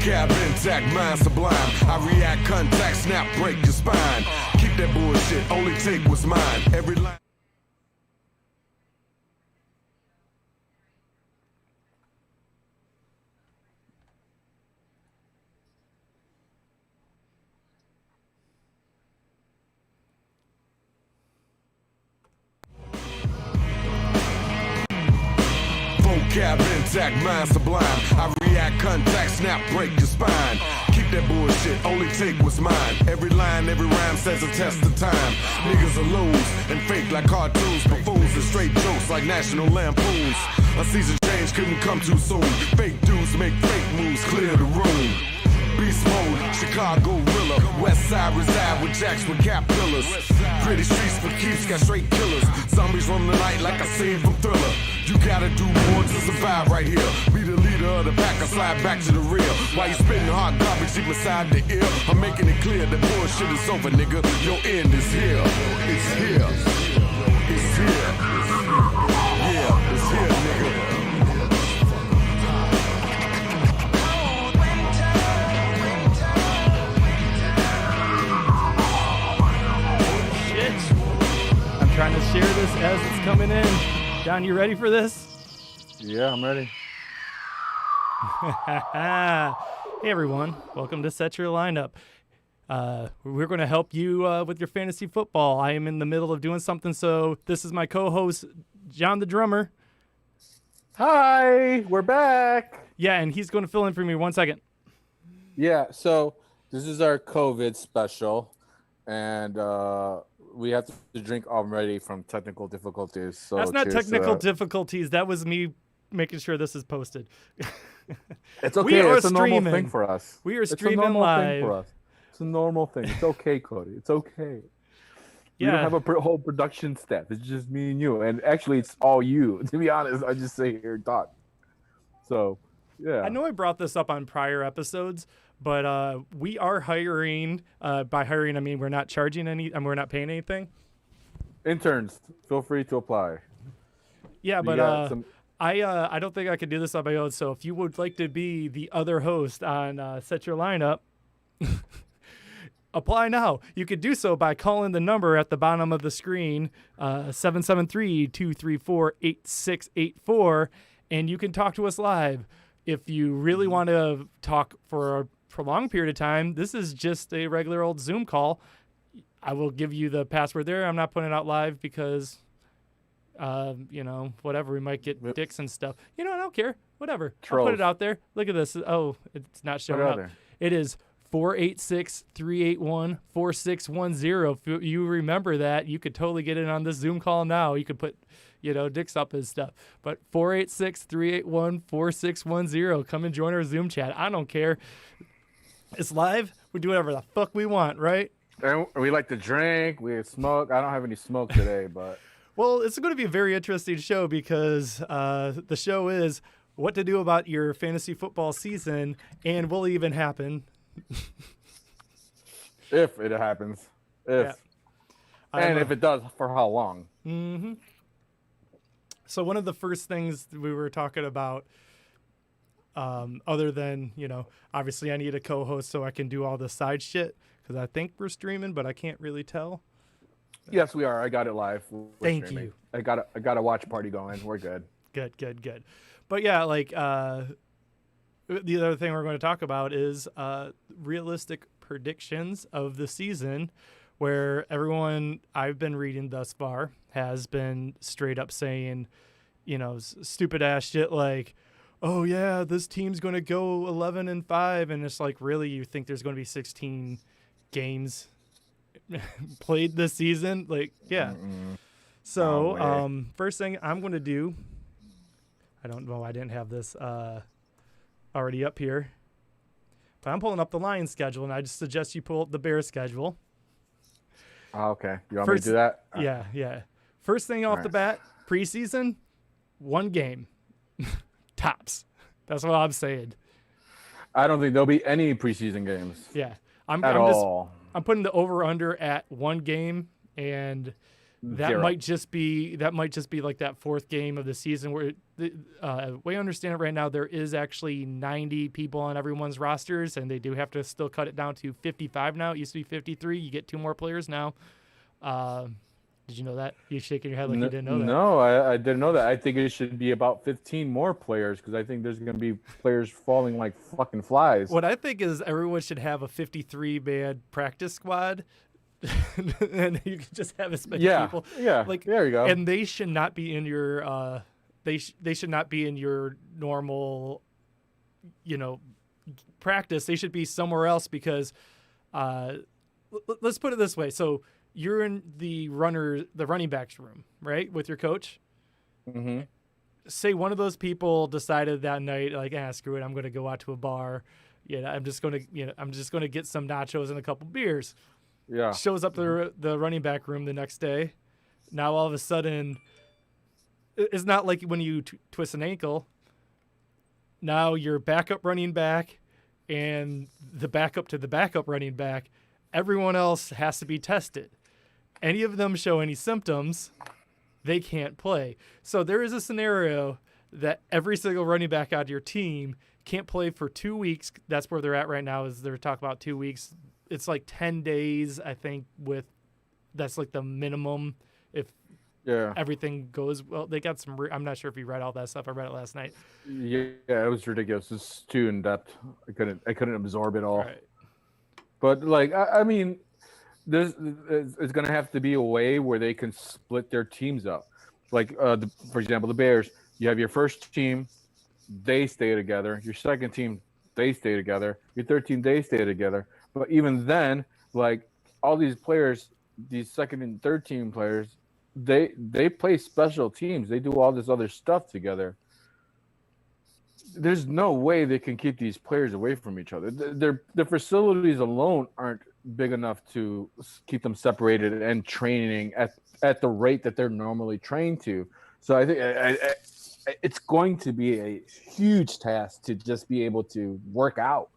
Vocab intact, mind sublime. I react, contact, snap, break your spine. Keep that bullshit, only take what's mine. Every line. Vocab intact, mind sublime. I react, contact, snap, break your spine. Keep that bullshit, only take what's mine. Every line, every rhyme says a test of time. Niggas are lose and fake like cartoons, buffoons and straight jokes like National Lampoons. A season change couldn't come too soon. Fake dudes make fake moves, clear the room. Beast mode, Chicago Rilla. West side reside with jacks with cap pillars. Pretty streets for keeps, got straight killers. Zombies roam the night like a scene from Thriller. You gotta do more to survive right here. Be the leader of the pack or slide back to the rear. While you spitting hard garbage deep inside the ear, I'm making it clear that bullshit is over, nigga. Your end is here. It's here. It's here. Yeah, it's here, nigga. Trying to share this as it's coming in. John, you ready for this? Yeah, I'm ready. Hey everyone, welcome to Set Your Lineup. We're going to help you with your fantasy football. I am in the middle of doing something, so this is my co-host, John the drummer. Hi, we're back. Yeah, and he's going to fill in for me 1 second. Yeah, so this is our COVID special, and we have to drink already from technical difficulties. So that's not technical difficulties. That was me making sure this is posted. It's okay. It's a normal thing for us. We are streaming live. For us. It's a normal thing. It's okay, Cody. It's okay. Yeah. We don't have a whole production staff. It's just me and you. And actually, it's all you. To be honest, I just sit here and talk. So, yeah. I know I brought this up on prior episodes, but we are hiring. By hiring, I mean we're not charging any, and we're not paying anything. Interns, feel free to apply. Yeah, but I don't think I could do this on my own. So if you would like to be the other host on Set Your Lineup, apply now. You could do so by calling the number at the bottom of the screen, 773-234-8684, and you can talk to us live. If you really want to talk for a prolonged period of time, this is just a regular old Zoom call. I will give you the password there. I'm not putting it out live because, whatever. We might get dicks and stuff. I don't care. Whatever. Trolls. I'll put it out there. Look at this. Oh, it's not showing up. It is 486-381-4610. If you remember that, you could totally get in on this Zoom call now. You could put, dicks up and stuff. But 486-381-4610. Come and join our Zoom chat. I don't care. It's live. We do whatever the fuck we want, right? And we like to drink. We smoke. I don't have any smoke today, but... Well, it's going to be a very interesting show because the show is what to do about your fantasy football season, and will it even happen? If it happens. If it does, for how long? Mm-hmm. So one of the first things we were talking about, other than, obviously I need a co-host so I can do all the side shit, because I think we're streaming, but I can't really tell. Yes, we are. I got it live. Thank you. I got a watch party going. We're good. Good. But yeah, the other thing we're going to talk about is realistic predictions of the season, where everyone I've been reading thus far has been straight up saying, stupid ass shit like, oh yeah, this team's going to go 11-5, and it's like, really, you think there's going to be 16 games played this season? Like, yeah. Mm-mm. So, first thing I'm going to do, I don't know, I didn't have this already up here, but I'm pulling up the Lions schedule, and I just suggest you pull up the Bears schedule. Oh, okay. You want me to do that? Yeah. First thing off the bat, preseason, one game. Tops. That's what I'm saying. I don't think there'll be any preseason games. Yeah. I'm putting the over-under at one game, and that might just be like that fourth game of the season where the way I understand it right now, there is actually 90 people on everyone's rosters, and they do have to still cut it down to 55 now. It used to be 53. You get 2 more players now. Did you know that? You're shaking your head like you didn't know that. No, I didn't know that. I think it should be about 15 more players because I think there's going to be players falling like fucking flies. What I think is everyone should have a 53-man practice squad, and you can just have as many people. Yeah, like there you go. And they should not be in your they should not be in your normal, practice. They should be somewhere else because let's put it this way. So you're in the running backs room, right, with your coach. Mm-hmm. Say one of those people decided that night, like, screw it, I'm going to go out to a bar. I'm just going to get some nachos and a couple beers. Yeah. Shows up the running back room the next day. Now all of a sudden, it's not like when you twist an ankle. Now your backup running back and the backup to the backup running back, everyone else has to be tested. Any of them show any symptoms, they can't play. So there is a scenario that every single running back out of your team can't play for 2 weeks. That's where they're at right now, is they're talking about 2 weeks. It's like 10 days, I think, that's like the minimum if everything goes well. They got some, I'm not sure if you read all that stuff. I read it last night. Yeah, it was ridiculous. It's too in depth. I couldn't absorb it all. Right. But like, I mean, it's going to have to be a way where they can split their teams up. Like, for example, the Bears, you have your first team, they stay together. Your second team, they stay together. Your third team, they stay together. But even then, like, all these players, these second and third team players, they play special teams. They do all this other stuff together. There's no way they can keep these players away from each other. Their facilities alone aren't big enough to keep them separated and training at the rate that they're normally trained to. So I think it's going to be a huge task to just be able to work out,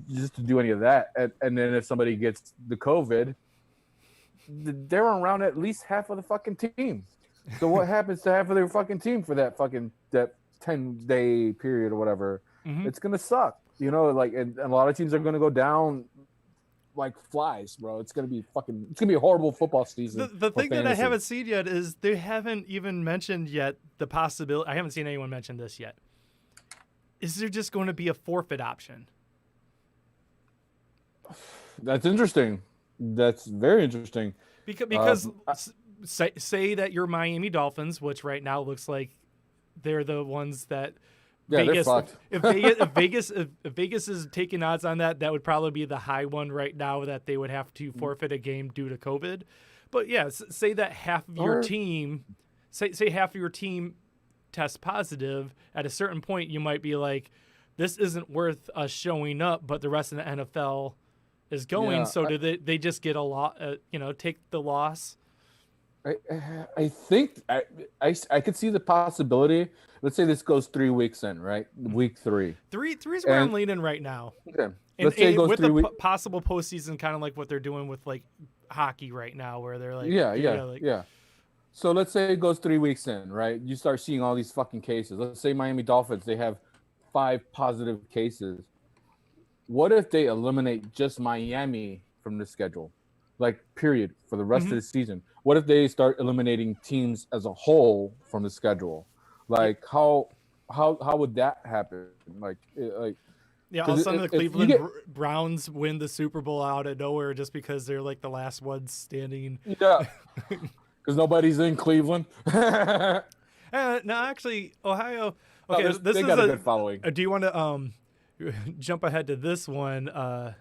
just to do any of that. And then if somebody gets the COVID, they're around at least half of the fucking team. So what happens to half of their fucking team for that 10-day period or whatever? Mm-hmm. It's gonna suck, and a lot of teams are gonna go down like flies, bro. It's gonna be a horrible football season. The thing that I haven't seen yet is they haven't even mentioned yet the possibility. I haven't seen anyone mention this yet. Is there just going to be a forfeit option? That's interesting. That's very interesting. Because say that you're Miami Dolphins, which right now looks like they're the ones that Vegas. If Vegas is taking odds on that, that would probably be the high one right now, that they would have to forfeit a game due to COVID. But yeah, say that half of your team, say half of your team tests positive. At a certain point, you might be like, this isn't worth us showing up, but the rest of the NFL is going. Yeah, so do they just get a lot? Take the loss. I think I could see the possibility. Let's say this goes 3 weeks in, right? Week 3. Three is where I'm leaning right now. Okay. Let's say it goes with 3 weeks. Possible postseason, kind of like what they're doing with like hockey right now, where they're like, yeah. So let's say it goes 3 weeks in, right? You start seeing all these fucking cases. Let's say Miami Dolphins, they have 5 positive cases. What if they eliminate just Miami from the schedule? Like, period, for the rest of the season. What if they start eliminating teams as a whole from the schedule? Like, how would that happen? Yeah, all of a sudden the Cleveland Browns win the Super Bowl out of nowhere just because they're like the last ones standing. Yeah, because nobody's in Cleveland. No, actually, Ohio. Okay, no, this they is got a good following. Do you want to jump ahead to this one? I'm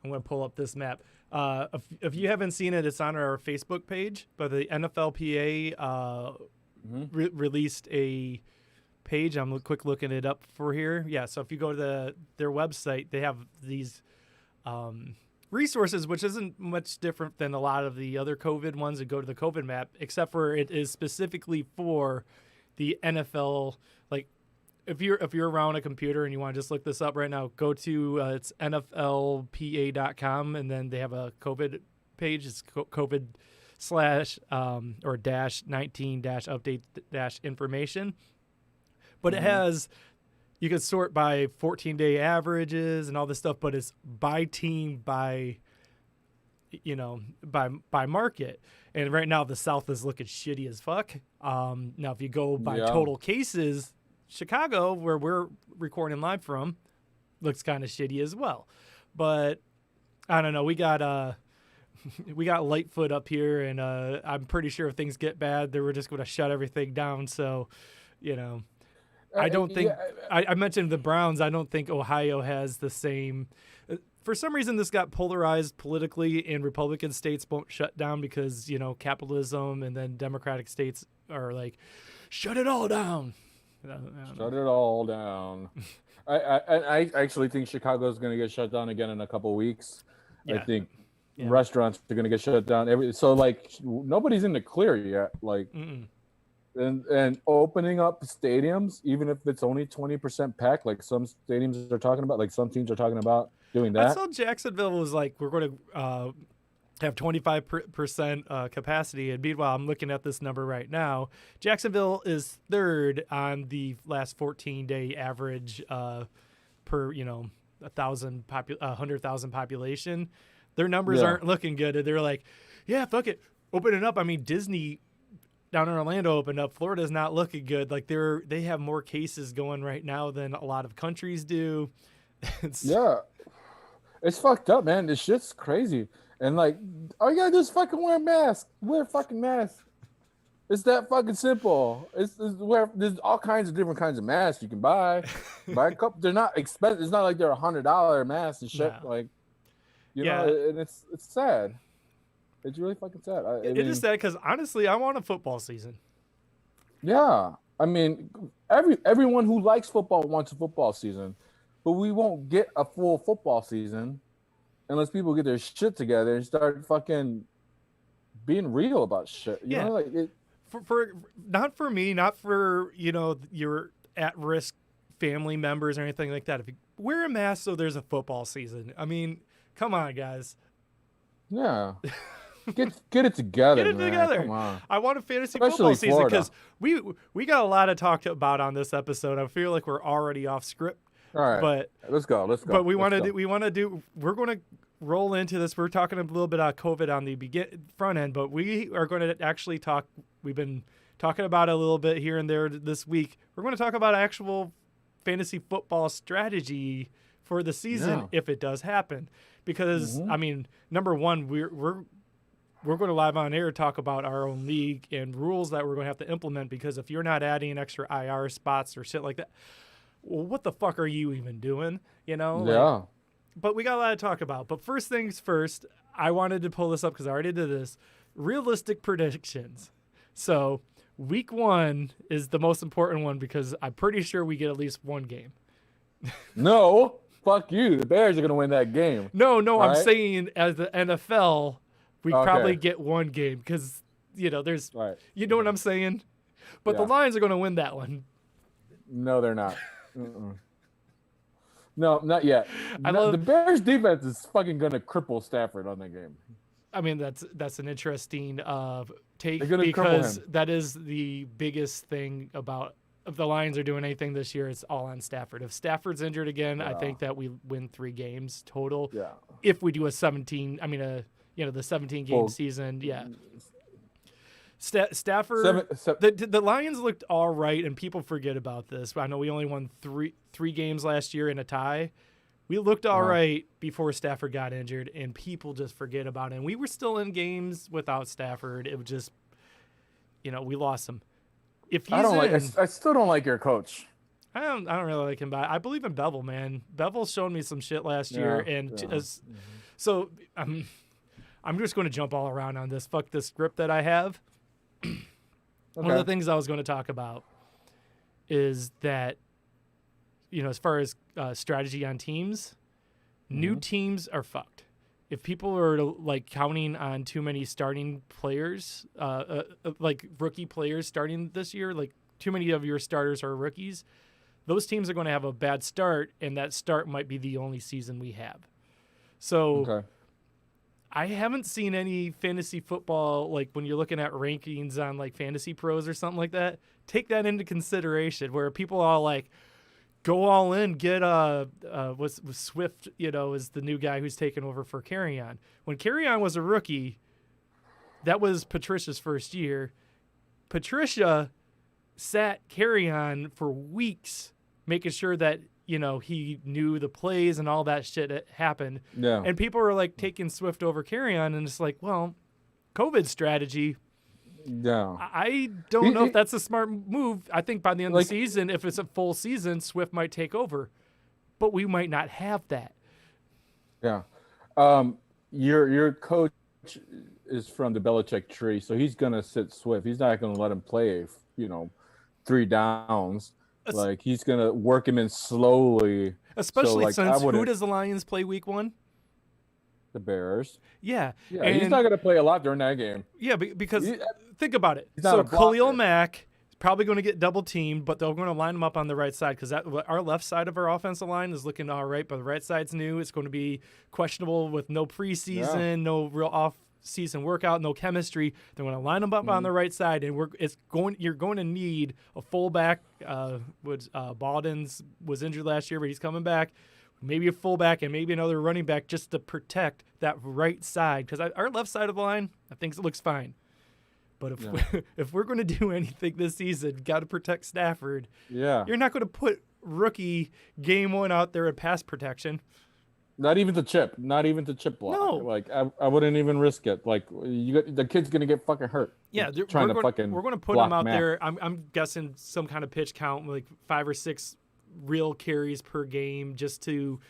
going to pull up this map. If you haven't seen it, it's on our Facebook page. But the NFLPA released a page. I'm quick looking it up for here. Yeah, so if you go to their website, they have these resources, which isn't much different than a lot of the other COVID ones that go to the COVID map, except for it is specifically for the NFL. Like, if you're around a computer and you want to just look this up right now, go to it's NFLPA.com, and then they have a COVID page. It's COVID or dash 19 dash update dash information. But it has, you can sort by 14-day averages and all this stuff, but it's by team, by market. And right now the South is looking shitty as fuck. Now if you go by total cases, Chicago, where we're recording live from, looks kind of shitty as well. But I don't know. We got Lightfoot up here, and I'm pretty sure if things get bad, they were just going to shut everything down. So, I don't think I mentioned the Browns. I don't think Ohio has the same. For some reason, this got polarized politically, and Republican states won't shut down because capitalism, and then Democratic states are like, shut it all down. Shut it all down. I actually think Chicago is going to get shut down again in a couple of weeks. Yeah. I think restaurants are going to get shut down. Nobody's in the clear yet. And opening up stadiums, even if it's only 20% packed, like some stadiums are talking about, like some teams are talking about doing that. I saw Jacksonville was like, we're going to have 25% capacity. And meanwhile, I'm looking at this number right now. Jacksonville is third on the last 14-day average per 100,000 population. Their numbers aren't looking good. And they're like, yeah, fuck it, open it up. I mean, Disney down in Orlando opened up. Florida's not looking good. Like they have more cases going right now than a lot of countries do. It's fucked up, man. This shit's crazy. And all you gotta do is fucking wear a mask. Wear a fucking mask. It's that fucking simple. There's all kinds of different kinds of masks you can buy. Buy a couple. They're not expensive. It's not like they're $100 masks and shit. No. And it's sad. It's really fucking sad. It is sad because honestly, I want a football season. Yeah, I mean, everyone who likes football wants a football season, but we won't get a full football season unless people get their shit together and start fucking being real about shit. You know, for not for me, not for your at-risk family members or anything like that. If you wear a mask so there's a football season, I mean, come on, guys. Yeah. Get it together. Get it together. Come on. I want a fantasy football season because we got a lot to talk about on this episode. I feel like we're already off script. All right, but let's go. But we're going to roll into this. We're talking a little bit about COVID on the front end, but we are going to actually talk. We've been talking about it a little bit here and there this week. We're going to talk about actual fantasy football strategy for the season if it does happen. Because I mean, number one, we're going to live on air talk about our own league and rules that we're going to have to implement. Because if you're not adding extra IR spots or shit like that, well, what the fuck are you even doing? But we got a lot to talk about. But first things first, I wanted to pull this up because I already did this. Realistic predictions. So week 1 is the most important one because I'm pretty sure we get at least one game. No, fuck you. The Bears are going to win that game. No, right? I'm saying as the NFL, we probably get one game because, there's, you know what I'm saying? But the Lions are going to win that one. No, they're not. No, not yet. The Bears defense is fucking going to cripple Stafford on that game. I mean, that's an interesting take because that is the biggest thing about if the Lions are doing anything this year, it's all on Stafford. If Stafford's injured again, I think that we win 3 games total. Yeah. If we do the 17 game season, Stafford, the Lions looked all right, and people forget about this. I know we only won three games last year in a tie. We looked all right before Stafford got injured, and people just forget about it. And we were still in games without Stafford. It was just, we lost him. If he's I still don't like your coach. I don't really like him, but I believe in Bevel, man. Bevel showed me some shit last year, and so I'm just going to jump all around on this. Fuck this script that I have. One of the things I was going to talk about is that, as far as strategy on teams, new teams are fucked. If people are counting on too many starting players, like rookie players starting this year, like too many of your starters are rookies, those teams are going to have a bad start, and that start might be the only season we have. So I haven't seen any fantasy football, like when you're looking at rankings on like Fantasy Pros or something like that. Take that into consideration where people all like go all in, get was Swift, is the new guy who's taken over for Carrion. When Carrion was a rookie, that was Patricia's first year. Patricia sat Carrion for weeks, making sure that he knew the plays and all that shit that happened. Yeah. And people were like taking Swift over Carrion, and it's like, well, COVID strategy. Yeah. I don't know if that's a smart move. I think by the end of the season, if it's a full season, Swift might take over, but we might not have that. Yeah. Your coach is from the Belichick tree, so he's gonna sit Swift. He's not gonna let him play, 3 downs. Like he's gonna work him in slowly. Especially since who does the Lions play week 1? The Bears. Yeah. Yeah, he's not gonna play a lot during that game. Yeah, because think about it. He's not So a blocker. Khalil Mack is probably going to get double teamed, but they're going to line him up on the right side because our left side of our offensive line is looking all right, but the right side's new. It's going to be questionable with no preseason, no real off-season workout, no chemistry. They're going to line him up on the right side, and you're going to need a fullback. Baldens was injured last year, but he's coming back. Maybe a fullback and maybe another running back just to protect that right side. Because our left side of the line, I think it looks fine. But if we're going to do anything this season, got to protect Stafford. Yeah. You're not going to put rookie game 1 out there at pass protection. Not even the chip block. No. Like I wouldn't even risk it. Like the kid's gonna get fucking hurt. Yeah, we're going to put him out there. I'm guessing some kind of pitch count, like 5 or 6 real carries per game, just to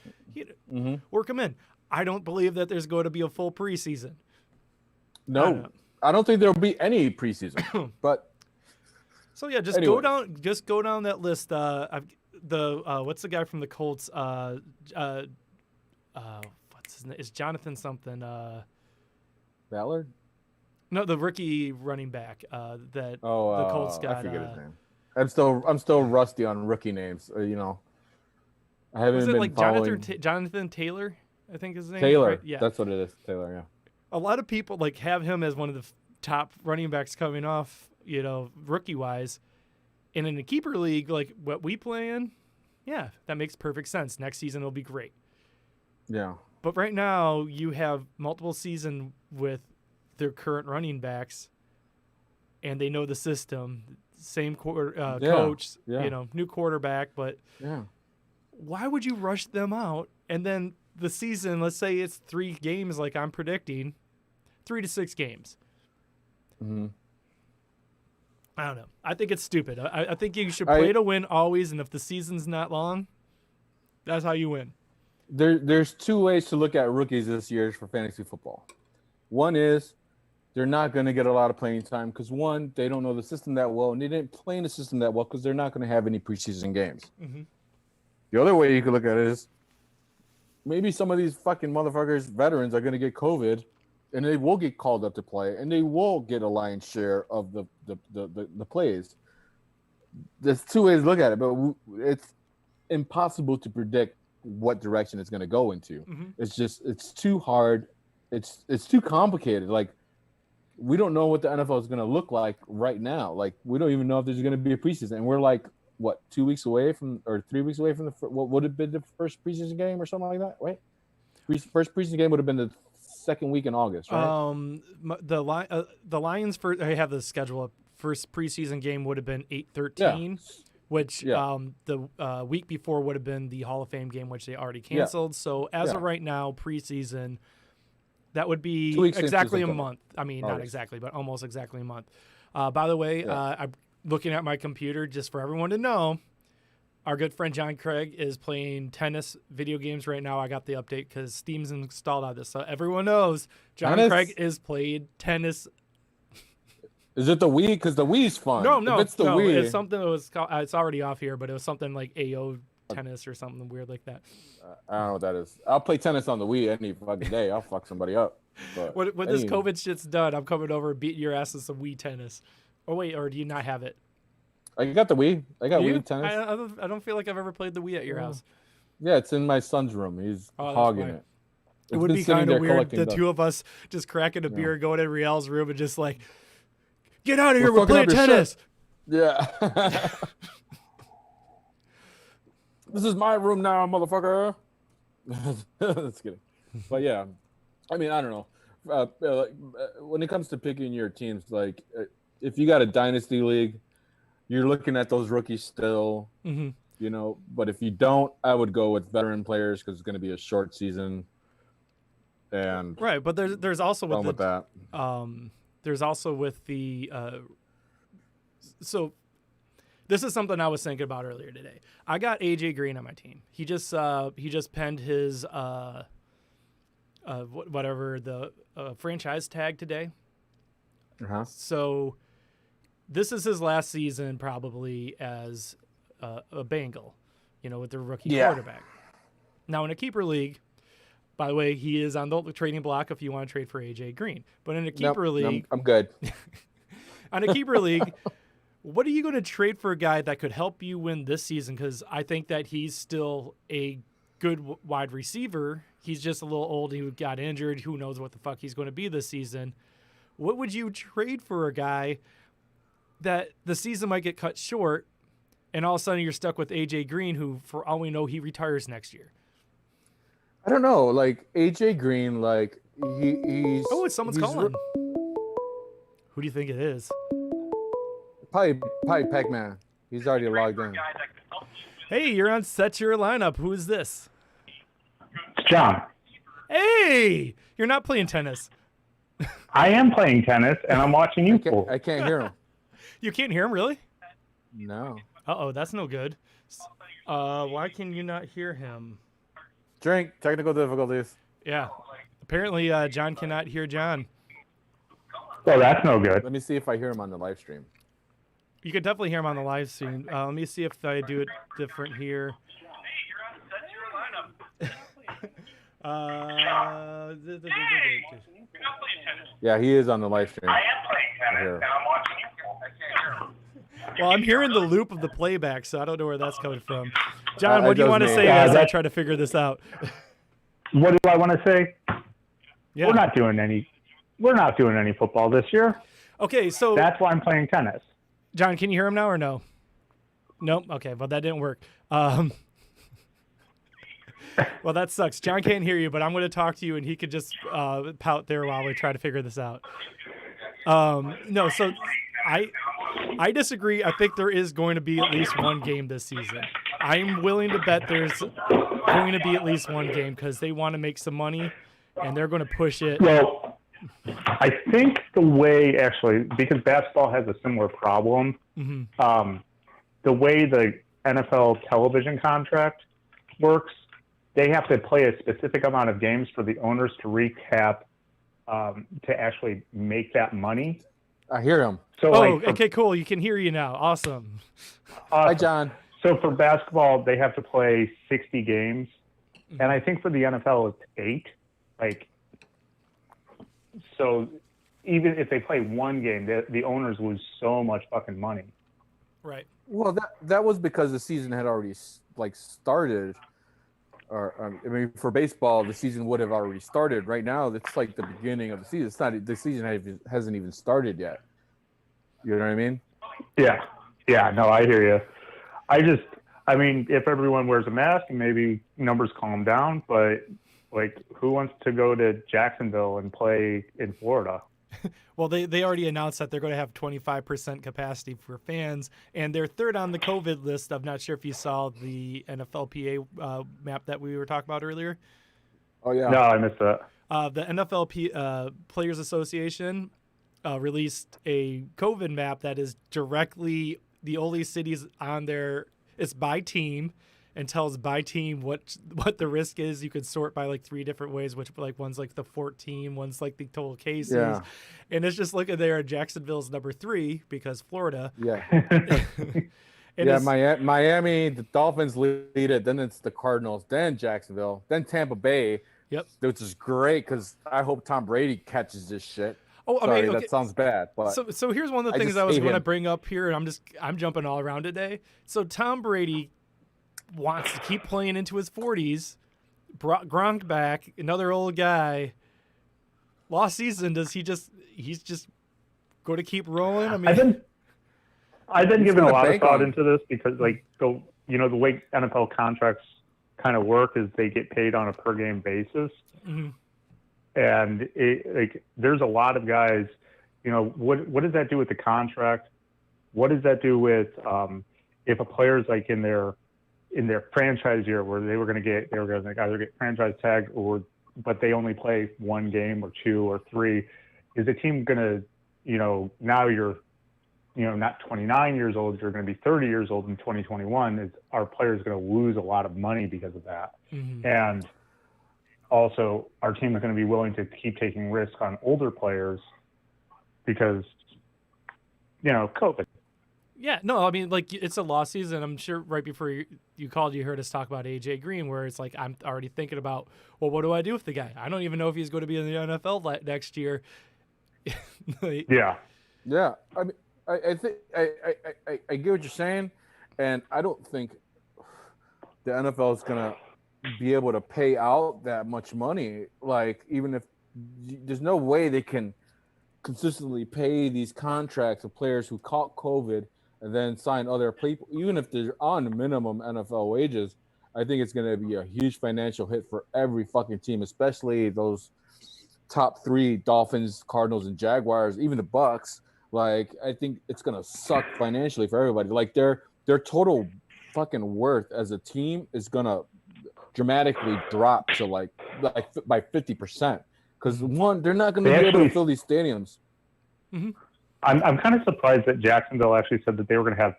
work him in. I don't believe that there's going to be a full preseason. No, I don't think there'll be any preseason. But so yeah, just go down that list. What's the guy from the Colts? What's his name? Is Jonathan something? Ballard? No, the rookie running back the Colts got. I forget his name. I'm still rusty on rookie names. I haven't been following. Jonathan Taylor? I think his name. Taylor. Right? Yeah, that's what it is. Taylor. Yeah. A lot of people have him as one of the top running backs coming off, rookie wise, and in a keeper league like what we play in, yeah, that makes perfect sense. Next season will be great. Yeah. But right now you have multiple season with their current running backs, and they know the system. Same coach, new quarterback, but why would you rush them out? And then the season, let's say it's 3 games, like I'm predicting, 3 to 6 games. Mm-hmm. I don't know. I think it's stupid. I think you should play to win always, and if the season's not long, that's how you win. There's 2 ways to look at rookies this year for fantasy football. One is they're not going to get a lot of playing time because, one, they don't know the system that well, and they didn't play in the system that well because they're not going to have any preseason games. Mm-hmm. The other way you could look at it is maybe some of these fucking motherfuckers, veterans, are going to get COVID, and they will get called up to play, and they will get a lion's share of the plays. There's 2 ways to look at it, but it's impossible to predict what direction it's going to go into. Mm-hmm. It's too hard. It's too complicated. Like, we don't know what the NFL is going to look like right now. Like, we don't even know if there's going to be a preseason. And we're like, 2 weeks away from, or 3 weeks away from what would have been the first preseason game or something like that, right? First preseason game would have been the 2nd week in August, right? The Lions, I have the schedule up. First preseason game would have been 8/13, which the week before would have been the Hall of Fame game, which they already canceled. So as of right now, preseason, that would be exactly a month. I mean, not exactly, but almost exactly a month. By the way, I'm looking at my computer just for everyone to know. Our good friend John Craig is playing tennis video games right now. I got the update because Steam's installed on this. So everyone knows John Craig is playing tennis. Is it the Wii? Because the Wii's fun. No, if it's the Wii. It's something that was called, it's already off here, but it was something like AO tennis or something weird like that. I don't know what that is. I'll play tennis on the Wii any fucking day. I'll fuck somebody up. But when this COVID shit's done, I'm coming over and beating your ass with some Wii tennis. Oh, wait, or do you not have it? I got the Wii. I got Wii tennis. I don't feel like I've ever played the Wii at your house. Yeah, it's in my son's room. He's hogging it. It would been be sitting kind of there weird, collecting the dust. two of us just cracking a beer, going in Riel's room and just like, get out of here, we're fucking playing up your tennis. Yeah. This is my room now, motherfucker. That's kidding. But yeah, I mean, I don't know. When it comes to picking your teams, like if you got a dynasty league, you're looking at those rookies still, you know. But if you don't, I would go with veteran players because it's going to be a short season. And Right, but there's also with that. There's also with the so this is something I was thinking about earlier today. I got AJ Green on my team. He just penned his whatever the franchise tag today. So this is his last season probably as a Bengal, you know, with their rookie quarterback. Now in a keeper league, by the way, he is on the trading block if you want to trade for AJ Green. But in a keeper league, I'm good. On a keeper league, what are you going to trade for a guy that could help you win this season? Because I think that he's still a good wide receiver. He's just a little old. He got injured. Who knows what the fuck he's going to be this season? What would you trade for a guy that the season might get cut short, and all of a sudden you're stuck with AJ Green, who, for all we know, he retires next year? I don't know. Like AJ Green, like he's. Oh, someone's calling. Who do you think it is? Probably Pac-Man. He's already logged in. Hey, you're on Set Your Lineup. Who is this? It's John. Hey, you're not playing tennis. I am playing tennis, and I'm watching you pool. I can't hear him. You can't hear him, really? No. Uh-oh, that's no good. Why can you not hear him? Drink. Technical difficulties. Yeah. Apparently, John cannot hear John. Oh, that's no good. Let me see if I hear him on the live stream. You could definitely hear him on the live stream. Let me see if I do it different here. Yeah, he is on the live stream. I am playing tennis, and I'm watching you pool. I can't hear him. Well, I'm hearing the loop of the playback, so I don't know where that's coming from. John, what do you want to say as I try to figure this out? What do I want to say? Yeah. We're not doing any football this year. Okay, so That's why I'm playing tennis. John, can you hear him now or no? Nope. Okay, well, that didn't work. Well, that sucks. John can't hear you, but I'm going to talk to you, and he could just pout there while we try to figure this out. No, so I disagree. I think there is going to be at least one game this season. I'm willing to bet there's going to be at least one game because they want to make some money, and they're going to push it. Well, I think the way, actually, because basketball has a similar problem, the way the NFL television contract works, they have to play a specific amount of games for the owners to recap to actually make that money. I hear him. So, Okay, cool. You can hear you now. Awesome. Hi, John. So for basketball, they have to play 60 games, and I think for the NFL it's 8. So even if they play one game, the owners lose so much fucking money. Right. Well, that was because the season had already started. Or I mean, for baseball, the season would have already started. Right now, it's like the beginning of the season. It's not. The season hasn't even started yet. You know what I mean? Yeah. No, I hear you. I mean, if everyone wears a mask, maybe numbers calm down. But who wants to go to Jacksonville and play in Florida? Well, they already announced that they're going to have 25% capacity for fans, and they're third on the COVID list. I'm not sure if you saw the NFLPA map that we were talking about earlier. Oh, yeah. No, I missed that. The NFL Players Association released a COVID map that is directly the only cities on there. It's by team and tells by team what the risk is. You could sort by 3 different ways, which one's the 14, one's the total cases. Yeah. And it's just looking there. Jacksonville's number 3 because Florida. Yeah. Yeah, Miami, the Dolphins lead it. Then it's the Cardinals, then Jacksonville, then Tampa Bay. Yep. Which is great because I hope Tom Brady catches this shit. Oh, I Sorry, mean, okay. That sounds bad. But so here's one of the things I was going to bring up here, and I'm jumping all around today. So Tom Brady wants to keep playing into his 40s, brought Gronk back, another old guy. Lost season, he's just going to keep rolling? I mean, I've been giving a lot of thought on. into this because, like, the way NFL contracts kind of work is they get paid on a per game basis, and there's a lot of guys. What does that do with the contract? What does that do with if a player's like in their franchise year where they were going to either get franchise tagged but they only play one game or two or three? Is the team going to, now you're, not 29 years old, you're going to be 30 years old in 2021. Is our players going to lose a lot of money because of that? And also, our team is going to be willing to keep taking risks on older players because, COVID. yeah, no, I mean, like, it's a lost season. I'm sure right before you called, you heard us talk about AJ Green, where it's like I'm already thinking about, well, what do I do with the guy? I don't even know if he's going to be in the NFL next year. Yeah. Yeah, I mean, I think I get what you're saying, and I don't think the NFL is gonna be able to pay out that much money. Like, even if there's no way they can consistently pay these contracts of players who caught COVID and then sign other people, even if they're on minimum NFL wages. I think it's gonna be a huge financial hit for every fucking team, especially those top three: Dolphins, Cardinals, and Jaguars, even the Bucks. Like, I think it's gonna suck financially for everybody. Like, their total fucking worth as a team is gonna dramatically drop to like by 50%. Because they're not gonna be able to fill these stadiums. I'm kind of surprised that Jacksonville actually said that they were gonna have.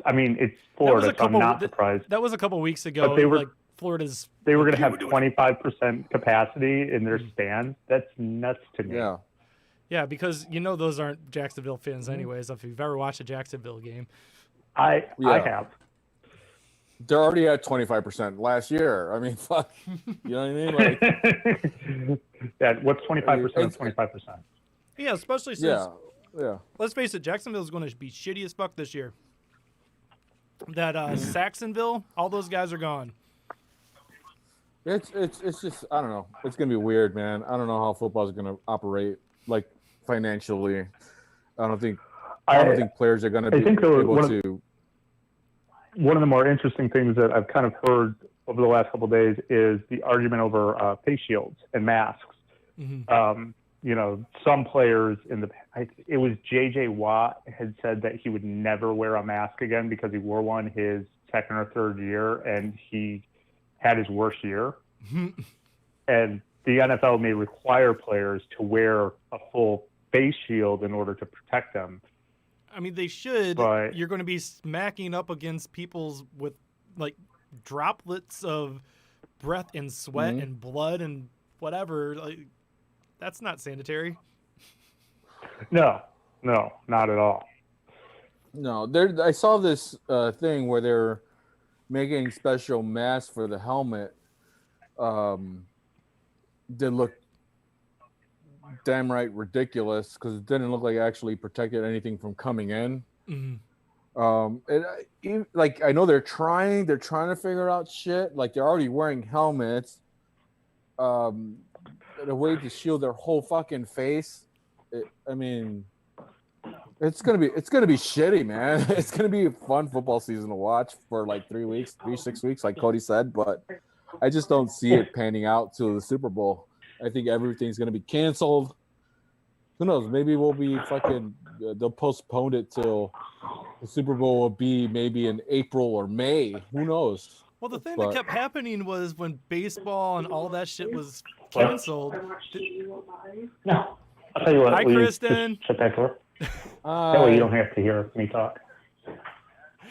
I mean, it's Florida, so I'm not surprised. That was a couple weeks ago. But they were, like, Florida's. They were going to have 25% capacity in their stands. That's nuts to me. Yeah. Yeah, because those aren't Jacksonville fans anyways. If you've ever watched a Jacksonville game, I have. They're already at 25% last year. I mean, fuck. You know what I mean? Like, what's 25% of 25%? Yeah, especially since. Yeah. Let's face it, Jacksonville's going to be shitty as fuck this year. That Saxonville, all those guys are gone. It's just, I don't know. It's gonna be weird, man. I don't know how football is gonna operate, like, financially. I don't think players are gonna be able to. One of the more interesting things that I've kind of heard over the last couple of days is the argument over face shields and masks. Some players it was J.J. Watt had said that he would never wear a mask again because he wore one his second or third year and he had his worst year. And the NFL may require players to wear a full face shield in order to protect them. I mean, they should. But you're going to be smacking up against people's with, like, droplets of breath and sweat and blood and whatever. Like, that's not sanitary. No, not at all. No, I saw this thing where they're making special masks for the helmet. They look damn right ridiculous because it didn't look like it actually protected anything from coming in. I know they're trying to figure out shit. Like, they're already wearing helmets, a way to shield their whole fucking face. It's gonna be shitty, man. It's gonna be a fun football season to watch for like 6 weeks, like Cody said. But I just don't see it panning out to the Super Bowl. I think everything's gonna be canceled. Who knows? Maybe we'll be fucking. They'll postpone it till the Super Bowl will be maybe in April or May. Who knows? Well, the thing that kept happening was when baseball and all that shit was canceled. No, I'll tell you what. Hi, Kristen. Shut that door. That way you don't have to hear me talk.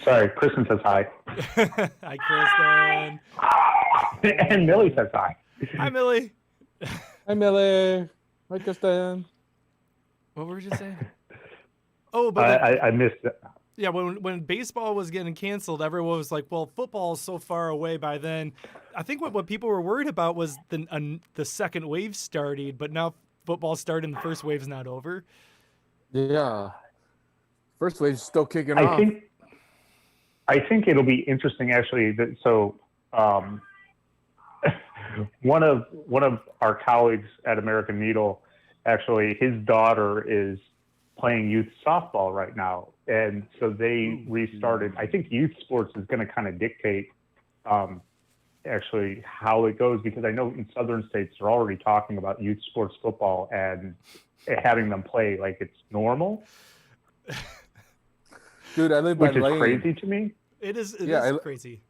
Sorry, Kristen says hi. Hi, Kristen. And Millie says hi. Hi, Millie. Hi, Millie. Hi, Kristen. What were you saying? Oh, but I missed it. Yeah, when baseball was getting canceled, everyone was like, well, football is so far away by then. I think what people were worried about was the second wave started, but now football started and the first wave's not over. Yeah. First wave's still kicking off. I think it'll be interesting, actually. one of our colleagues at American Needle, actually, his daughter is playing youth softball right now, and so they restarted. I think youth sports is going to kind of dictate actually how it goes, because I know in southern states they're already talking about youth sports football and having them play like it's normal. Dude, I live by Lane. Which is Lane. crazy to me. It is crazy.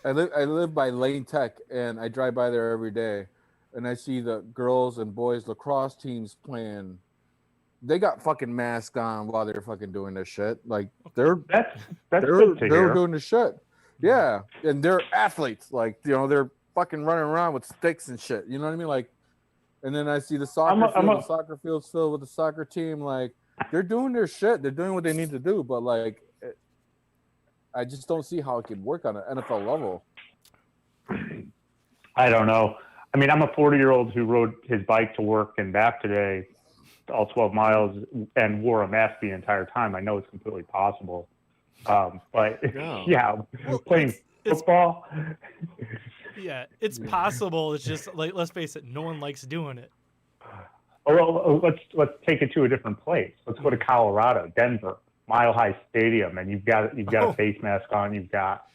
I live by Lane Tech, and I drive by there every day, and I see the girls and boys lacrosse teams playing. They got fucking masks on while they're fucking doing this shit. Like they're doing this shit. Yeah, and they're athletes. Like, you know, they're fucking running around with sticks and shit. You know what I mean? Like, and then I see the soccer field's filled with the soccer team. Like, they're doing their shit. They're doing what they need to do. But like, I just don't see how it could work on an NFL level. I don't know. I mean, I'm a 40-year-old who rode his bike to work and back today, all 12 miles, and wore a mask the entire time. I know it's completely possible. But yeah, playing football. Yeah, it's possible. It's just like, let's face it, no one likes doing it. Well, let's take it to a different place. Let's go to Colorado, Denver, Mile High Stadium, and you've got a face mask on. You've got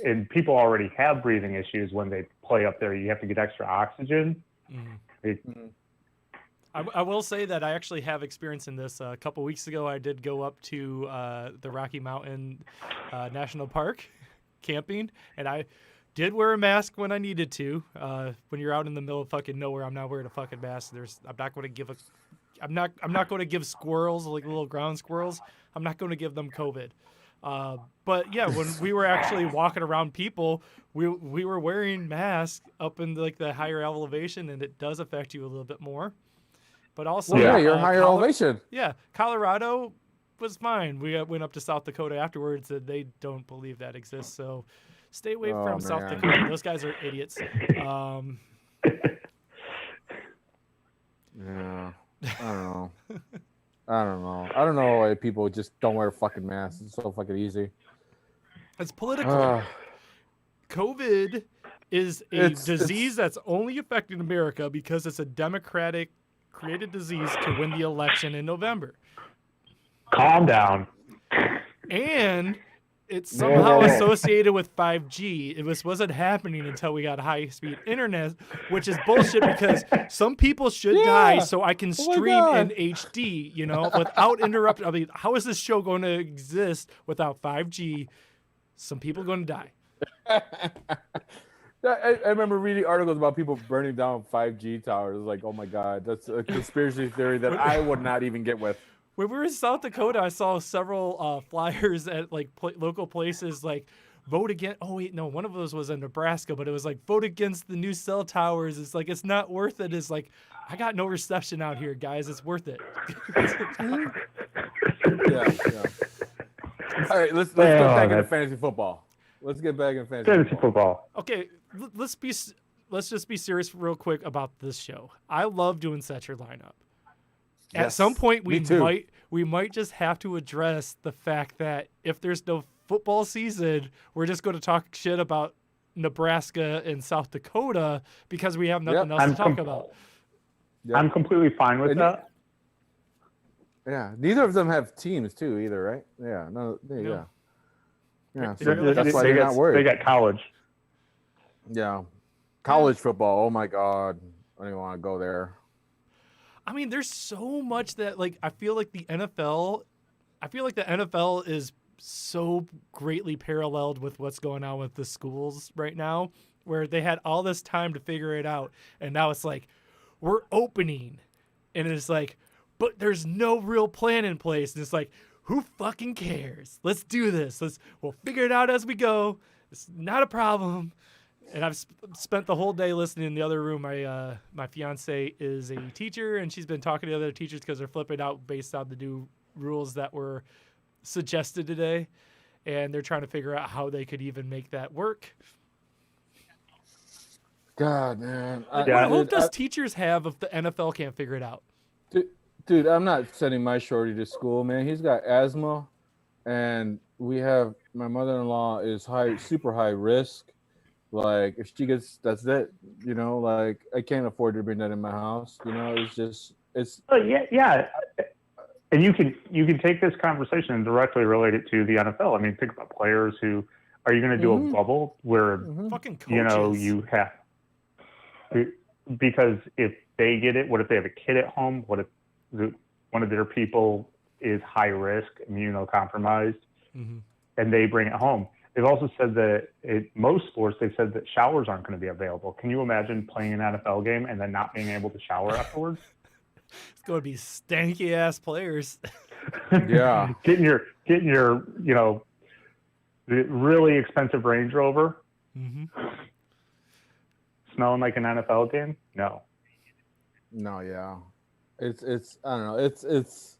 and people already have breathing issues when they play up there. You have to get extra oxygen. I will say that I actually have experience in this. A couple weeks ago, I did go up to the Rocky Mountain National Park camping, and I did wear a mask when I needed to. When you're out in the middle of fucking nowhere, I'm not wearing a fucking mask. I'm not going to give squirrels, like little ground squirrels, I'm not going to give them COVID. But yeah, when we were actually walking around people, we were wearing masks up in like the higher elevation, and it does affect you a little bit more. But also, you're higher elevation. Yeah, Colorado was fine. We went up to South Dakota afterwards, and they don't believe that exists. So stay away from South Dakota. Those guys are idiots. Yeah, I don't know. I don't know why people just don't wear fucking masks. It's so fucking easy. It's political. COVID is a disease that's only affecting America because it's a Democratic created disease to win the election in November. Calm down. And it's somehow associated with 5G. It wasn't happening until we got high-speed internet, which is bullshit because some people should die so I can stream in HD, you know, without interrupting. I mean, how is this show going to exist without 5G? Some people are going to die. I remember reading articles about people burning down 5G towers. Like, oh my God, that's a conspiracy theory that I would not even get with. When we were in South Dakota, I saw several flyers at like local places like vote against. Oh wait, no, one of those was in Nebraska, but it was like vote against the new cell towers. It's like it's not worth it. It's like I got no reception out here, guys. It's worth it. Yeah. All right, let's get back into fantasy football. Let's get back into fantasy football. Okay, let's just be serious real quick about this show. I love doing Set Your Lineup. Yes, at some point, we might just have to address the fact that if there's no football season, we're just going to talk shit about Nebraska and South Dakota because we have nothing else to talk about. Yep. I'm completely fine with that. Yeah, neither of them have teams too, either, right? Yeah, no. Yeah, so that's why they're not worried. They got college. Yeah, college football. Oh my God, I don't even want to go there. I mean, there's so much that I feel like the NFL is so greatly paralleled with what's going on with the schools right now, where they had all this time to figure it out, and now it's like we're opening, and it's like, but there's no real plan in place, and it's like, who fucking cares? Let's do this. We'll figure it out as we go. It's not a problem. And I've spent the whole day listening in the other room. My fiance is a teacher, and she's been talking to other teachers because they're flipping out based on the new rules that were suggested today, and they're trying to figure out how they could even make that work. God, man. What hope does teachers have if the NFL can't figure it out? Dude, I'm not sending my shorty to school, man. He's got asthma, and my mother-in-law is super high risk. Like if she gets, that's it. You know, like I can't afford to bring that in my house. You know, it's. Yeah. And you can take this conversation and directly relate it to the NFL. I mean, think about players who are you going to do a bubble where Fucking coaches. you have because if they get it, what if they have a kid at home? What if one of their people is high risk, immunocompromised, and they bring it home? They've also said that in most sports, they've said that showers aren't going to be available. Can you imagine playing an NFL game and then not being able to shower afterwards? It's going to be stanky ass players. Yeah. getting your really expensive Range Rover, smelling like an NFL game. No, yeah, it's I don't know. It's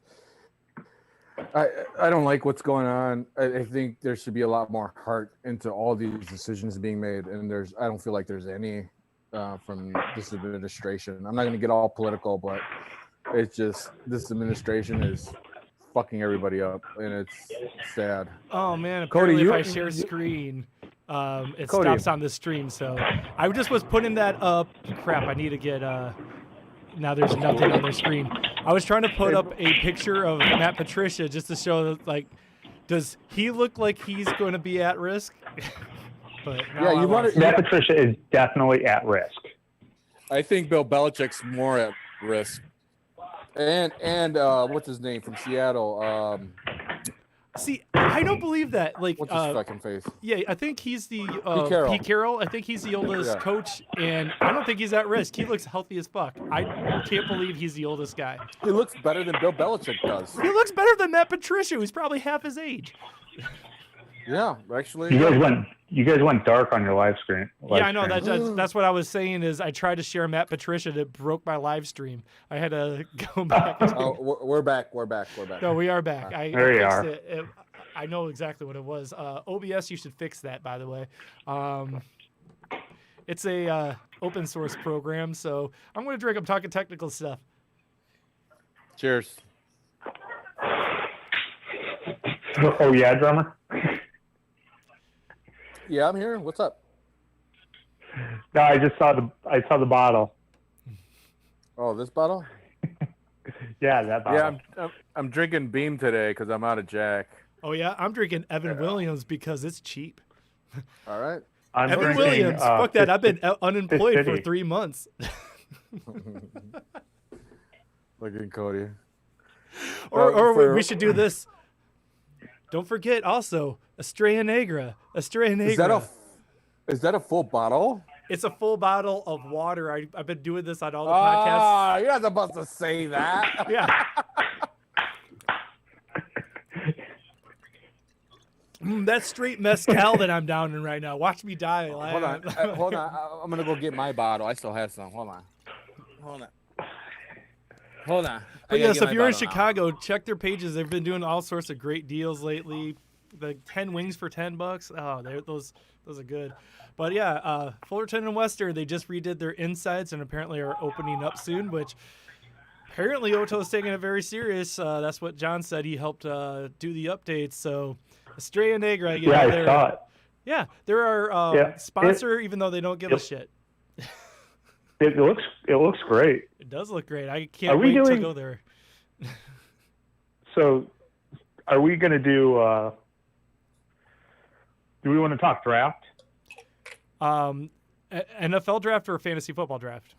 I don't like what's going on. I think there should be a lot more heart into all these decisions being made, and I don't feel like there's any from this administration. I'm not going to get all political, but it's just this administration is fucking everybody up, and it's sad. Oh man, Cody, apparently if I share screen, it Cody. stops on the stream. So I just was putting that up. Crap, I need to get. Now there's nothing on their screen. I was trying to put up a picture of Matt Patricia just to show, like, does he look like he's going to be at risk? But Yeah, you want to. Matt Patricia is definitely at risk. I think Bill Belichick's more at risk. And what's his name from Seattle? See, I don't believe that. Like, What's his fucking face? yeah, I think he's the Carroll. Pete Carroll. I think he's the oldest coach, and I don't think he's at risk. He looks healthy as fuck. I can't believe he's the oldest guy. He looks better than Bill Belichick does. He looks better than Matt Patricia, who's probably half his age. Yeah, actually. You guys went dark on your live screen. Yeah, I know. That's what I was saying. Is I tried to share Matt Patricia, and it broke my live stream. I had to go back. Oh, we're back. No, we are back. There you are. I know exactly what it was. OBS, you should fix that, by the way. It's a open source program, so I'm going to drink. I'm talking technical stuff. Cheers. Oh yeah, drummer. Yeah, I'm here. What's up? No, I just saw the bottle. Oh, this bottle? Yeah, that bottle. Yeah, I'm drinking Beam today because I'm out of Jack. Oh yeah, I'm drinking Evan Williams because it's cheap. All right. I'm Evan drinking, Williams, fuck that. I've been unemployed for City. 3 months. Look at Cody. Or we should do this. Don't forget also Estrella Negra. Estrella Negra. Is that a full bottle? It's a full bottle of water. I've been doing this on all the Ah, podcasts. you're not supposed to say that. Yeah. That's straight mezcal that I'm down in right now. Watch me die. Hold on. Hold on. I'm going to go get my bottle. I still have some. Hold on. But yes, if you're in Chicago, check their pages. They've been doing all sorts of great deals lately. The 10 wings for $10. Oh, those are good. But yeah, Fullerton and Western, they just redid their insides and apparently are opening up soon, which apparently Oto is taking it very serious. That's what John said. He helped do the updates. So Estrella Negra, I saw it. Yeah, they're our sponsor, even though they don't give a shit. It looks great. It does look great. I can't wait to go there. So, are we going to do? Do we want to talk draft? NFL draft or fantasy football draft?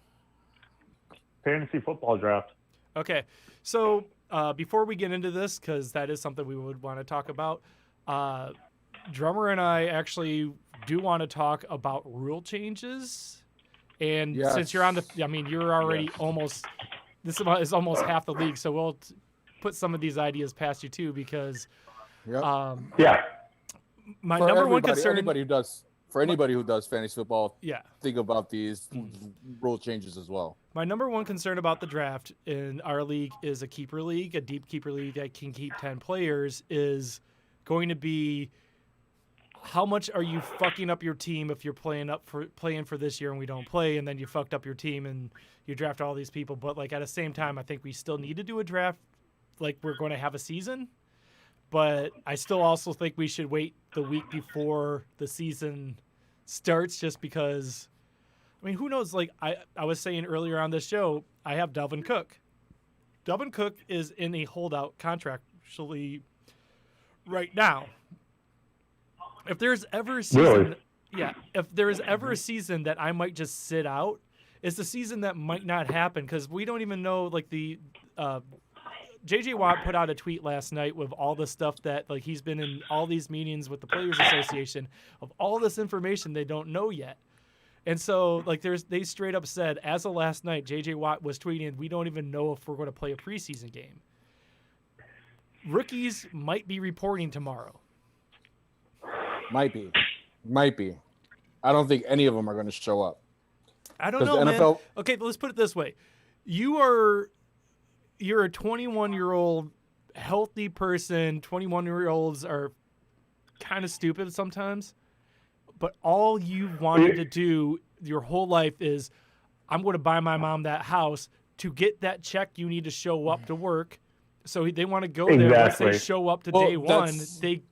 Fantasy football draft. Okay, so before we get into this, because that is something we would want to talk about, Drummer and I actually do want to talk about rule changes. And since you're on you're already almost. This is almost half the league, so we'll put some of these ideas past you too, because. My number one concern. For anybody who does fantasy football, think about these rule changes as well. My number one concern about the draft in our league is a keeper league, a deep keeper league that can keep 10 players, is going to be how much are you fucking up your team if you're playing for this year and we don't play, and then you fucked up your team and you draft all these people. But like at the same time, I think we still need to do a draft like we're going to have a season. But I still also think we should wait the week before the season starts just because, I mean, who knows? Like I was saying earlier on this show, I have Dalvin Cook. Dalvin Cook is in a holdout contract actually right now. If there's ever a season, if there is ever a season that I might just sit out, it's the season that might not happen because we don't even know. Like the J.J. Watt put out a tweet last night with all the stuff that like he's been in all these meetings with the Players Association of all this information they don't know yet. And so like they straight up said as of last night, J.J. Watt was tweeting, we don't even know if we're going to play a preseason game. Rookies might be reporting tomorrow. Might be. I don't think any of them are going to show up. I don't know, NFL... man. Okay, but let's put it this way: you're a 21-year-old healthy person. 21-year-olds are kind of stupid sometimes, but all you've wanted to do your whole life is, I'm going to buy my mom that house. To get that check, you need to show up to work. So they want to go there. Once they show up to day one,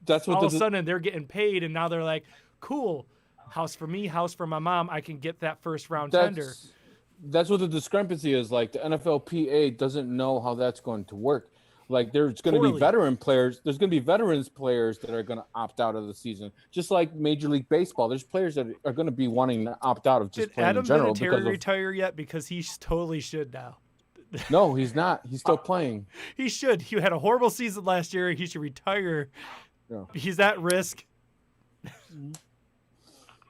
that's all of a sudden they're getting paid, and now they're like, cool, house for me, house for my mom. I can get that first round tender. That's what the discrepancy is. Like the NFLPA doesn't know how that's going to work. Like there's going to be veteran players. There's going to be veterans players that are going to opt out of the season, just like Major League Baseball. There's players that are going to be wanting to opt out of just playing in general. Did Adam Vinatieri retire yet? Because he totally should now. No, he's not. He's still playing. He should. He had a horrible season last year. He should retire. Yeah. He's at risk.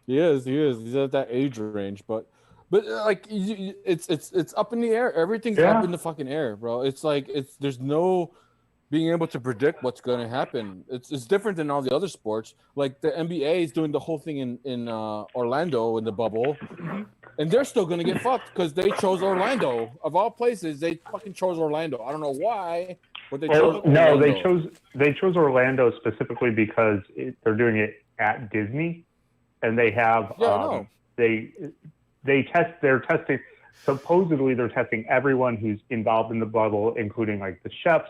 He is. He's at that age range, but like it's up in the air. Everything's up in the fucking air, bro. It's like there's no being able to predict what's going to happen. It's different than all the other sports. Like the NBA is doing the whole thing in Orlando in the bubble. Mm-hmm. And they're still going to get fucked because they chose Orlando. Of all places, they fucking chose Orlando. I don't know why, but they chose Orlando. No, they chose Orlando specifically because they're doing it at Disney, and they have they're testing. Supposedly, they're testing everyone who's involved in the bubble, including like the chefs,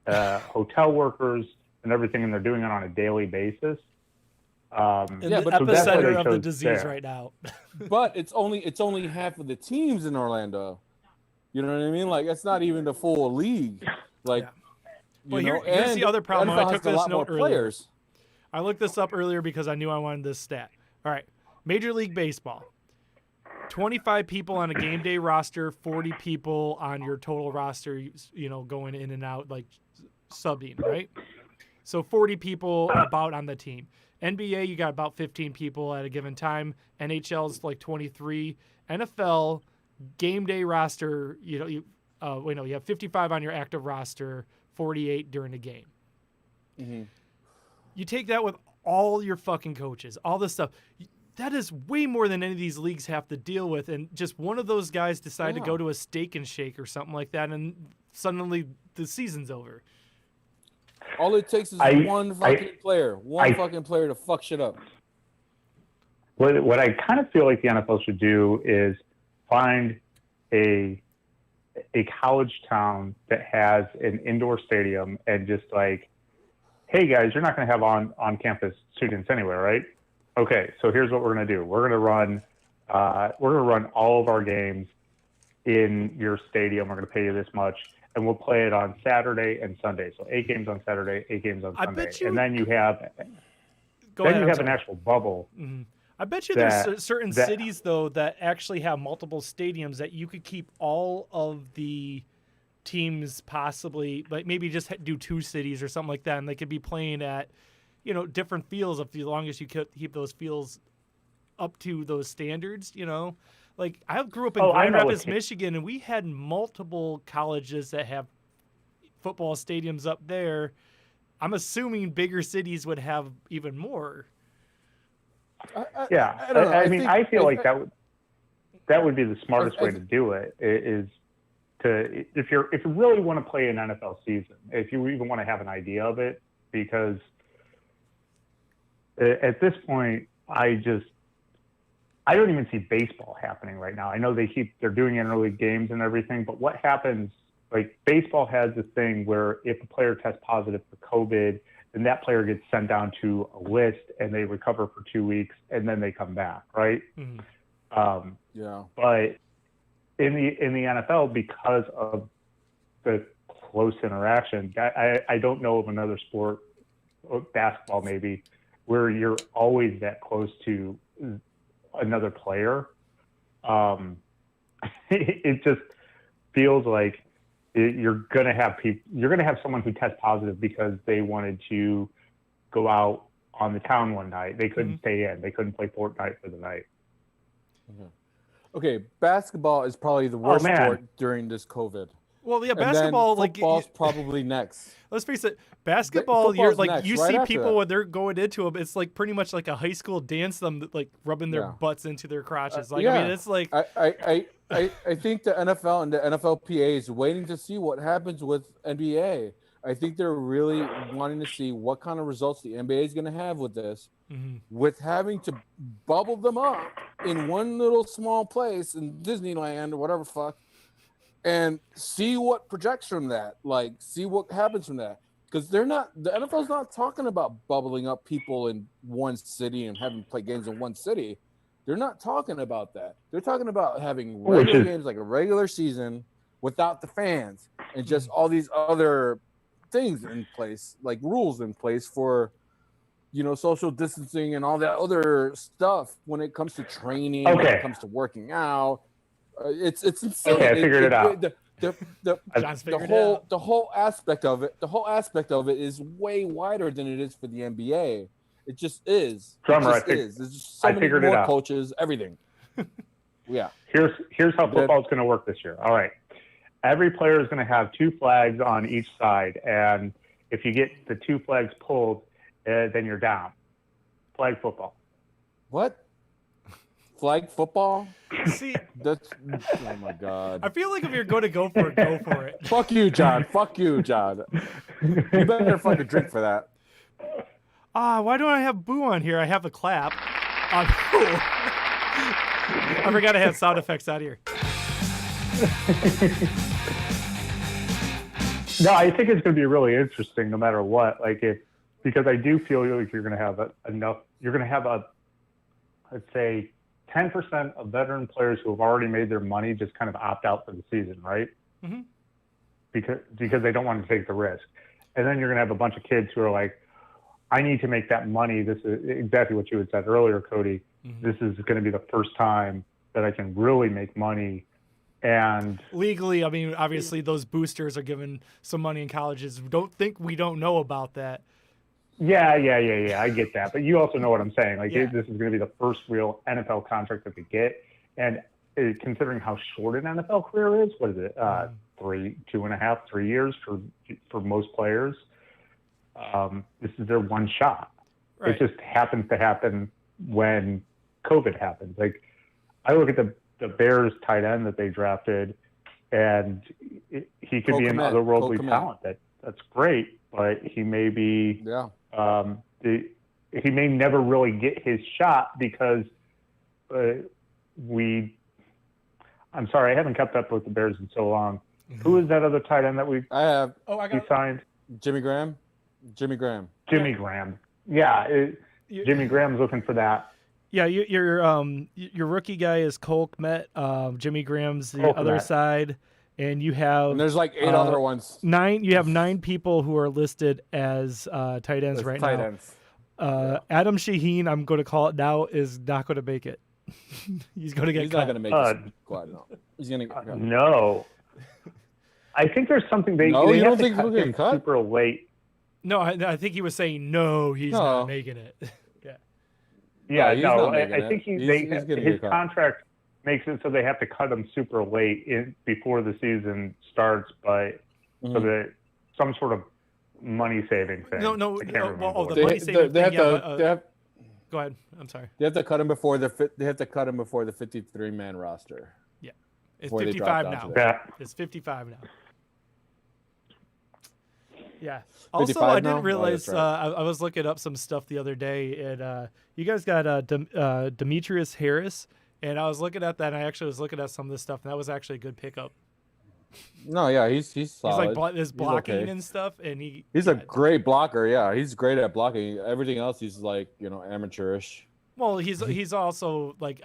hotel workers, and everything, and they're doing it on a daily basis. But epicenter of the disease right now. But it's only half of the teams in Orlando. You know what I mean? Like it's not even the full league. Like, well, here's the other problem. I took this note earlier. I looked this up earlier because I knew I wanted this stat. All right, Major League Baseball. 25 people on a game day roster, 40 people on your total roster. You know, going in and out like subbing, right? So 40 people about on the team. NBA, you got about 15 people at a given time. NHL's like 23. NFL game day roster, you have 55 on your active roster, 48 during the game. Mm-hmm. You take that with all your fucking coaches, all this stuff. That is way more than any of these leagues have to deal with. And just one of those guys decide to go to a Steak and Shake or something like that, and suddenly the season's over. All it takes is one fucking player to fuck shit up. What I kind of feel like the NFL should do is find a college town that has an indoor stadium and just like, hey guys, you're not going to have on-campus students anyway, right? Okay, so here's what we're going to do. We're going to run all of our games in your stadium. We're going to pay you this much. And we'll play it on Saturday and Sunday. So 8 games on Saturday, 8 games on Sunday. And then you have an actual bubble. Mm-hmm. I bet you there's certain cities, though, that actually have multiple stadiums that you could keep all of the teams possibly, like maybe just do 2 cities or something like that. And they could be playing at, different fields as long as you keep those fields up to those standards, Like, I grew up in Grand Rapids, Michigan, and we had multiple colleges that have football stadiums up there. I'm assuming bigger cities would have even more. I feel like that would be the smartest way to do it. Is to if you really want to play an NFL season, if you even want to have an idea of it, because at this point, I don't even see baseball happening right now. I know they're doing interleague games and everything, but what happens, like baseball has this thing where if a player tests positive for COVID, then that player gets sent down to a list and they recover for 2 weeks and then they come back, right? Mm-hmm. But in the NFL, because of the close interaction, I don't know of another sport, basketball maybe, where you're always that close to another player. It just feels like you're gonna have someone who tests positive because they wanted to go out on the town one night. They couldn't stay in. They couldn't play Fortnite for the night. Okay, basketball is probably the worst sport during this COVID. Well, yeah, basketball, and then football's probably next. Let's face it, basketball. You're like next, you right see after people that. when they're going into them. It's like pretty much like a high school dance. Them like rubbing their butts into their crotches. Like I mean, it's like I think the NFL and the NFLPA is waiting to see what happens with NBA. I think they're really wanting to see what kind of results the NBA is going to have with this, with having to bubble them up in one little small place in Disneyland or whatever fuck. And see what projects from that, like see what happens from that, because the NFL's not talking about bubbling up people in one city and having play games in one city. They're not talking about that. They're talking about having regular games like a regular season without the fans and just all these other things in place, like rules in place for, social distancing and all that other stuff when it comes to training, when it comes to working out. It's insane. Okay, I figured it out. The whole aspect of it is way wider than it is for the NBA. It just is. Drummer, There's just so many more coaches, everything. Yeah. Here's how football is going to work this year. All right. Every player is going to have 2 flags on each side, and if you get the 2 flags pulled, then you're down. Flag football. What? Flag football? See, that's oh my god. I feel like if you're going to go for it, go for it. Fuck you, John. You better fucking drink for that. Why don't I have boo on here? I have a clap. I forgot I had sound effects out here. No, I think it's going to be really interesting no matter what. Because I do feel like you're going to have I'd say 10% of veteran players who have already made their money just kind of opt out for the season, right? Mm-hmm. Because they don't want to take the risk. And then you're going to have a bunch of kids who are like, I need to make that money. This is exactly what you had said earlier, Cody. Mm-hmm. This is going to be the first time that I can really make money. And legally, I mean, obviously those boosters are given some money in colleges. We don't know about that. Yeah. I get that. But you also know what I'm saying. This is going to be the first real NFL contract that we get. And considering how short an NFL career is, what is it? 2.5, 3 years for most players. This is their one shot. Right. It just happens to happen when COVID happens. Like, I look at the Bears tight end that they drafted, and he could be an otherworldly talent. That's great, but he may be he may never really get his shot because I'm sorry, I haven't kept up with the Bears in so long. Mm-hmm. Who is that other tight end that we signed? Jimmy Graham. Jimmy Graham. Yeah, Jimmy Graham's looking for that. Yeah, your rookie guy is Cole Kmet. Jimmy Graham's the other side, and you have. And there's like 8 other ones. 9. You have 9 people who are listed as tight ends right now. Adam Shaheen, I'm going to call it now, is not going to make it. He's going to get. He's not going to make the squad. No. He's going to. No. I think there's something they. No, they you have don't to think cut he'll get him cut? super late. No, I think he was saying no. He's not making it. Yeah, no, I think his contract makes it so they have to cut him super late before the season starts, but so that some sort of money saving thing. No. The money saving thing. Go ahead. I'm sorry. They have to cut him before the 53-man roster. Yeah, it's 55 now. It's 55 now. Yeah. Also, I didn't realize I was looking up some stuff the other day, and you guys got Demetrius Harris, and I was looking at that, and I actually was looking at some of this stuff, and that was actually a good pickup. No, yeah, he's solid. He's like his blocking okay. and stuff, and He's a great blocker. Yeah, he's great at blocking. Everything else, he's like amateurish. Well, he's also like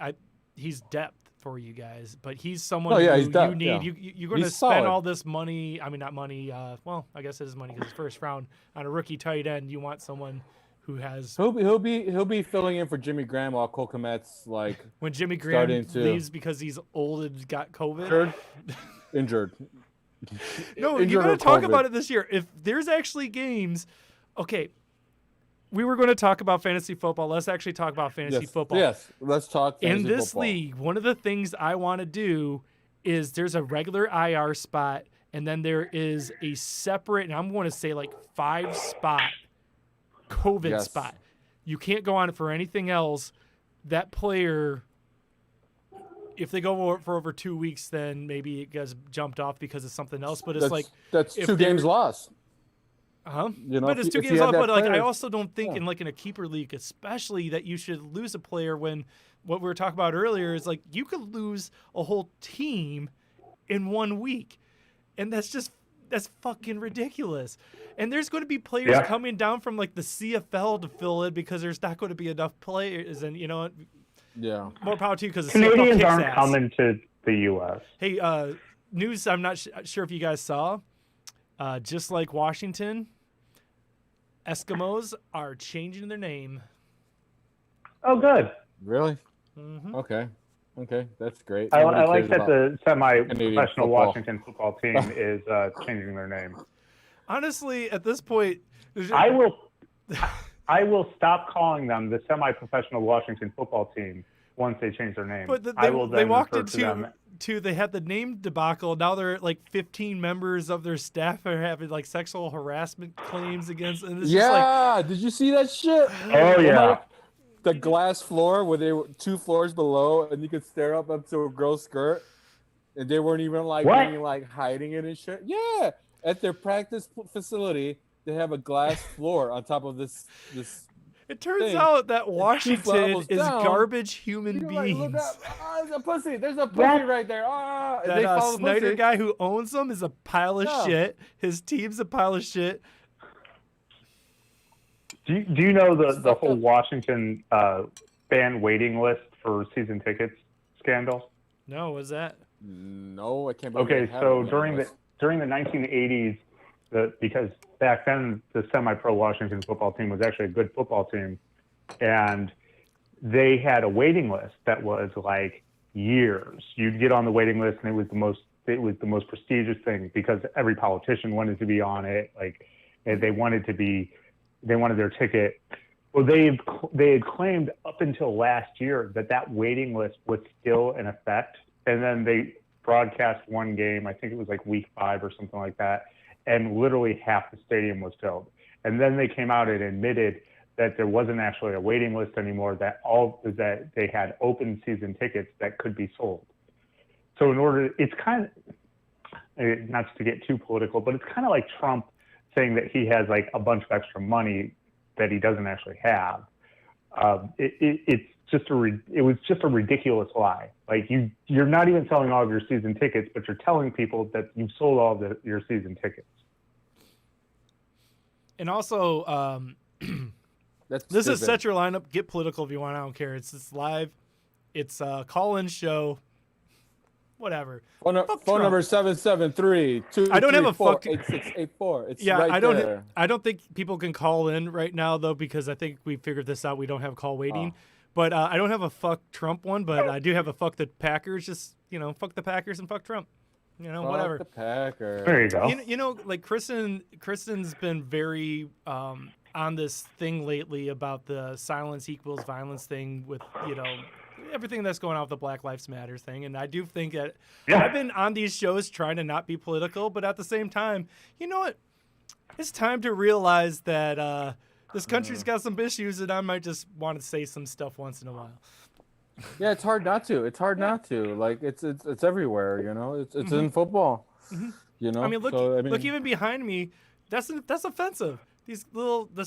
he's depth for you guys, but he's someone Oh, yeah, who he's depth, you need. yeah. You're going to He's spend solid. all this money. I mean, not money. Well, I guess it is money because it's first round on a rookie tight end. You want someone who has. He'll be filling in for Jimmy Graham while Cole Kmet's like When Jimmy Graham starting leaves because he's old and got COVID. injured. No, Injured you're going or to talk COVID. about it this year. If there's actually games, okay. We were going to talk about fantasy football. Let's actually talk about fantasy football. Yes, let's talk fantasy In this football. league, one of the things I want to do is there's a regular IR spot, and then there is a separate, and I'm going to say like 5-spot COVID spot. You can't go on it for anything else. That player, if they go for over 2 weeks, then maybe it gets jumped off because of something else. But it's that's if 2 games lost. But it's 2 games off. But like, I also don't think in a keeper league, especially, that you should lose a player when what we were talking about earlier is like you could lose a whole team in 1 week, and that's fucking ridiculous. And there's going to be players coming down from like the CFL to fill in because there's not going to be enough players, and more power to you because Canadians aren't coming to the U.S. Hey, news I'm not sure if you guys saw. Just like Washington, Eskimos are changing their name. Oh, good. Really? Mm-hmm. Okay, that's great. I like that the Canadian semi-professional football. Washington football team is changing their name. Honestly, at this point, I will stop calling them the semi-professional Washington football team once they change their name. But they walked into they had the name debacle. Now they're like 15 members of their staff are having like sexual harassment claims against. And it's just like, did you see that shit? Oh yeah. The glass floor where they were 2 floors below, and you could stare up to a girl's skirt, and they weren't even hiding it and shit. Yeah, at their practice facility, they have a glass floor on top of this. It turns thing. out that Washington levels is down, garbage human You're beings. like, look up. There's a pussy. There's a pussy right there. And they That follow the Snyder pussy. guy who owns them is a pile of shit. His team's a pile of shit. Do you know the whole Washington fan waiting list for season tickets scandal? No, what's that? No, I can't believe Okay, they have so it. during the 1980s, because back then the semi-pro Washington football team was actually a good football team, and they had a waiting list that was like years. You'd get on the waiting list, and it was the most prestigious thing because every politician wanted to be on it. Like, and they wanted their ticket. Well, they had claimed up until last year that waiting list was still in effect, and then they broadcast one game. I think it was like week 5 or something like that, and literally half the stadium was filled. And then they came out and admitted that there wasn't actually a waiting list anymore, that they had open season tickets that could be sold. So it's kind of, not to get too political, but it's kind of like Trump saying that he has like a bunch of extra money that he doesn't actually have. It was just a ridiculous lie. Like you're not even selling all of your season tickets, but you're telling people that you've sold all of your season tickets. And also, this is Set Your Lineup. Get political if you want. I don't care. It's live. It's a call-in show. Whatever. Phone number 773-234-8684. I don't have a fuck. It's right there. I don't think people can call in right now though, because I think we figured this out. We don't have call waiting. But I don't have a fuck Trump one, but I do have a fuck the Packers. Just fuck the Packers and fuck Trump. Whatever. Fuck the Packers. There you go. Like Kristen's been very on this thing lately about the silence equals violence thing with everything that's going on with the Black Lives Matter thing. And I do think that I've been on these shows trying to not be political, but at the same time, you know what? It's time to realize that this country's got some issues, and I might just want to say some stuff once in a while. Yeah, it's hard not to. Like it's everywhere, It's in football. Mm-hmm. I mean, look even behind me. That's offensive. This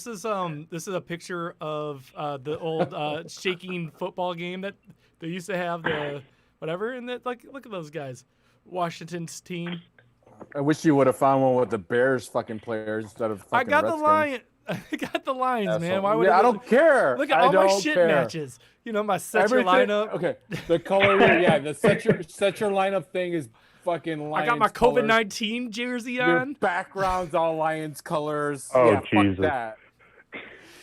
is a picture of the old shaking football game that they used to have, the whatever, and that, like, look at those guys, Washington's team. I wish you would have found one with the Bears fucking players instead of fucking I got Redskins. the Lion. I got the Lions, man. Why would I don't care. Look at I all my don't shit care. matches. You know, my set your lineup. Okay, the color. Yeah, the set your lineup thing is fucking Lions. I got my colors. COVID-19 jersey Your on. background's all Lions colors. Oh, yeah, Jesus. fuck that.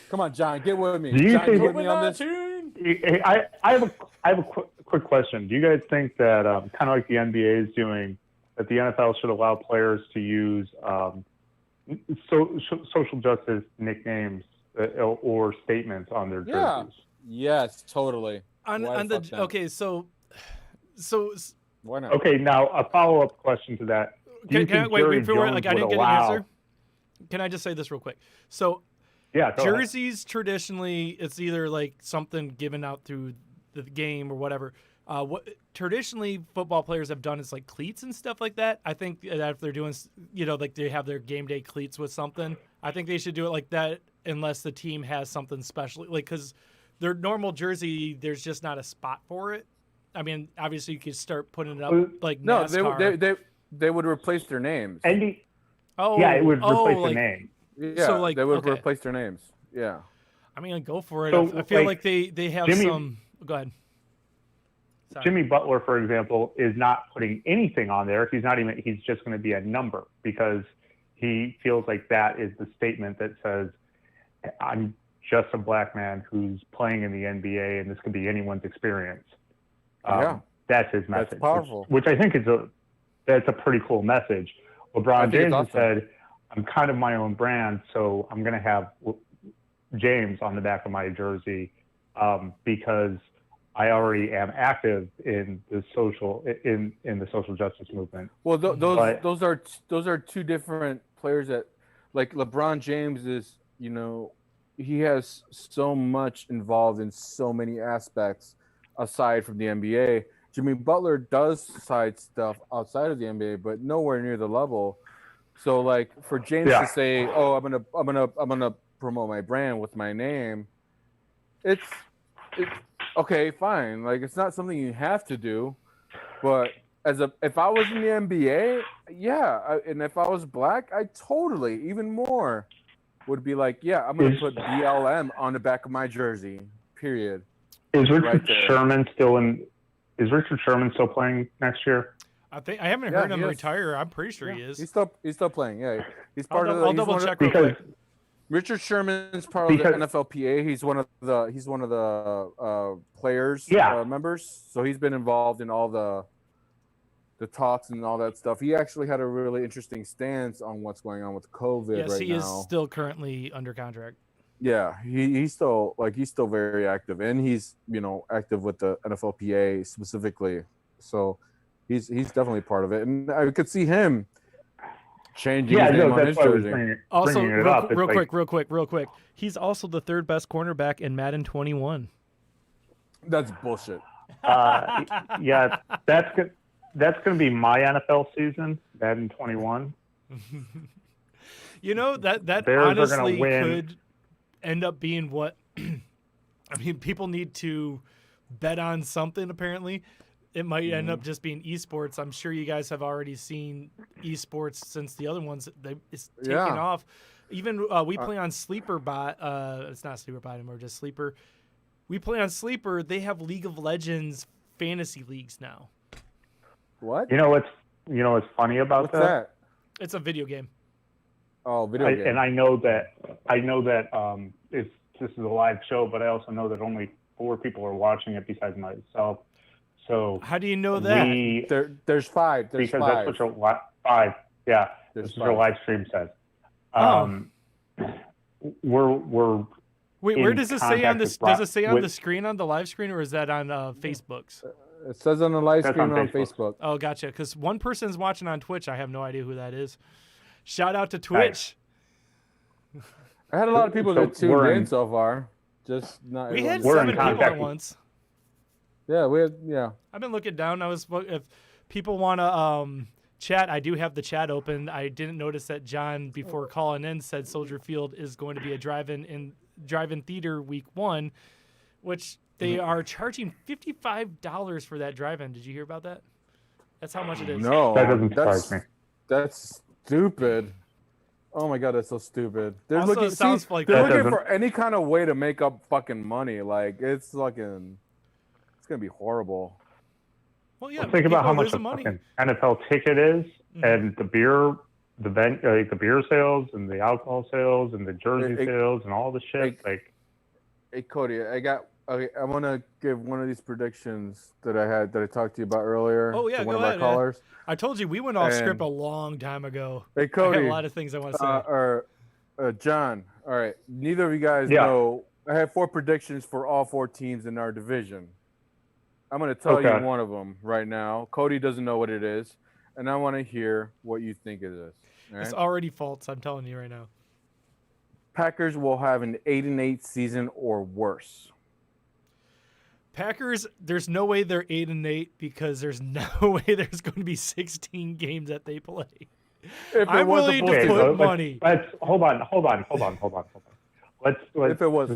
Come on, John, get with me. Do you John, think- get with me on this? I have a quick question. Do you guys think that kind of like the NBA is doing, that the NFL should allow players to use social justice nicknames or statements on their jerseys? Yes, totally. Okay, so Why not? Okay, now a follow-up question to that. Do you think wait Jerry before Jones like I would didn't get allow- an answer. Can I just say this real quick? So Yeah, go ahead. jerseys traditionally, it's either like something given out through the game or whatever. What traditionally football players have done is like cleats and stuff like that. I think that if they're doing, like they have their game day cleats with something, I think they should do it like that unless the team has something special, like because their normal jersey, there's just not a spot for it. I mean, obviously you could start putting it up like No, NASCAR. they would replace their names. Yeah, it would replace the name. Yeah, So, like, they would okay. replace their names. Yeah. I mean, go for it. So, I feel like, like they have Jimmy- some. Go ahead. Sorry. Jimmy Butler, for example, is not putting anything on there. He's just going to be a number because he feels like that is the statement that says, I'm just a black man who's playing in the NBA and this could be anyone's experience. That's his message. That's powerful. Which I think that's a pretty cool message. LeBron James has said, I'm kind of my own brand, so I'm going to have James on the back of my jersey because I already am active in the social justice movement. Well, those are two different players that, like LeBron James is, he has so much involved in so many aspects aside from the NBA. Jimmy Butler does side stuff outside of the NBA, but nowhere near the level. So, like, for James to say, "Oh, I'm gonna promote my brand with my name," it's okay, fine. Like, it's not something you have to do. But if I was in the NBA, and if I was black, I totally, even more, would be like, I'm gonna put BLM on the back of my jersey. Period. Is Richard Sherman still playing next year? I haven't heard him retire. I'm pretty sure he is. He's still playing. Yeah, he's part of the. I'll double check real quick. Richard Sherman's part of the NFLPA. He's one of the players members. So he's been involved in all the talks and all that stuff. He actually had a really interesting stance on what's going on with COVID right now. Yes, he is still currently under contract. Yeah, he's still very active, and he's active with the NFLPA specifically. So he's definitely part of it, and I could see him changing his name on his jersey. Also, real quick. He's also the third best cornerback in Madden 21. That's bullshit. Yeah, that's good. That's going to be my NFL season, Madden 21. That Bears honestly win. could end up being what I mean. People need to bet on something. Apparently, it might end up just being esports. I'm sure you guys have already seen esports since the other ones. It's taking off. Even we play on Sleeper Bot. It's not Sleeper Bot anymore, just Sleeper. We play on Sleeper. They have League of Legends fantasy leagues now. What? You know what's funny about that? It's a video game. Oh, video game. And I know that this is a live show, but I also know that only 4 people are watching it besides myself. So how do you know that? There's 5. There's because 5. that's what your 5. Yeah, There's this is your live stream says. We're Wait, where does it say on this? Does it say on the screen on the live screen, or is that on Facebook's? It says on the live screen on Facebook. Oh, gotcha. Because one person's watching on Twitch. I have no idea who that is. Shout out to Twitch. I had a lot of people that tuned in so far. Just not. We had We're 7 in people contact at once. Yeah, we had. Yeah. I've been looking down. If people want to chat, I do have the chat open. I didn't notice that John, before calling in, said Soldier Field is going to be a drive-in theater week 1, which they are charging $55 for that drive-in. Did you hear about that? That's how much it is. No, that doesn't surprise me. That's stupid. Oh my god, that's so stupid. They're Also, looking. it sounds like they're that looking doesn't- for any kind of way to make up fucking money. Like it's fucking. It's gonna be horrible. well, yeah. Well, think about people how are much a losing money. fucking NFL ticket is, and the beer sales, and the alcohol sales, and the jersey sales, and all the shit. Hey Cody, I want to give one of these predictions that I talked to you about earlier. Oh, yeah, to one go of ahead, our callers. I told you we went off script And- a long time ago. Hey I Cody, had a lot of things I want to say. John. All right, neither of you guys know. I have 4 predictions for all 4 teams in our division. I'm going to tell you one of them right now. Cody doesn't know what it is, and I want to hear what you think it is. All right? It's already false. I'm telling you right now. Packers will have an 8-8 season or worse. Packers, there's no way they're 8-8 because there's no way there's going to be 16 games that they play. I'm willing to put money. Let's hold on. Let's if it was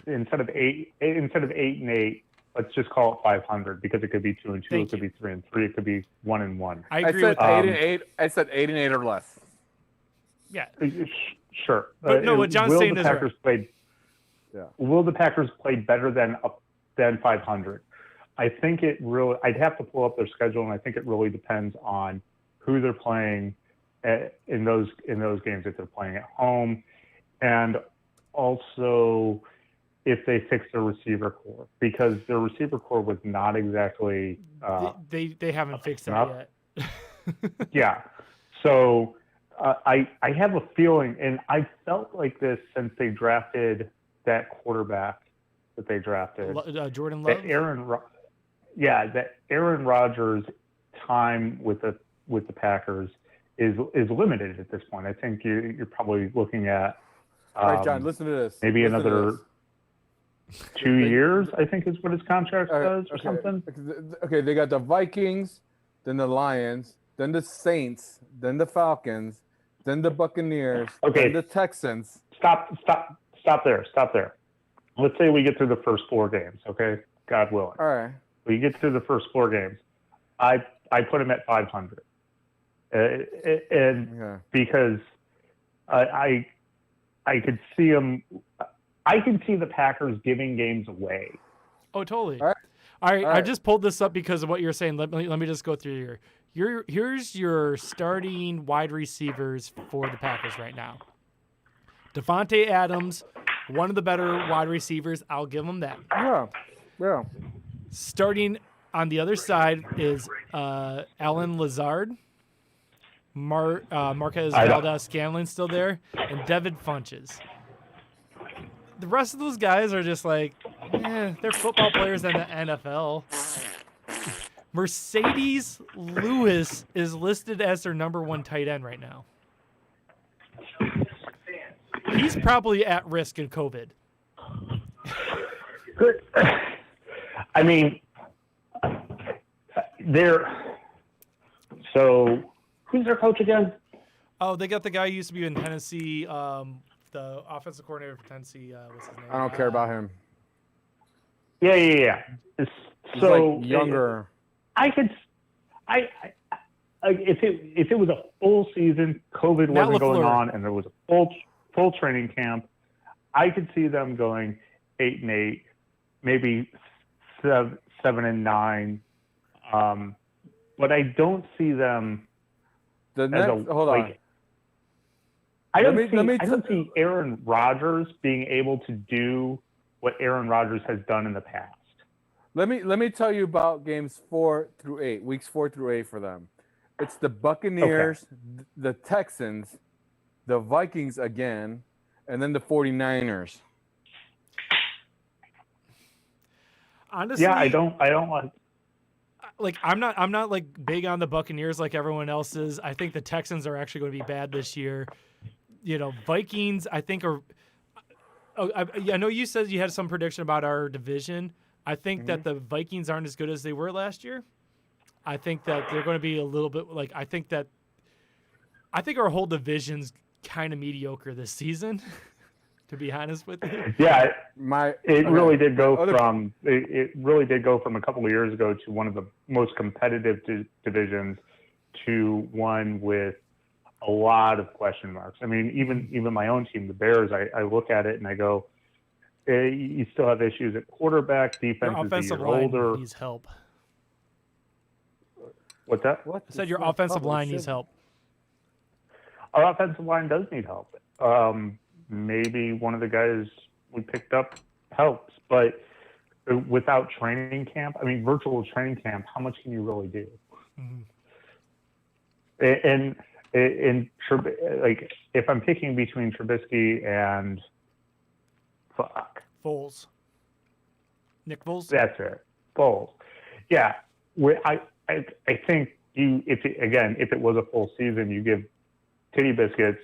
instead of 8-8, let's just call it 500 because it could be 2-2, it could be 3-3, it could be 1-1. I agree said with 8-8. I said 8-8 or less. Yeah. Sure. But no, what John's saying is right. Will the Packers play better than 500? I think it really. I'd have to pull up their schedule, and I think it really depends on who they're playing in those games if they're playing at home, and also if they fix their receiver core, because their receiver core was not exactly. They haven't fixed that yet. Yeah. So I have a feeling, and I felt like this since they drafted that quarterback that they drafted, Jordan Love. That Aaron Rodgers' time with the Packers is limited at this point. I think you're probably looking at. All right, John, listen to this. Maybe another 2 years, I think, is what his contract says, or something. Okay, they got the Vikings, then the Lions, then the Saints, then the Falcons, then the Buccaneers, then the Texans. Stop there. Let's say we get through the first 4 games, okay? God willing. All right. We get through the first 4 games. I put him at 500. Because I could see him. I can see the Packers giving games away. Oh, totally. All right. I just pulled this up because of what you're saying. Let me just go through here. Here's your starting wide receivers for the Packers right now. Devontae Adams, one of the better wide receivers. I'll give him that. Yeah. Starting on the other side is Alan Lazard, Marquez Valdez-Scantling still there, and Devin Funches. The rest of those guys are just like, they're football players in the NFL. Mercedes Lewis is listed as their number 1 tight end right now. He's probably at risk in COVID. Good. I mean, so who's their coach again? Oh, they got the guy who used to be in Tennessee, the offensive coordinator for Tennessee. What's his name? I don't care about him. Yeah. He's So like younger. If it was a full season, COVID wasn't going on, and there was a full training camp, I could see them going 8-8, maybe 7-9. But I don't see them. Hold on. I don't see Aaron Rodgers being able to do what Aaron Rodgers has done in the past. Let me tell you about games 4 through 8, weeks 4 through 8 for them. It's the Buccaneers, the Texans, the Vikings again, and then the 49ers. Honestly, yeah, I don't like. I'm not like big on the Buccaneers like everyone else is. I think the Texans are actually going to be bad this year. Vikings, I think are. I know you said you had some prediction about our division. I think that the Vikings aren't as good as they were last year. I think that they're going to be a little bit like. I think our whole division's kind of mediocre this season. To be honest with you. Yeah, it really did go from a couple of years ago to one of the most competitive divisions to one with a lot of question marks. I mean, even my own team, the Bears, I look at it and I go, you still have issues at quarterback. Defense Your is a offensive year line older. needs help. What's that? What? I said It's your not offensive public, line shit. needs help. Our offensive line does need help. Maybe one of the guys we picked up helps, but without training camp, I mean, virtual training camp, how much can you really do? And like, if I'm picking between Trubisky and Foles. Nick Foles. that's it, Foles. Yeah, I think if it was a full season, you give Titty Biscuits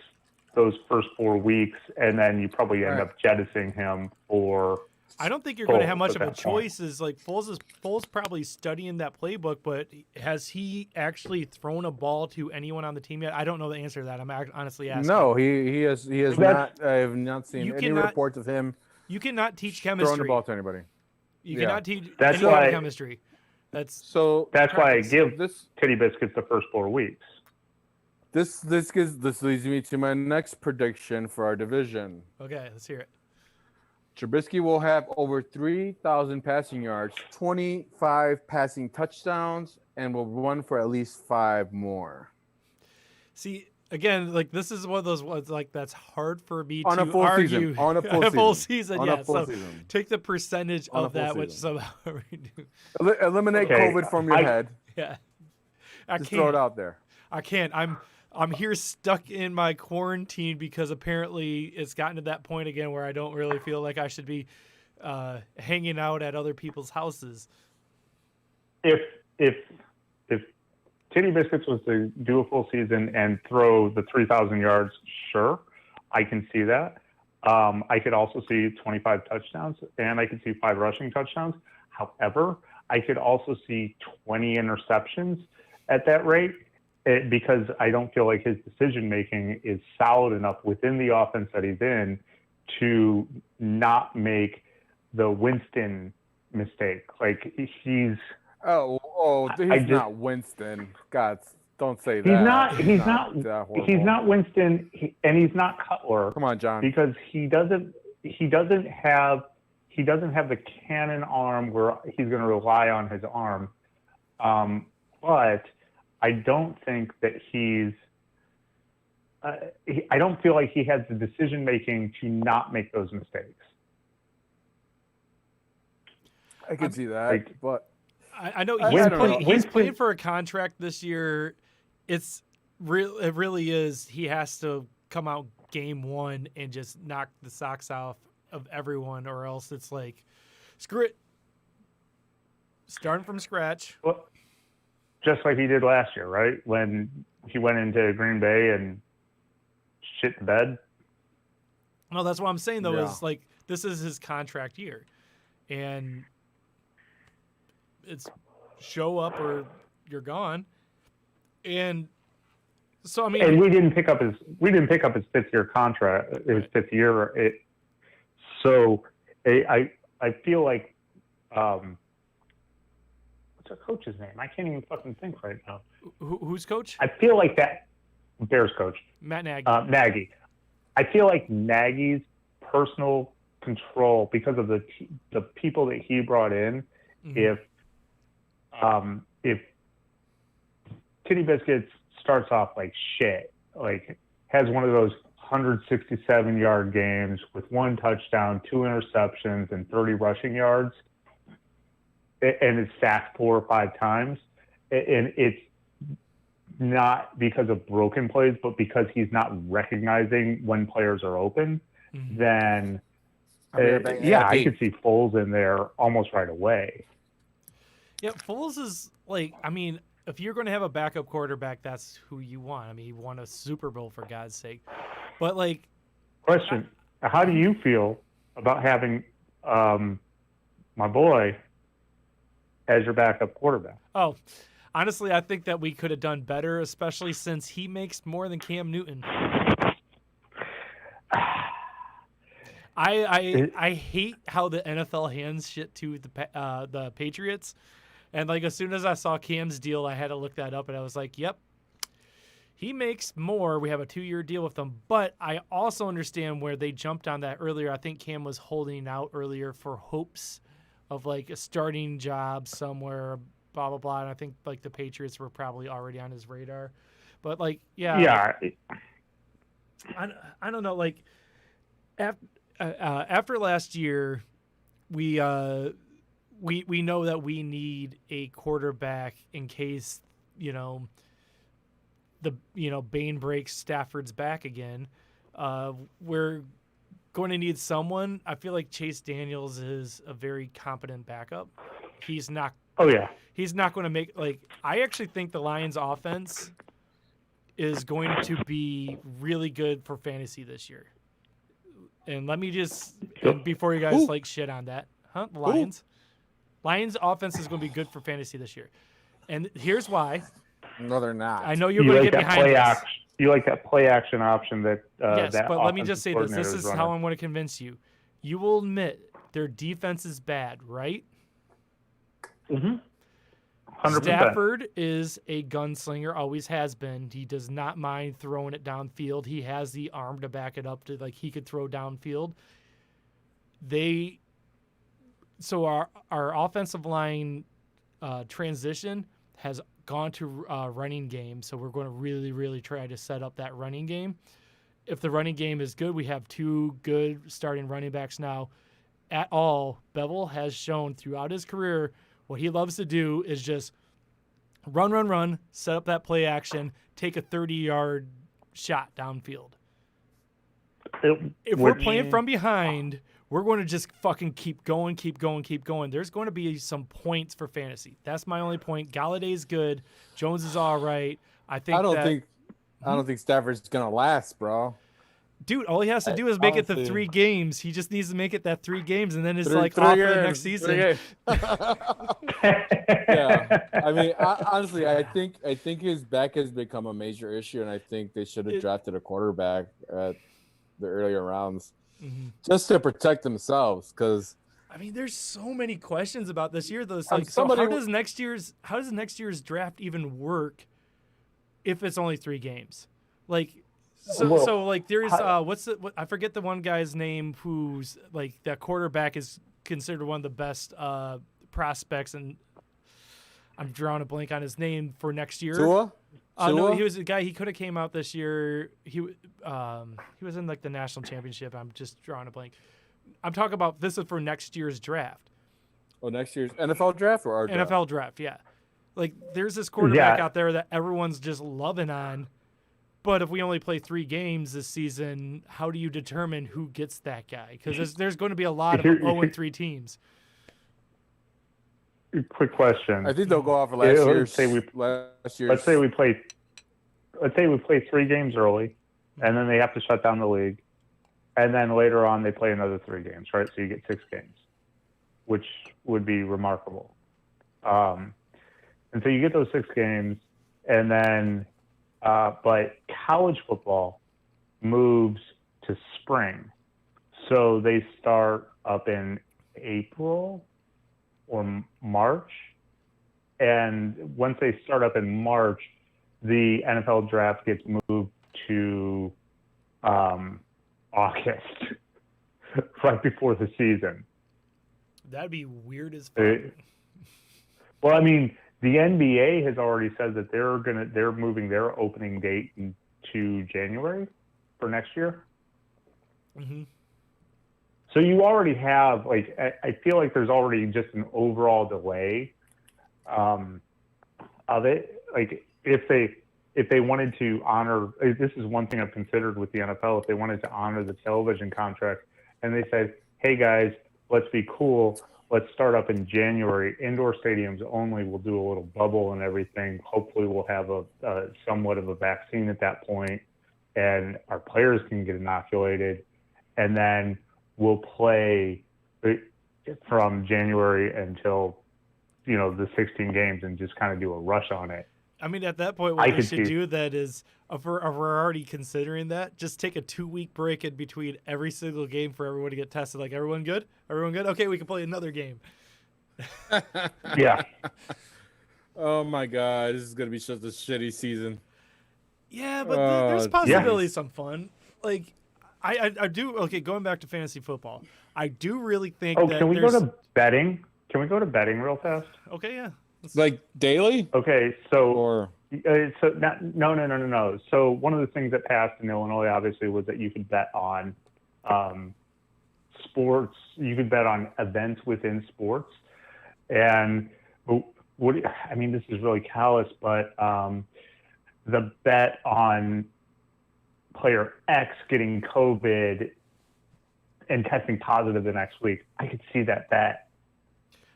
those first 4 weeks, and then you probably end up jettisoning him for. I don't think you're going to have Foles much at of a that point. choice. Is like Foles probably studying that playbook, but has he actually thrown a ball to anyone on the team yet? I don't know the answer to that. I'm honestly asking. No, he has not. I have not seen You any cannot- reports of him You cannot teach throwing chemistry. the ball to anybody. You Yeah. cannot teach That's anyone why- chemistry. That's So That's why I practice. give this Titty Biscuits the first 4 weeks. this leads me to my next prediction for our division. okay. Let's hear it. Trubisky will have over 3,000 passing yards, 25 passing touchdowns, and will run for at least 5 more. See, again, like this is one of those ones like that's hard for me On to a full argue. season. On a full full season. season. On Yeah. a full So season. take the percentage On a of full that, which season. somehow we do. Eliminate Okay, COVID from your head. Yeah. I Just throw can't. it out there. I can't. I'm here stuck in my quarantine because apparently it's gotten to that point again where I don't really feel like I should be hanging out at other people's houses. If Titty Biscuits was to do a full season and throw the 3,000 yards, sure, I can see that. I could also see 25 touchdowns, and I could see 5 rushing touchdowns. However, I could also see 20 interceptions at that rate because I don't feel like his decision making is solid enough within the offense that he's in to not make the Winston mistake. Like he's He's just- not Winston. God, don't say that. he's not that horrible. he's not Winston, and he's not Cutler. Come on, John. Because he doesn't have the cannon arm where he's going to rely on his arm. But I don't think that I don't feel like he has the decision making to not make those mistakes. I can see that, like- but I know I he's, don't know. he's playing for a contract this year. It really is. He has to come out game 1 and just knock the socks off of everyone, or else it's like, screw it. Starting from scratch. Well, just like he did last year, right? When he went into Green Bay and shit the bed. No, that's what I'm saying though. Yeah. Is like this is his contract year, and it's show up or you're gone. And so I mean, And we didn't pick up his 5th year contract, his 5th year. So I feel like what's our coach's name? I can't even fucking think right now. who's coach? I feel like that Bears coach, Matt Nagy. Nagy. I feel like Nagy's personal control because of the people that he brought in. Mhm. If Titty Biscuits starts off like shit, like has one of those 167-yard games with 1 touchdown, 2 interceptions, and 30 rushing yards, and is sacked 4 or 5 times, and it's not because of broken plays, but because he's not recognizing when players are open, Mhm. then yeah, I could see Foles in there almost right away. Yeah, Foles is like, I mean, if you're going to have a backup quarterback, that's who you want. I mean, he won a Super Bowl for God's sake. But like, Question: how do you feel about having my boy as your backup quarterback? oh, honestly, I think that we could have done better, especially since he makes more than Cam Newton. I hate how the NFL hands shit to the Patriots, and like as soon as I saw Cam's deal, I had to look that up, and I was like, yep, he makes more. We have a 2-year deal with him, but I also understand where they jumped on that earlier. I think Cam was holding out earlier for hopes of like a starting job somewhere, blah, blah, blah. And I think like the Patriots were probably already on his radar, but like, Yeah. I don't know. Like after last year, we know that we need a quarterback in case, Bane breaks Stafford's back again. We're going to need someone. I feel like Chase Daniels is a very competent backup. He's not. Oh yeah. He's not going to make I actually think the Lions offense is going to be really good for fantasy this year. And let me just before you guys shit on that, the Lions. Lions offense is going to be good for fantasy this year. And here's why. No, they're not. I know you're going to get behind this. You like that play action option that yes, that but let me just say this. This is running. how I'm going to convince you. You will admit their defense is bad, right? Mm-hmm. 100%. Stafford is a gunslinger, always has been. He does not mind throwing it downfield. He has the arm to back it up to he could throw downfield. So our offensive line transition has gone to running game, so we're going to really, really try to set up that running game. If the running game is good, we have 2 good starting running backs now. At all, Bevel has shown throughout his career what he loves to do is just run, set up that play action, take a 30-yard shot downfield. If we're playing from behind, we're going to just fucking keep going. There's going to be some points for fantasy. That's my only point. Galladay's good. Jones is all right. I don't think Stafford's gonna last, bro. Dude, all he has to do is make it to 3 games. He just needs to make it that 3 games, and then it's off for the next season. Yeah, I mean, honestly, I think his back has become a major issue, and I think they should have drafted a quarterback at the earlier rounds just to protect themselves. Because I mean, there's so many questions about this year, though. It's how does next year's draft even work if it's only 3 games? There's I forget the one guy's name who's that quarterback is considered one of the best prospects, and I'm drawing a blank on his name for next year. Tua? No, he was a guy. He could have came out this year. He was in the national championship. I'm just drawing a blank. I'm talking about this is for next year's draft. Oh, next year's NFL draft or our draft? NFL draft, yeah. There's this quarterback out there that everyone's just loving on. But if we only play 3 games this season, how do you determine who gets that guy? Because there's going to be a lot of 0-3 teams. Quick question. I think they'll go off of last year's. Let's say we play 3 games early, and then they have to shut down the league, and then later on they play another 3 games, right? So you get 6 games, which would be remarkable. And so you get those 6 games, and then. But college football moves to spring. So they start up in April or March. And once they start up in March, the NFL draft gets moved to August, right before the season. That'd be weird as fuck. Well, I mean, the NBA has already said that they're moving their opening date to January for next year. Mm-hmm. So you already have I feel like there's already just an overall delay of it. If they wanted to honor, this is one thing I've considered with the NFL. If they wanted to honor the television contract, and they said, "Hey guys, let's be cool. Let's start up in January. Indoor stadiums only. We'll do a little bubble and everything. Hopefully we'll have a somewhat of a vaccine at that point, and our players can get inoculated. And then we'll play from January until, the 16 games and just kind of do a rush on it." I mean, at that point, what we should do that is, if we're already considering that, just take a 2-week break in between every single game for everyone to get tested. Everyone good? Everyone good? Okay, we can play another game. Yeah. Oh my God, this is gonna be such a shitty season. Yeah, but there's possibility some fun. Like, I do. Okay, going back to fantasy football, I do really think that. Can we go to betting? Can we go to betting real fast? Okay, yeah. Like daily? Okay, so Or no. So one of the things that passed in Illinois, obviously, was that you could bet on sports. You could bet on events within sports, and this is really callous, but the bet on player X getting COVID and testing positive the next week, I could see that bet.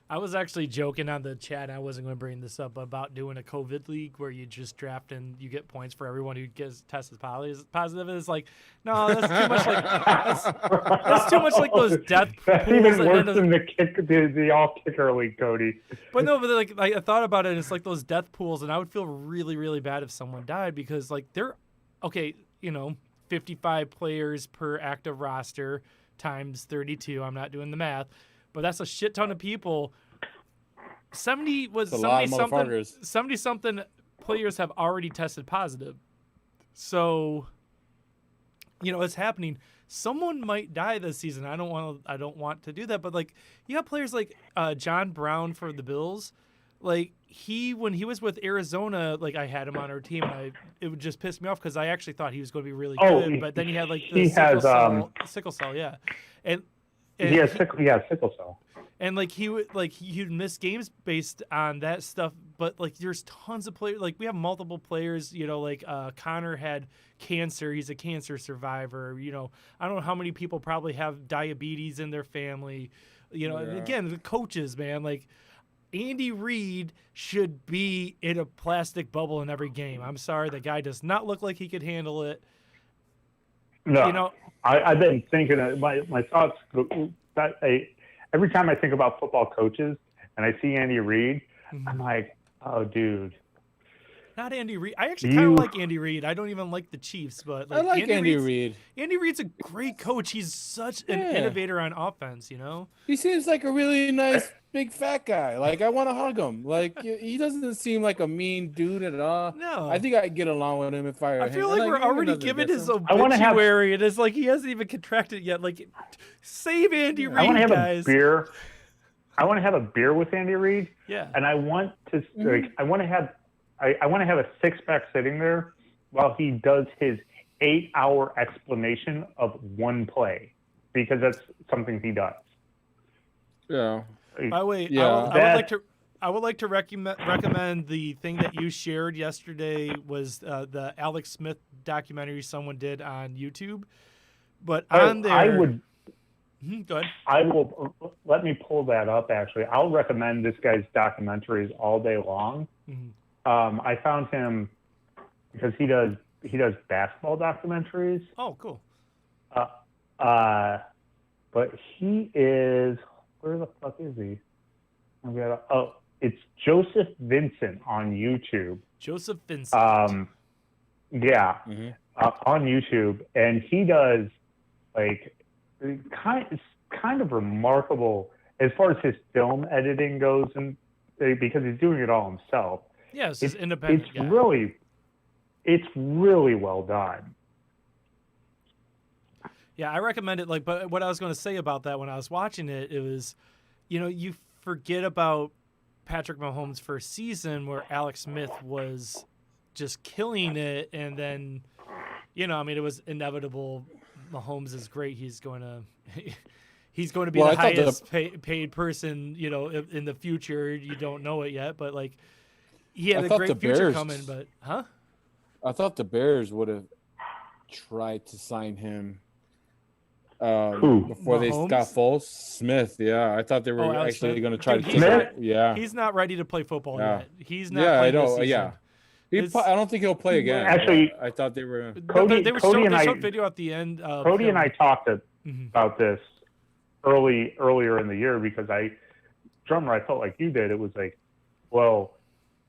I was actually joking on the chat. I wasn't going to bring this up about doing a COVID league where you just draft and you get points for everyone who gets tested positive. It's like, no, that's too much like that's too much like those death pools. That's even worse than the all kicker league, Cody. But no, but like I thought about it. It's like those death pools, and I would feel really, really bad if someone died because like they're 55 players per active roster times 32. I'm not doing the math. But that's a shit ton of people. 70 something players have already tested positive. So, it's happening. Someone might die this season. I don't want to do that. But like, you have players like John Brown for the Bills. Like when he was with Arizona, like I had him on our team, and it would just piss me off because I actually thought he was going to be really good. But then he had like sickle cell, yeah, and he has sickle cell. And like he'd miss games based on that stuff, but like there's tons of players. Like we have multiple players. Like Connor had cancer; he's a cancer survivor. I don't know how many people probably have diabetes in their family. And again, the coaches, man, like Andy Reid should be in a plastic bubble in every game. I'm sorry, the guy does not look like he could handle it. No, I've been thinking my thoughts that every time I think about football coaches and I see Andy Reid, I'm like, oh, dude. Not Andy Reid. I actually kind of like Andy Reid. I don't even like the Chiefs, but I like Andy Reid. Andy Reid's a great coach. He's such an innovator on offense, He seems like a really nice big fat guy. Like I want to hug him. Like he doesn't seem like a mean dude at all. No. I think I'd get along with him if I feel like we're already giving his obituary, and it's like he hasn't even contracted yet. Like, save Andy Reid, guys. I want to have a beer with Andy Reid. Yeah. And I want to I want to have a six-pack sitting there while he does his 8-hour explanation of one play, because that's something he does. Yeah. By the way, yeah. I would like to recommend the thing that you shared yesterday was the Alex Smith documentary someone did on YouTube. But on there, I would. Go ahead. I will let me pull that up. Actually, I'll recommend this guy's documentaries all day long. Mm-hmm. I found him because he does basketball documentaries. Oh, cool. But he is, where the fuck is he? It's Joseph Vincent on YouTube. Joseph Vincent. Yeah, on YouTube, and he does like kind of remarkable as far as his film editing goes, and because he's doing it all himself. Yeah, it's independent. It's really well done. Yeah, I recommend it. But what I was going to say about that when I was watching it, it was, you forget about Patrick Mahomes' first season where Alex Smith was just killing it, and then, it was inevitable. Mahomes is great. He's going to be the highest paid person, in the future. You don't know it yet, but like he had a great future coming. But I thought the Bears would have tried to sign him before Mahomes? They got Foles. Smith, yeah. I thought they were actually going to try to Smith? Yeah. He's not ready to play football yet. He's not. Yeah, I know. This season. Yeah. I don't think he'll play again. Actually, I thought they were. Cody they showed video at the end. Cody and I talked about this earlier in the year because I felt like you did. It was like, well,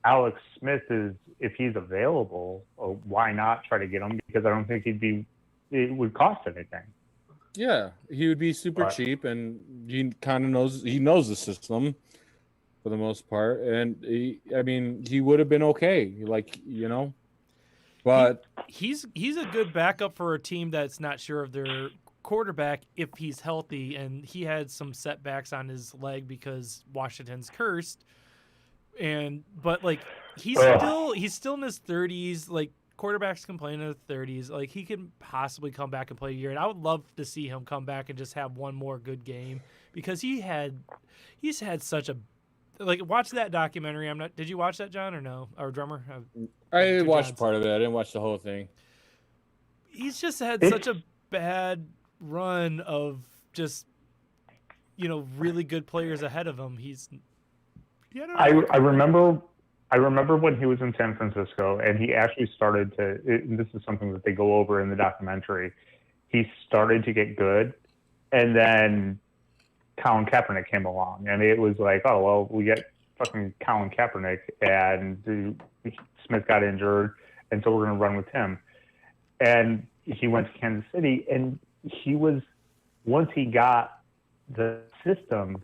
Alex Smith is, if he's available, why not try to get him? Because I don't think it would cost anything. Yeah, he would be super cheap, and he kind of knows the system for the most part, and he would have been okay. Like, But he's a good backup for a team that's not sure of their quarterback if he's healthy, and he had some setbacks on his leg because Washington's cursed. But like he's still in his 30s. Like quarterbacks can play in their 30s. Like he can possibly come back and play a year, and I would love to see him come back and just have one more good game because he's had such a watch that documentary. Did you watch that, John, or no? Or Drummer? I watched part of it. I didn't watch the whole thing. He's just had such a bad run of just really good players ahead of him. I remember when he was in San Francisco and he actually started to. This is something that they go over in the documentary. He started to get good, and then Colin Kaepernick came along, and it was like, oh well, we get fucking Colin Kaepernick, and Smith got injured, and so we're going to run with him. And he went to Kansas City, and once he got the system,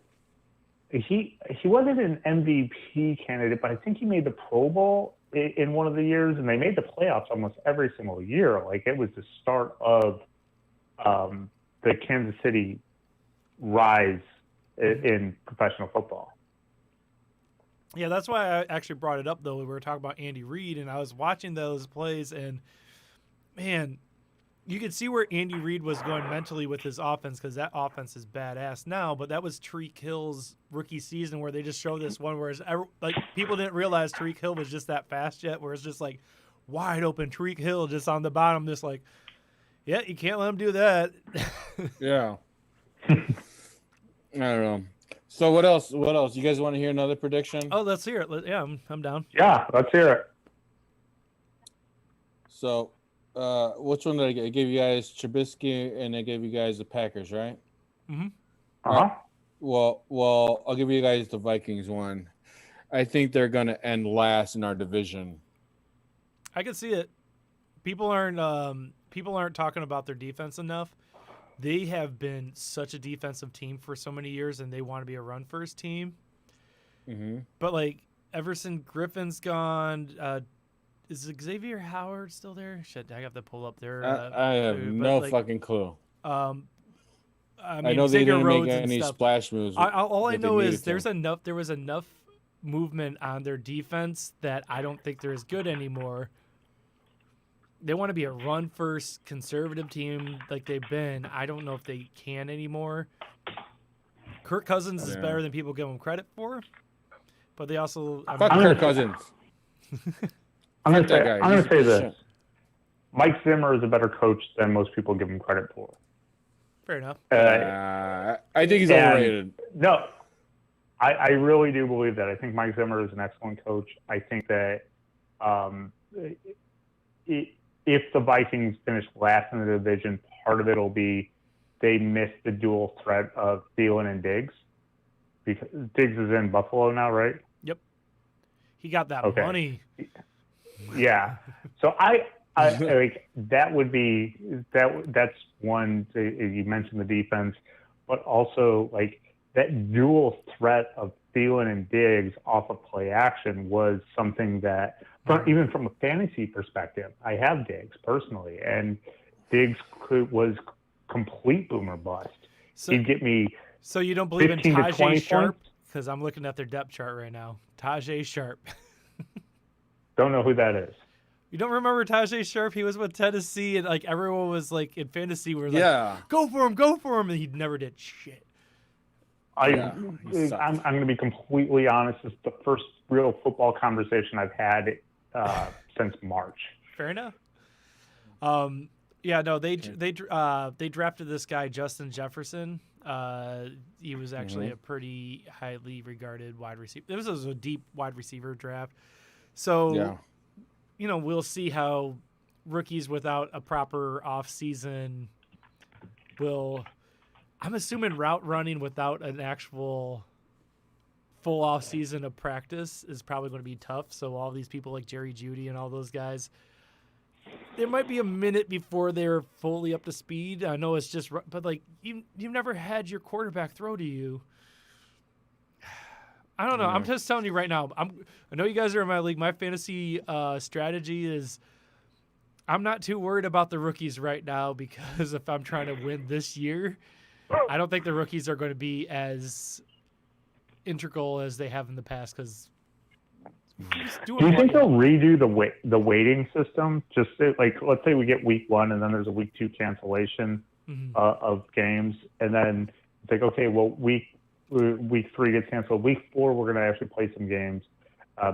he wasn't an MVP candidate, but I think he made the Pro Bowl in one of the years, and they made the playoffs almost every single year. Like it was the start of the Kansas City rise in professional football. Yeah, that's why I actually brought it up, though. We were talking about Andy Reid, and I was watching those plays, and, man, you could see where Andy Reid was going mentally with his offense because that offense is badass now, but that was Tyreek Hill's rookie season where they just showed this one where people didn't realize Tyreek Hill was just that fast yet, where it's just like wide open Tyreek Hill just on the bottom, just like, yeah, you can't let him do that. Yeah. I don't know. So what else? You guys want to hear another prediction? Oh, let's hear it. Yeah, I'm down. Yeah, let's hear it. So, which one did I get? I gave you guys Trubisky, and I gave you guys the Packers, right? Mm-hmm. Uh-huh. Well, I'll give you guys the Vikings one. I think they're going to end last in our division. I can see it. People aren't talking about their defense enough. They have been such a defensive team for so many years, and they want to be a run-first team. Mm-hmm. But, like, Everson Griffin's gone. Is Xavier Howard still there? Shit, I have to pull up there. I have no fucking clue. I mean, I know they didn't make any splash moves. All I know is there was enough movement on their defense that I don't think they're as good anymore. They want to be a run-first conservative team like they've been. I don't know if they can anymore. Kirk Cousins is better than people give him credit for, but they also fuck Kirk Cousins. I'm going to say this. Mike Zimmer is a better coach than most people give him credit for. Fair enough. I think he's overrated. No, I really do believe that. I think Mike Zimmer is an excellent coach. I think that if the Vikings finish last in the division, part of it will be they missed the dual threat of Thielen and Diggs. Because Diggs is in Buffalo now, right? Yep. He got that money. Yeah. So I like that would be that's one. You mentioned the defense, but also like that dual threat of Thielen and Diggs off of play action was something that, even from a fantasy perspective, I have Diggs personally, and Diggs was complete boomer bust. He'd get me. So you don't believe in Tajay Sharp? Because I'm looking at their depth chart right now. Tajay Sharp. Don't know who that is. You don't remember Tajay Sharp? He was with Tennessee, and like everyone was like in fantasy, were like, go for him, and he never did shit. I'm going to be completely honest. It's the first real football conversation I've had since March. Fair enough. Yeah, no, they drafted this guy Justin Jefferson. He was actually a pretty highly regarded wide receiver. This was a deep wide receiver draft. So, we'll see how rookies without a proper off season will. I'm assuming route running without an actual full off season of practice is probably going to be tough. So all these people like Jerry Jeudy and all those guys, there might be a minute before they're fully up to speed. I know it's just, but like you've never had your quarterback throw to you. I don't know. I'm just telling you right now. I know you guys are in my league. My fantasy strategy is I'm not too worried about the rookies right now because if I'm trying to win this year, I don't think the rookies are going to be as integral as they have in the past because Do you think they'll redo the weighting system? Just like, let's say we get week 1 and then there's a week 2 cancellation of games, and then it's like, okay, well, week 3 gets canceled. Week 4 we're going to actually play some games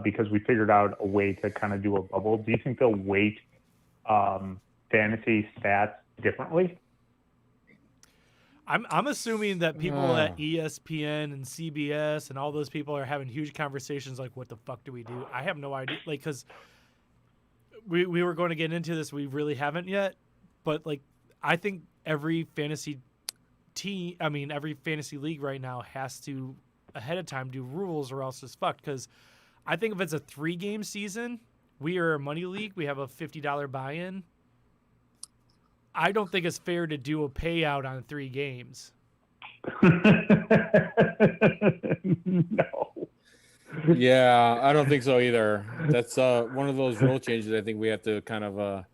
because we figured out a way to kind of do a bubble. Do you think they'll weight fantasy stats differently? I'm assuming that people at ESPN and CBS and all those people are having huge conversations like, what the fuck do we do? I have no idea. Like, because we were going to get into this. We really haven't yet. But, like, I think every fantasy every fantasy league right now has to, ahead of time, do rules or else it's fucked. Because I think if it's a 3-game season, we are a money league. We have a $50 buy-in. I don't think it's fair to do a payout on 3 games. No. Yeah, I don't think so either. That's one of those rule changes I think we have to kind of But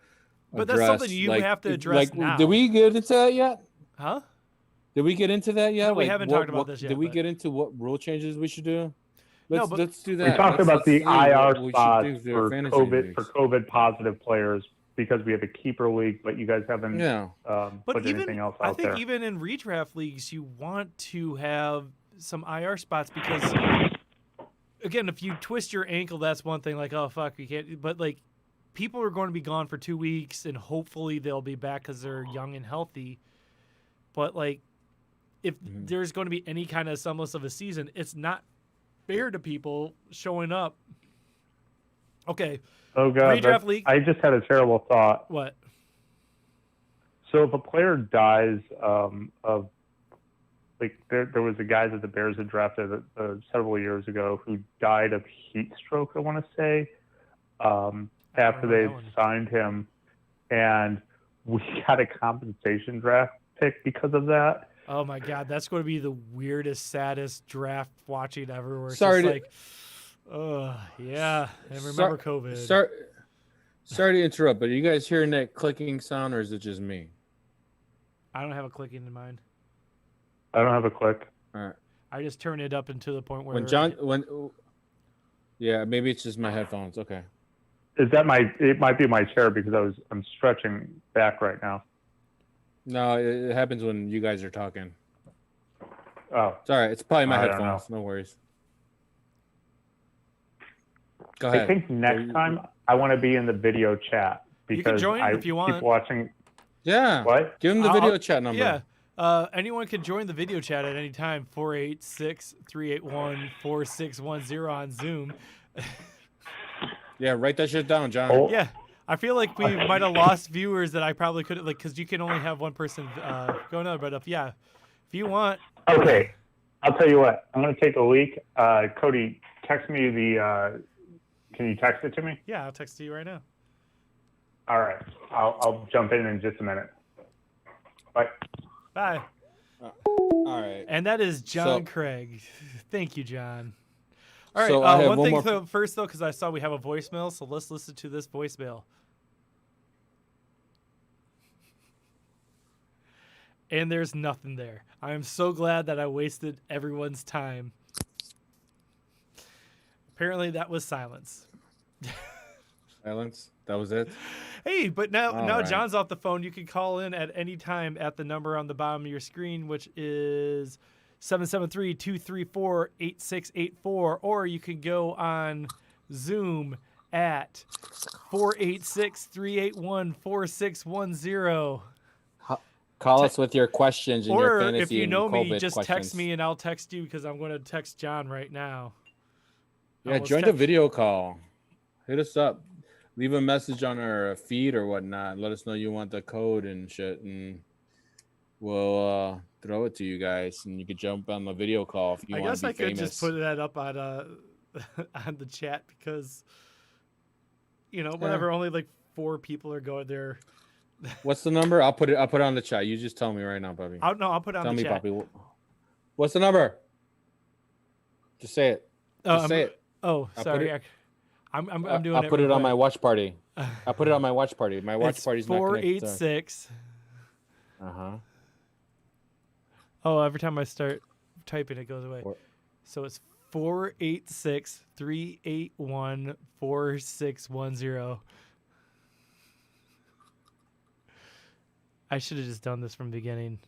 address. that's something you have to address now. Did we get into that yet? Huh? Did we get into that yet? No, we haven't talked about this yet. Did we but- get into what rule changes we should do? No, but- Let's do that. We talked Let's about the see what IR we should spots do for fantasy leagues. COVID positive players because we have a keeper league, but you guys haven't Yeah. But put even, anything else I out think there. even in redraft leagues, you want to have some IR spots because, again, if you twist your ankle, that's one thing. Like, oh, fuck, you can't. But, like, people are going to be gone for 2 weeks, and hopefully they'll be back because they're young and healthy. But, like, if there's going to be any kind of semblance of a season, it's not fair to people showing up. Okay. Oh, God. Redraft league. I just had a terrible thought. What? So if a player dies of, like, there was a guy that the Bears had drafted several years ago who died of heat stroke, I want to say, after they signed him, and we got a compensation draft pick because of that. Oh my God, that's going to be the weirdest, saddest draft watching ever. Where it's Sorry just to- like, yeah, and remember COVID. Sorry to interrupt, but are you guys hearing that clicking sound, or is it just me? I don't have a clicking in mind. I don't have a click. All right. I just turn it up into the point where yeah, maybe it's just my headphones. Okay. Is that it might be my chair because I'm stretching back right now. No, it happens when you guys are talking. Oh, It's all right. It's probably my I don't headphones. No worries. Go I ahead. think next time I want to be in the video chat because You can join I if you want. keep watching. Yeah. What? Give him the video chat number. Yeah. Anyone can join the video chat at any time. 486-381-4610 on Zoom. Yeah, write that shit down, John. Oh, Yeah. I feel like we might have lost viewers that I probably could have, like, because you can only have one person go another. But if you want. okay. I'll tell you what. I'm going to take a leak. Cody, text me the. Can you text it to me? Yeah, I'll text it to you right now. All right. I'll jump in just a minute. Bye. Bye. All right. And that is John So- Craig. Thank you, John. All right. So I have one one thing more- first, though, because I saw we have a voicemail, so let's listen to this voicemail. And there's nothing there. I am so glad that I wasted everyone's time. Apparently, that was silence. Silence. That was it. Hey, but now right. John's off the phone. You can call in at any time at the number on the bottom of your screen, which is 773-234-8684, or you can go on Zoom at 486-381-4610. Call us with your questions and your Or fantasy if you and know me, COVID just questions. text me and I'll text you because I'm going to text John right now. Yeah, Almost join the text- video call. Hit us up. Leave a message on our feed or whatnot. Let us know you want the code and shit, and we'll throw it to you guys. And you could jump on the video call if you I want guess to be I could famous. just put that up on on the chat because, whenever only like 4 people are going there. What's the number? I'll put it on the chat. You just tell me right now, Bobby. I'll put it on Tell the me, chat. Bobby. What's the number? Just say it. Just say it. Oh, I'll put sorry. it- I'm doing I'll it. put it real on my quick. watch party. I'll put it on my watch party. My watch It's party's not connected. 486. Uh-huh. Oh, every time I start typing, it goes away. Four- So it's 486-381-4610. I should have just done this from the beginning.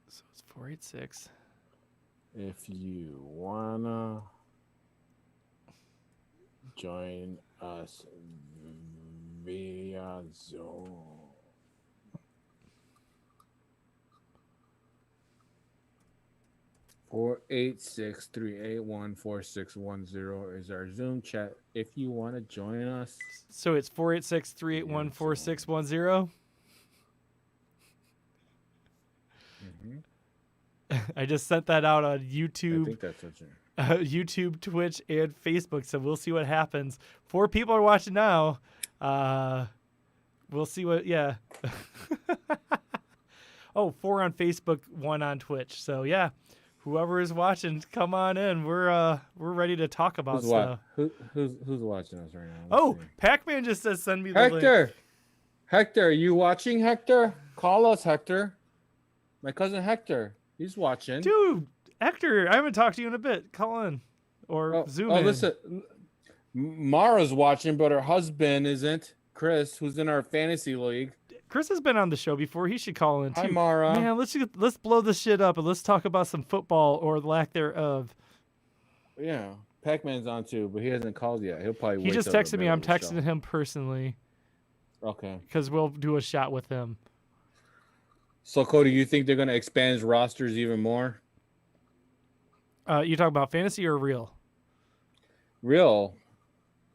So it's 486. If you wanna join us via Zoom. Four 863814610 is our Zoom chat. If you want to join us, So it's 486-381-4610. I just sent that out on I YouTube, think that's what you. YouTube, Twitch, and Facebook. So we'll see what happens. 4 people are watching now. We'll see what. Yeah. Oh, 4 on Facebook, 1 on Twitch. So yeah, whoever is watching, come on in. We're ready to talk about Who's, stuff. who's watching us right now? Oh, Let's see. Pac-Man just says send me the link. Hector, are you watching, Hector? Call us, Hector. My cousin Hector, he's watching. Dude, Hector, I haven't talked to you in a bit. Call in or Zoom in. Listen, Mara's watching, but her husband isn't. Chris, who's in our fantasy league. Chris has been on the show before. He should call in too. Hi, Mara. Man, let's blow this shit up and let's talk about some football or lack thereof. Yeah, Pac-Man's on too, but he hasn't called yet. He'll probably. He wait just till the texted me. middle I'm of the texting show. him personally Okay. because we'll do a shot with him. So, Cody, you think they're going to expand his rosters even more? You talking about fantasy or real? Real,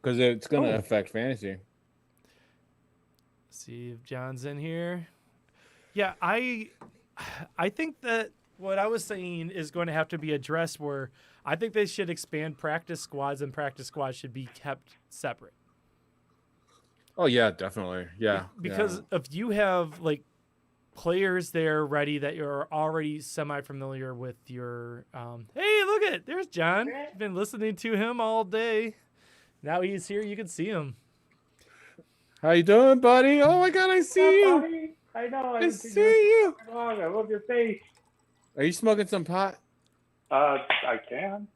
because it's going to Oh. affect fantasy. See if John's in here. Yeah, I think that what I was saying is going to have to be addressed where I think they should expand practice squads and practice squads should be kept separate. Oh yeah, definitely. Yeah. Because if you have like players there ready that you're already semi-familiar with your hey, look at there's John. You've been listening to him all day. Now he's here, you can see him. How you doing, buddy? Oh my God, I see you. Buddy. I know. I see you. I love your face. Are you smoking some pot? I can.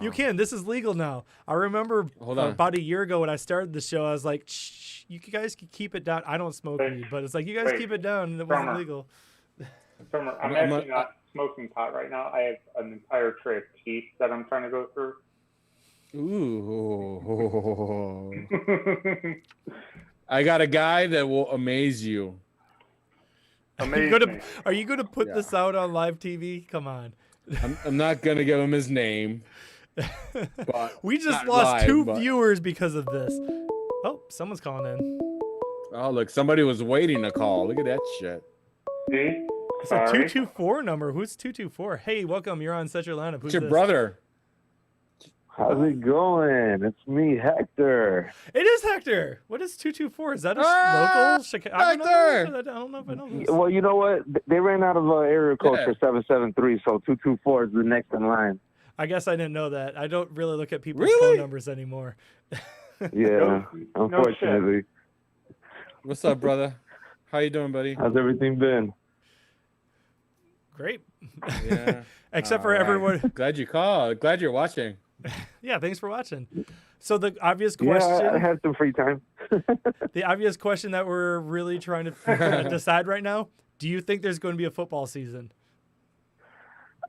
You can. This is legal now. I remember Hold on. about a year ago when I started the show, I was like, shh, you guys can keep it down. I don't smoke weed, but it's like, you guys Wait. keep it down, and it wasn't Drummer. legal. Summer, I'm I'm actually not smoking pot right now. I have an entire tray of teeth that I'm trying to go through. Ooh. I got a guy that will amaze you. Amazing. Are you gonna put this out on live TV? Come on. I'm not gonna give him his name. But We just not lost live, 2 but- viewers because of this. Oh, someone's calling in. Oh, look, somebody was waiting to call. Look at that shit. See? It's a Sorry. 224 number. Who's 224? Hey, welcome. You're on Set Your Lineup. Who's It's your this? brother. How's it going? It's me, Hector. It is Hector. What is 224? Is that a Ah, local Chicago Hector! number? I don't know if I know this. Well, you know what? They ran out of area code Yeah. for 773, so 224 is the next in line. I guess I didn't know that. I don't really look at people's Really? phone numbers anymore. Yeah, No unfortunately. What's up, brother? How you doing, buddy? How's everything been? Great. Yeah. Except for All right. everyone. Glad you called. Glad you're watching. Yeah, thanks for watching. So the obvious Yeah, question, I had some free time. the obvious question that we're really trying to decide right now, do you think there's going to be a football season?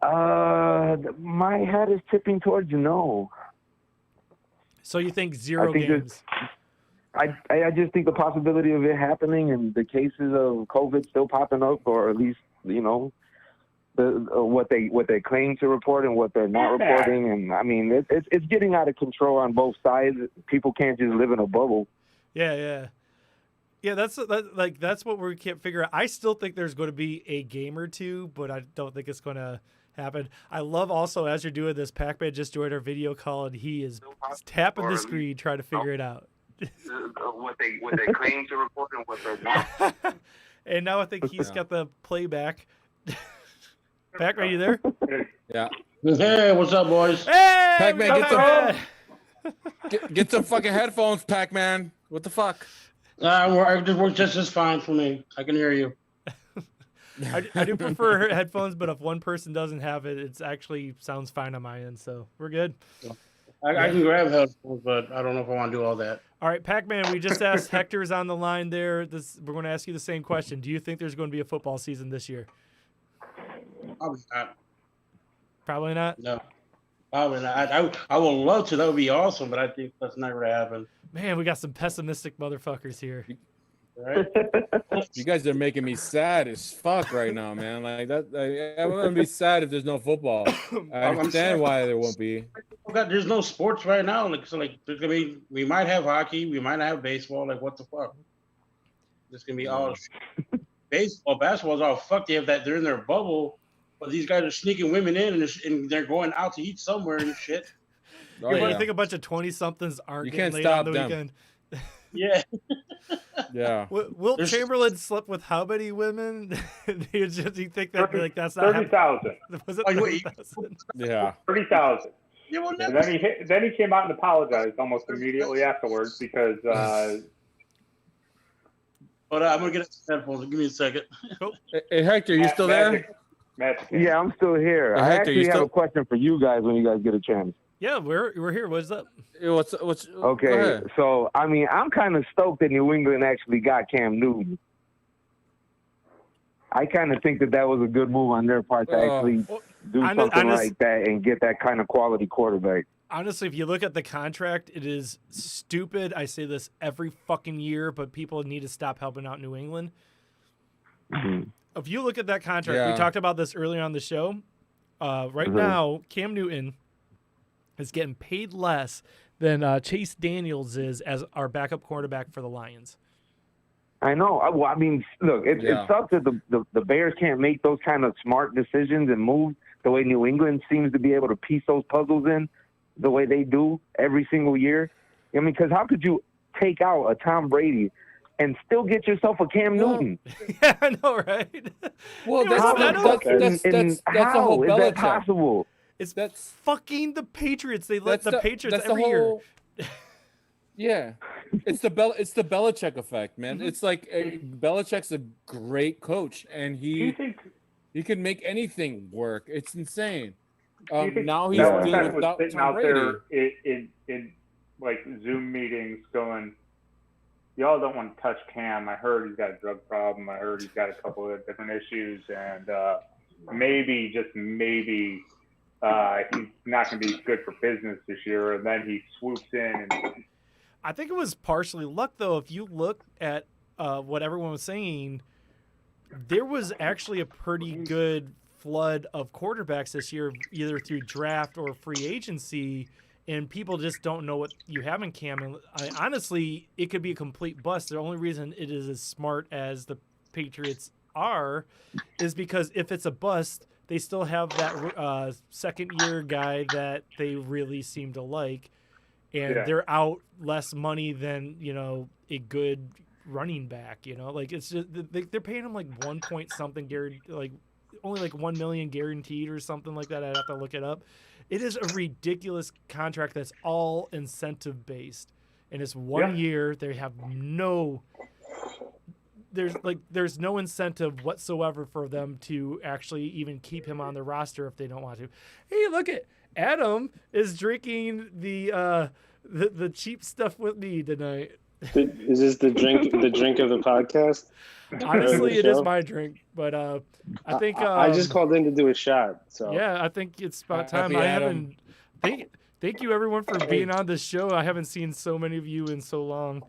My head is tipping towards no. So you think 0 I think games? I just think the possibility of it happening and the cases of COVID still popping up, or at least what they claim to report and what they're not reporting, and I mean it's getting out of control on both sides. People can't just live in a bubble. Yeah. That's what we can't figure out. I still think there's going to be a game or two, but I don't think it's going to happen. I love also as you're doing this, Pac-Man just joined our video call and he is tapping the screen trying to figure it out. What they claim to report and what they're not. And now I think he's got the playback. Pac, are you there? Yeah. Hey, what's up, boys? Hey, Pac-Man, we got get some fucking headphones, Pac-Man. What the fuck? It just works just as fine for me. I can hear you. I do prefer headphones, but if one person doesn't have it, it's actually sounds fine on my end. So we're good. I can grab headphones, but I don't know if I want to do all that. All right, Pac-Man, we just asked Hector's on the line there. We're going to ask you the same question. Do you think there's going to be a football season this year? Probably not. Probably not? No. Probably not. I would love to. That would be awesome, but I think that's not going to happen. Man, we got some pessimistic motherfuckers here. Right? You guys are making me sad as fuck right now, man. Like that, I'm gonna be sad if there's no football. I understand why there won't be. There's no sports right now. There's gonna be. We might have hockey. We might have baseball. Like, what the fuck? There's gonna be all baseball. Basketball's all fucked. They have that. They're in their bubble, but these guys are sneaking women in, and they're going out to eat somewhere and shit. Oh, You yeah. think a bunch of 20-somethings aren't You getting can't laid stop on the them. weekend? Yeah. Yeah. Wilt Chamberlain slept with how many women? you think that like that's not 30,000. Was it Oh, wait. 30,000? Yeah. 30,000. You will And never. then he came out and apologized almost immediately afterwards because But I'm gonna get headphones. Give me a second. Hey, Hector, you still there? Magic. Yeah, I'm still here. Hey, I Hector, you actually have still- a question for you guys when you guys get a chance. Yeah, we're here. What's up? Hey, what's go Okay, ahead. so I mean, I'm kind of stoked that New England actually got Cam Newton. I kind of think that was a good move on their part to actually do something like that and get that kind of quality quarterback. Honestly, if you look at the contract, it is stupid. I say this every fucking year, but people need to stop helping out New England. If you look at that contract, we talked about this earlier on the show. Right now, Cam Newton is getting paid less than Chase Daniels is as our backup quarterback for the Lions. I know. Well, I mean, look, it sucks that the Bears can't make those kind of smart decisions and moves the way New England seems to be able to piece those puzzles in the way they do every single year. I mean, because how could you take out a Tom Brady and still get yourself a Cam Newton? Yeah, I know, right? Well, How that's the whole is that Belichick. possible? That's fucking the Patriots. They let the Patriots that's every the year. whole, Yeah, it's the Belichick effect, man. It's like Belichick's a great coach, and he can make anything work. It's insane. Now he's dealing without sitting Tom out Brady. there in like Zoom meetings going, y'all don't want to touch Cam. I heard he's got a drug problem. I heard he's got a couple of different issues, and maybe, just maybe, he's not going to be good for business this year. And then he swoops in and. I think it was partially luck, though. If you look at what everyone was saying, there was actually a pretty good flood of quarterbacks this year, either through draft or free agency, and people just don't know what you have in Cam. And honestly, it could be a complete bust. The only reason it is as smart as the Patriots are is because if it's a bust, they still have that second-year guy that they really seem to like. And they're out less money than, a good running back, like it's just, they're paying him like 1 point something like only like 1 million guaranteed or something like that. I'd have to look it up. It is a ridiculous contract that's all incentive based. And it's 1 year. They have there's no incentive whatsoever for them to actually even keep him on the roster if they don't want to. Hey, look at Adam is drinking the cheap stuff with me tonight. Is this the drink of the podcast? Honestly, it is my drink, but I think I just called in to do a shot. So yeah, I think it's about time. Happy Thank you everyone for being on this show. I haven't seen so many of you in so long.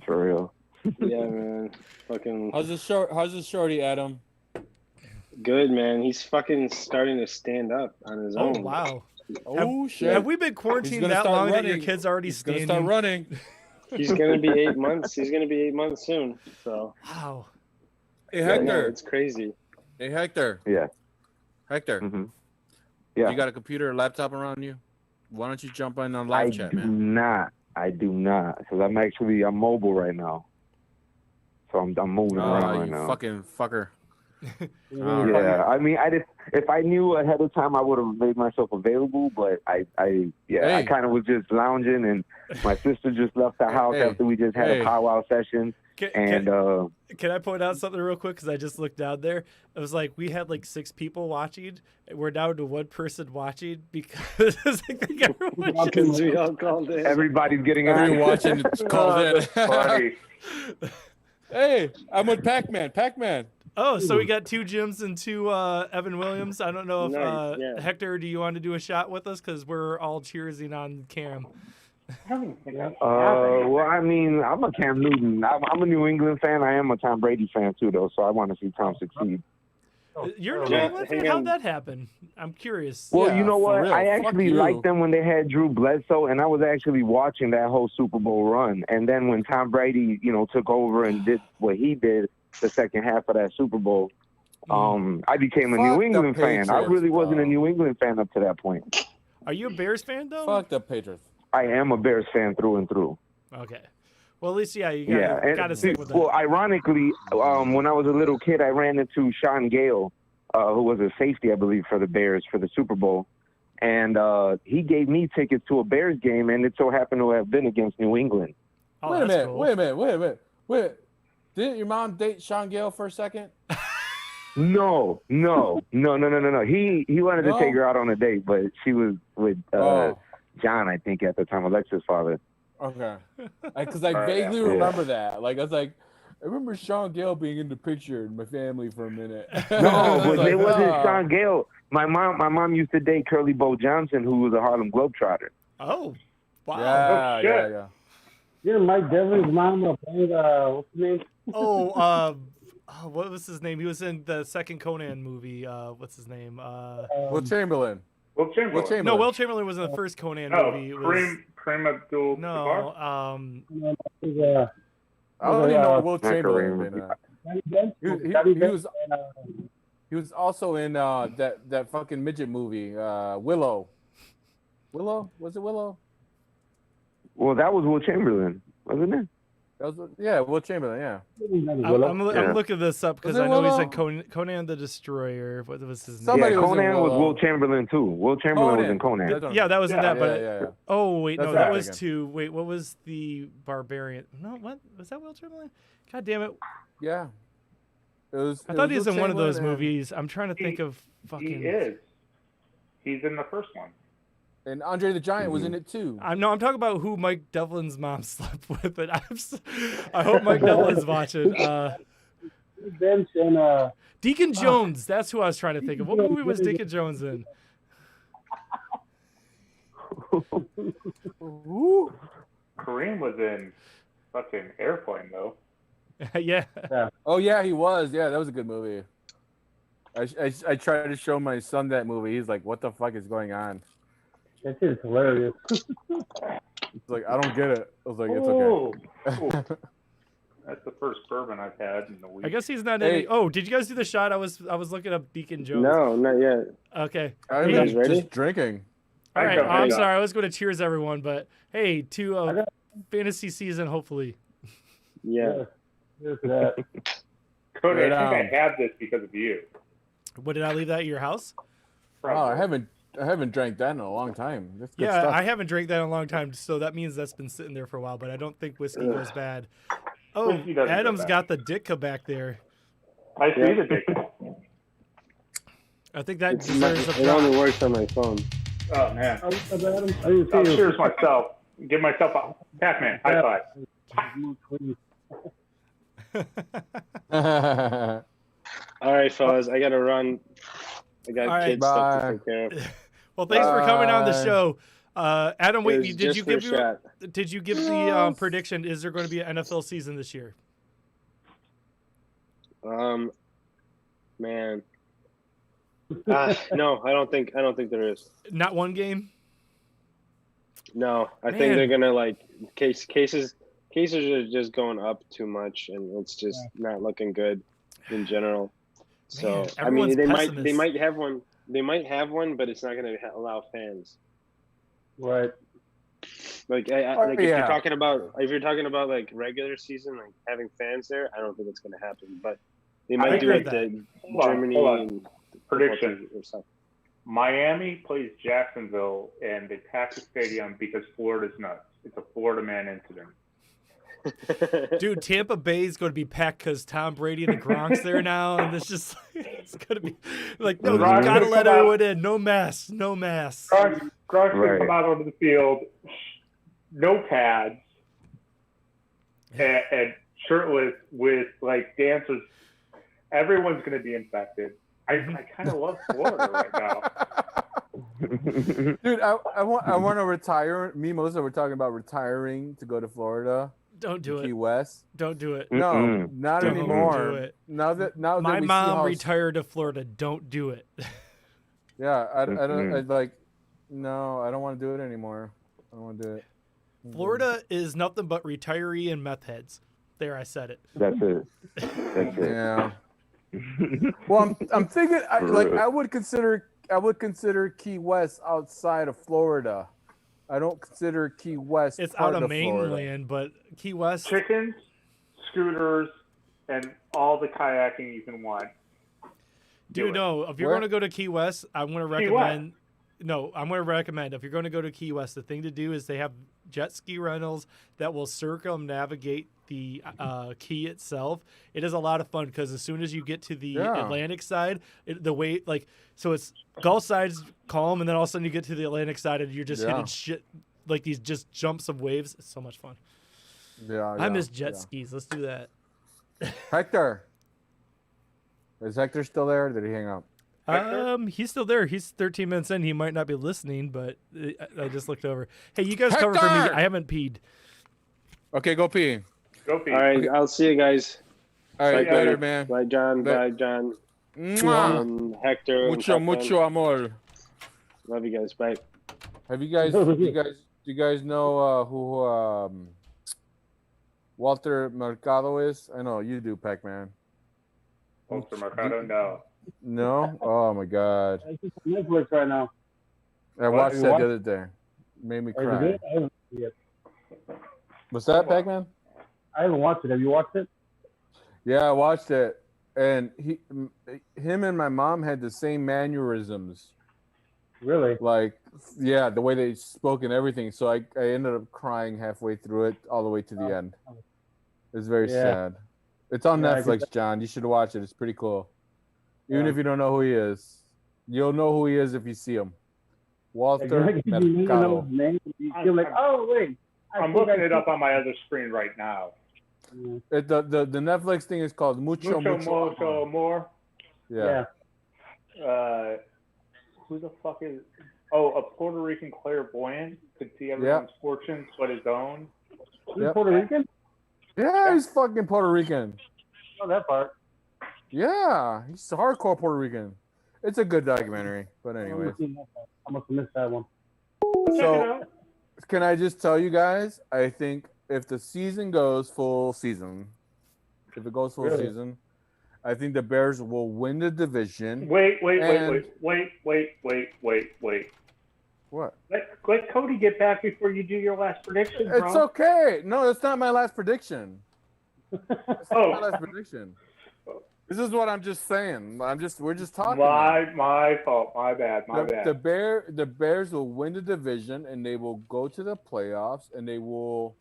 For real. Yeah, man. Fucking How's the shorty, Adam? good, man. He's fucking starting to stand up on his Oh own. wow. Shit. Have we been quarantined gonna that start long that your running. kid's already He's gonna standing? start running. He's gonna be 8 months. He's gonna be 8 months soon. So Wow. Hey, I know, Hector. it's crazy. Hey, Hector. Yeah. Hector. Mm-hmm. Yeah. You got a computer or laptop around you? Why don't you jump in on I live chat, do man? not. I do not, because I'm mobile right now. So I'm moving around right You now. fucking fucker. Yeah, I mean, if I knew ahead of time, I would have made myself available. But I kind of was just lounging, and my sister just left the house after we just had a powwow session. Can I point out something real quick? Because I just looked down there. It was like we had like 6 people watching. We're down to 1 person watching because we all called in. Everybody's getting Everyone watching called in. Funny. Hey, I'm with Pac-Man. Pac-Man. Oh, so we got 2 Jims and 2 Evan Williams. I don't know if Nice, Hector, do you want to do a shot with us? Because we're all cheersing on Cam. Well, I mean, I'm a Cam Newton. I'm a New England fan. I am a Tom Brady fan too, though. So I want to see Tom succeed. You're a New England fan? How'd that happen? I'm curious. Well, you know what? I actually liked them when they had Drew Bledsoe, and I was actually watching that whole Super Bowl run. And then when Tom Brady, took over and did what he did the second half of that Super Bowl, I became a New England fan. I really wasn't a New England fan up to that point. Are you a Bears fan, though? Fuck the Patriots. I am a Bears fan through and through. Okay. Well, at least, you got to stick with that. Well, ironically, when I was a little kid, I ran into Sean Gale, who was a safety, I believe, for the Bears for the Super Bowl. And he gave me tickets to a Bears game, and it so happened to have been against New England. Oh, wait a minute. cool. Wait a minute. Didn't your mom date Sean Gale for a second? No. He wanted to take her out on a date, but she was with John, I think, at the time, Alexa's father. Okay. Because I vaguely remember that. Like, I was like, I remember Sean Gale being in the picture in my family for a minute. No, but it wasn't Sean Gale. My mom used to date Curly Bo Johnson, who was a Harlem Globetrotter. Oh, wow. Yeah. Yeah, Mike Devlin's mom played, what's his name? What was his name? He was in the second Conan movie. What's his name? Will Chamberlain. Will Chamberlain. No, Will Chamberlain was in the first Conan movie. Kareem Abdul-Jabbar? No, I don't even know Will Chamberlain. He was also in that fucking midget movie, Willow. Willow? Was it Willow? Well, that was Will Chamberlain, wasn't it? Will Chamberlain, yeah. I'm looking this up because I know Willow? he's in Conan the Destroyer. What was his name? Conan was Will Chamberlain too. Will Chamberlain was in Conan. That was in that. But oh wait, That's no, that right. was 2. Wait, what was the Barbarian? No, what was that? Will Chamberlain? God damn it! Yeah. I thought he was in one of those movies. I'm trying to think of fucking. He is. He's in the first one. And Andre the Giant was in it too. I'm talking about who Mike Devlin's mom slept with. But I hope Mike Devlin's watching. Deacon Jones. That's who I was trying to think of. What movie was Deacon Jones in? Kareem was in fucking Airplane, though. Yeah. Oh yeah, he was. Yeah, that was a good movie. I tried to show my son that movie. He's like, "What the fuck is going on?" That shit is hilarious. He's like, "I don't get it." I was like, "It's okay." That's the first bourbon I've had in the week. I guess he's not any. Oh, did you guys do the shot? I was looking up Deacon Jones. No, not yet. Okay. I'm guys ready? just drinking. All right. I'm sorry. I was going to cheers everyone, but hey, to fantasy season, hopefully. Yeah. Cody, I think I had this because of you. What, did I leave that at your house? Oh, I haven't drank that in a long time. That's good Yeah, stuff. I haven't drank that in a long time, so that means that's been sitting there for a while. But I don't think whiskey goes bad. Oh, Adam's got the Ditka back there. I see the dick. I think that deserves a It only works on my phone. Oh, man. Cheers myself. Give myself a Pac-Man. High five. All right, fellas, I gotta run. I got All right, kids stuff to take care of. Well, thanks for coming on the show. Adam, It was wait, just for a shot. did you give the prediction? Is there going to be an NFL season this year? Man. No, I don't think there is. Not one game? No, I Man. think they're gonna like cases are just going up too much, and it's just not looking good in general. So Man, I mean, everyone's they might have one. They might have one, but it's not gonna allow fans. Right. Like, if you're talking about like regular season, like having fans there, I don't think it's gonna happen. But they might do it to Germany and Prediction. Miami plays Jacksonville and they pack the stadium because Florida's nuts. It's a Florida man incident. Dude, Tampa Bay is going to be packed because Tom Brady and the Gronk's there now, and it's just it's going to be like, no, you got to let everyone in. No masks, no masks. Gronk's going to come out onto the field, no pads, and shirtless with like dancers. Everyone's going to be infected. I kind of love Florida right now. Dude, I want to retire. Me and Melissa were talking about retiring to go to Florida. Don't do it. Key West. Don't do it. No, not Don't anymore. do it. Now that my we mom see retired to Florida. Don't do it. Yeah, I don't. I like. No, I don't want to do it anymore. I don't want to do it. Florida is nothing but retiree and meth heads. There, I said it. That's it. That's it. Yeah. Well, I'm thinking I would consider Key West outside of Florida. I don't consider Key West. It's part out of Florida. mainland, but Key West. Chickens, scooters, and all the kayaking you can want. Dude, no. If you're going to go to Key West, I'm going to recommend. No, I'm going to recommend if you're going to go to Key West, the thing to do is they have jet ski rentals that will circumnavigate the key itself. It is a lot of fun because as soon as you get to the Atlantic side, so it's Gulf side's calm, and then all of a sudden you get to the Atlantic side and you're just hitting shit like these just jumps of waves. It's so much fun. I miss jet skis. Let's do that. Hector, is Hector still there? Or did he hang up? He's still there. He's 13 minutes in. He might not be listening, but I just looked over. Hey, you guys cover for me. I haven't peed. Okay, go pee. Go pee. All right, I'll see you guys. All right, Bye, later, man. Bye, John. Bye, John. Hector. Mucho amor. Love you guys. Bye. Have you guys? Do you guys know who Walter Mercado is? I know you do, Pac-Man. Walter Mercado, no. No? Oh my God! I think on Netflix right now. I watched that the other day. Made me cry. What's that, Pac-Man? I haven't watched it. Have you watched it? Yeah, I watched it, and him and my mom had the same mannerisms. Really? Like, yeah, the way they spoke and everything. So I ended up crying halfway through it, all the way to the end. It's very sad. It's on Netflix, John. You should watch it. It's pretty cool. Even if you don't know who he is, you'll know who he is if you see him. Walter Mercado. You're like, oh wait. I'm looking it up on my other screen right now. The Netflix thing is called Mucho More. Yeah. Who the fuck is? Oh, a Puerto Rican clairvoyant could see everyone's fortunes but his own. He's Puerto Rican? Yeah, he's fucking Puerto Rican. Oh, that part. Yeah, he's hardcore Puerto Rican. It's a good documentary, but anyways. I must have missed that one. So, can I just tell you guys? I think if the season goes full season, I think the Bears will win the division. Wait. What? Let Cody get back before you do your last prediction, bro. It's okay. No, it's not my last prediction. It's not my last prediction. This is what I'm just saying. We're just talking. My fault. My bad. The Bears will win the division and they will go to the playoffs and they will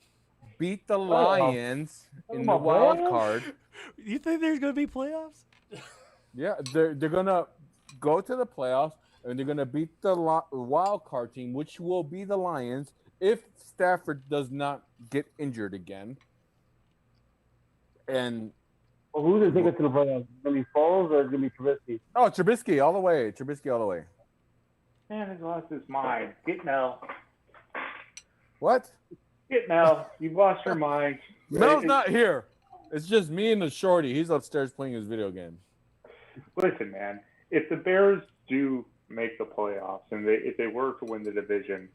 beat the Lions in the wild card. You think there's gonna be playoffs? Yeah, they're gonna go to the playoffs and they're gonna beat the wild card team, which will be the Lions if Stafford does not get injured again. And well, who's going to take it to the playoffs? Is it going to be Foles or is it going to be Trubisky? Oh, Trubisky all the way. Man has lost his mind. Get Mel. What? Get Mel. You've lost your mind. Mel's not here. It's just me and the shorty. He's upstairs playing his video game. Listen, man. If the Bears do make the playoffs and if they were to win the division,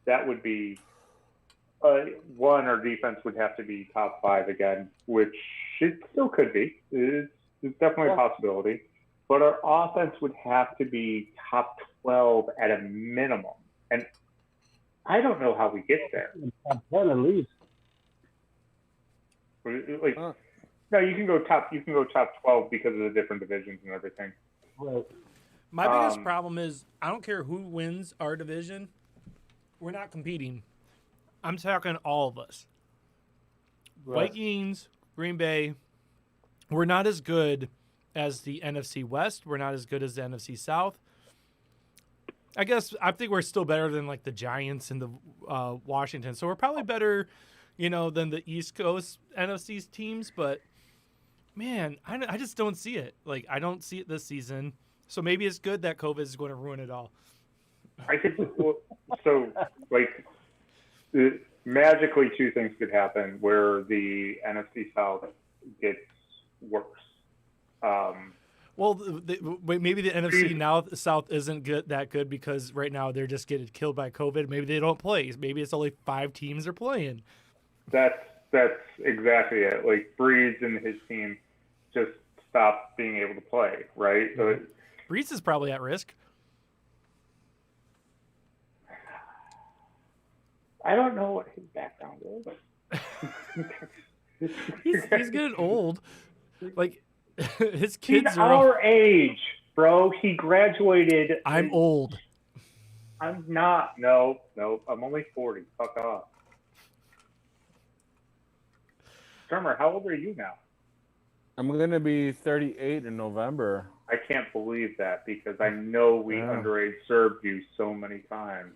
that would be one. Our defense would have to be top 5 again, which it still could be. It's definitely a possibility. But our offense would have to be top 12 at a minimum. And I don't know how we get there. Top 10 at least. No, you can go top 12 because of the different divisions and everything. Right. My biggest problem is I don't care who wins our division. We're not competing. I'm talking all of us. Right. Vikings, Green Bay, we're not as good as the NFC West. We're not as good as the NFC South. I think we're still better than like the Giants and the Washington. So we're probably better, than the East Coast NFC teams. But man, I just don't see it. Like I don't see it this season. So maybe it's good that COVID is going to ruin it all. I think so. Like magically, two things could happen where the NFC South gets worse. Well, maybe the NFC South isn't that good because right now they're just getting killed by COVID. Maybe they don't play. Maybe it's only 5 teams are playing. That's exactly it. Like Breeze and his team just stopped being able to play, right? So Breeze is probably at risk. I don't know what his background is. He's getting old. Like his kids He's are our age, bro. He graduated. I'm old. I'm not. No. I'm only 40. Fuck off. Shermer, how old are you now? I'm gonna be 38 in November. I can't believe that because I know we underage served you so many times.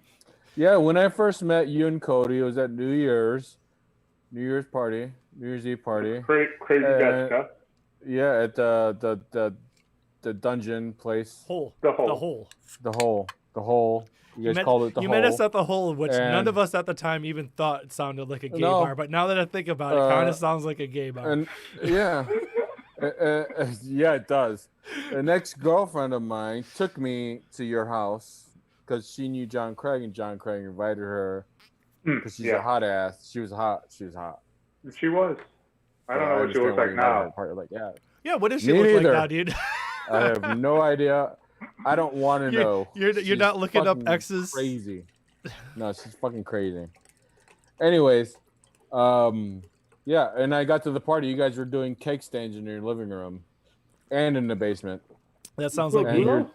Yeah, when I first met you and Cody, it was at New Year's Eve party. Crazy Jessica. Yeah, at the dungeon place. The hole. The hole. You guys called it the hole. You met us at the hole, which And none of us at the time even thought it sounded like a gay bar. But now that I think about it, it kind of sounds like a gay bar. And yeah, yeah, it does. An ex-girlfriend of mine took me to your house because she knew John Craig, and John Craig invited her because she's a hot ass. She was hot. She was. I don't know what she looks like now. Yeah, what does she look like now, dude? I have no idea. I don't want to know. You're not looking up exes? Crazy. No, she's fucking crazy. Anyways, yeah, and I got to the party. You guys were doing cake stands in your living room and in the basement. That sounds like in the basement.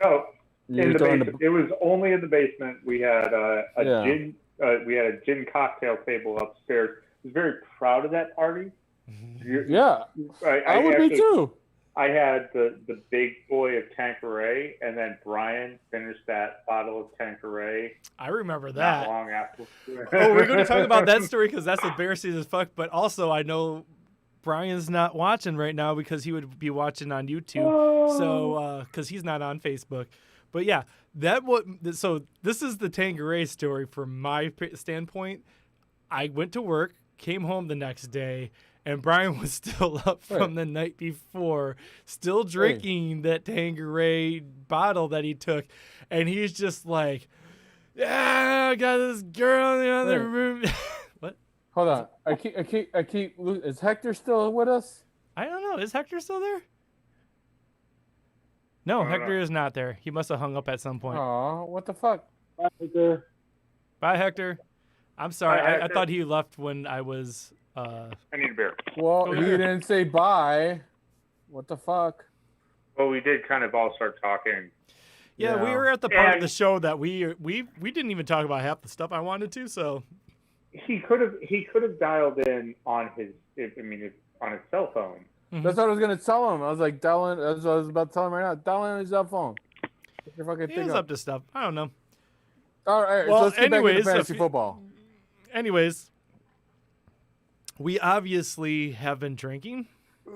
It was only in the basement. We had gin. We had a gin cocktail table upstairs. I was very proud of that party. Yeah, I would be too. I had the big boy of Tanqueray, and then Brian finished that bottle of Tanqueray. I remember that. Not long after. We're going to talk about that story because that's embarrassing as fuck. But also, I know Brian's not watching right now because he would be watching on YouTube. So, because he's not on Facebook. But yeah, so this is the Tanqueray story from my standpoint. I went to work, came home the next day, and Brian was still up from the night before, still drinking that Tanqueray bottle that he took. And he's just like, yeah, I got this girl in the other room. What? Hold on. I keep. Is Hector still with us? I don't know. Is Hector still there? No, Hector is not there. He must have hung up at some point. Aw, what the fuck? Bye, Hector. Bye, Hector. I'm sorry. I thought he left when I was... I need a beer. Well, he didn't say bye. What the fuck? Well, we did kind of all start talking. Yeah, we were at the part of the show that we didn't even talk about half the stuff I wanted to. So he could have dialed in on his on his cell phone. Mm-hmm. That's what I was gonna tell him. I was like, dial in. That's what I was about to tell him right now. Dial in on his cell phone. Get your fucking thing up to stuff. I don't know. All right. Well, so let's get back into fantasy football. Anyways, we obviously have been drinking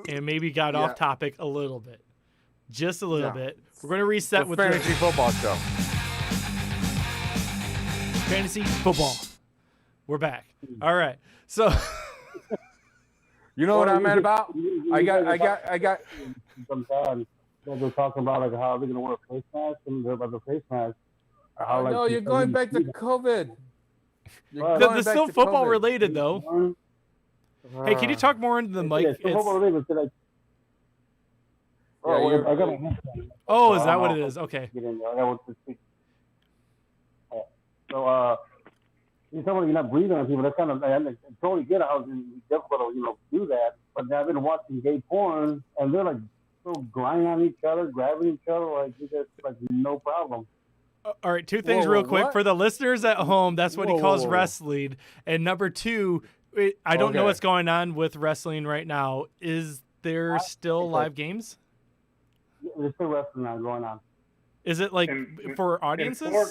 and maybe got off topic a little bit. Just a little bit. We're going to reset with fantasy football show. Fantasy football. We're back. All right. So you know what I'm mad about? I got sometimes they're talking about like how they're going to wear a face mask and about the face mask. No, you're going back to COVID. It's still football related, though. Hey, can you talk more into the mic? Yeah, football related. Like, I got oh, is that what it is? Okay. So, you're talking about you're not breathing on people. That's kind of, I totally get how it's difficult to, do that. But I've been watching gay porn, and they're like still grinding on each other, grabbing each other like you just like no problem. All right, two things real quick. what? For the listeners at home, that's what he Whoa, calls whoa. wrong. And number two, I don't know Okay. what's going on with wrestling right now. Is there still live games? Yeah, there's still wrestling now going on. Is it like In for audiences? Florida-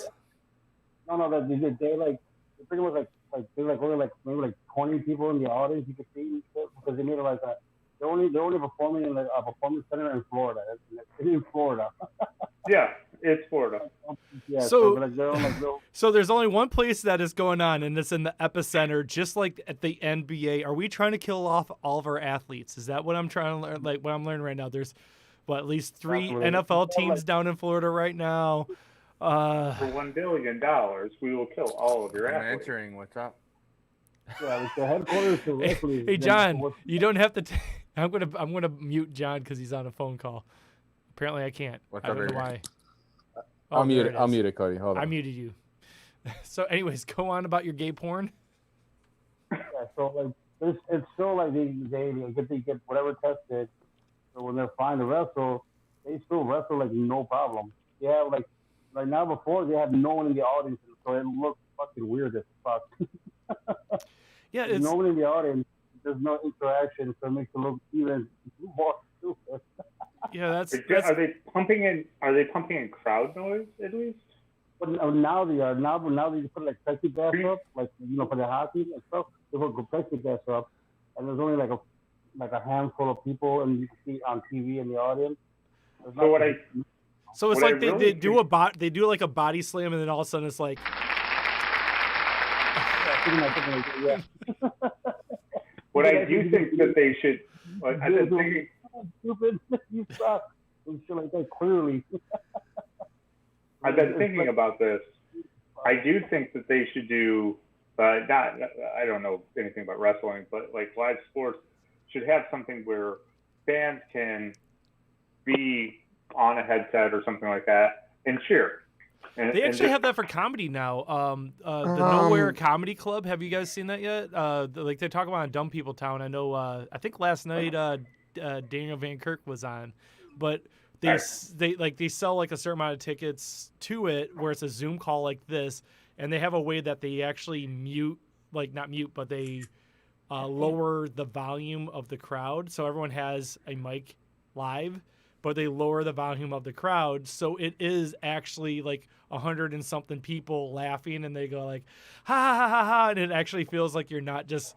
No, they like they pretty much like they're like only like maybe like 20 people in the audience you could see and shit, because they made it like a they're only performing in like a performance center in Florida. It's in Florida. Yeah, it's Florida. Yeah, So- like they're on like little. So there's only one place that is going on, and it's in the epicenter, just like at the NBA. Are we trying to kill off all of our athletes? Is that what I'm trying to learn? Like what I'm learning right now? There's at least 3 Absolutely. NFL teams down in Florida right now. For $1 billion, we will kill all of your I'm athletes. answering. What's up? Yeah, it's the headquarters to wrestling. Hey John, you don't have to. I'm gonna mute John because he's on a phone call. Apparently I can't. What's I up, don't know Adrian? why. I'll mute there it. it I'll is. mute it, Cody. Hold on. I muted you. So, anyways, go on about your gay porn. Yeah, so like it's still like they get whatever tested. So when they're fine to wrestle, they still wrestle like no problem. Yeah, like now before they had no one in the audience, so it looked fucking weird as fuck. Yeah, There's it's no one in the audience. There's no interaction, so it makes it look even more stupid. yeah. That's Are they pumping in crowd noise at least? But now they are now they put like plexiglass up, like for the hockey and stuff. They put plexiglass up, and there's only like a handful of people, and you can see on TV in the audience. So what so it's What I like they really do they do like a body slam, and then all of a sudden it's like Yeah. What I do think that they should, like, I've been thinking, Stupid, you suck, and shit like that. Clearly, I've been thinking about this. I do think that they should do, I don't know anything about wrestling, but like live sports should have something where fans can be on a headset or something like that and cheer. they actually have that for comedy now. The Nowhere Comedy Club. Have you guys seen that yet? Like they talk about on Dumb People Town. I know. I think last night Daniel Van Kirk was on, but they sell like a certain amount of tickets to it where it's a Zoom call like this, and they have a way that they actually not mute, but they lower the volume of the crowd, so everyone has a mic live, but they lower the volume of the crowd, so it is actually like 100 and something people laughing, and they go like ha ha ha ha, and it actually feels like you're not just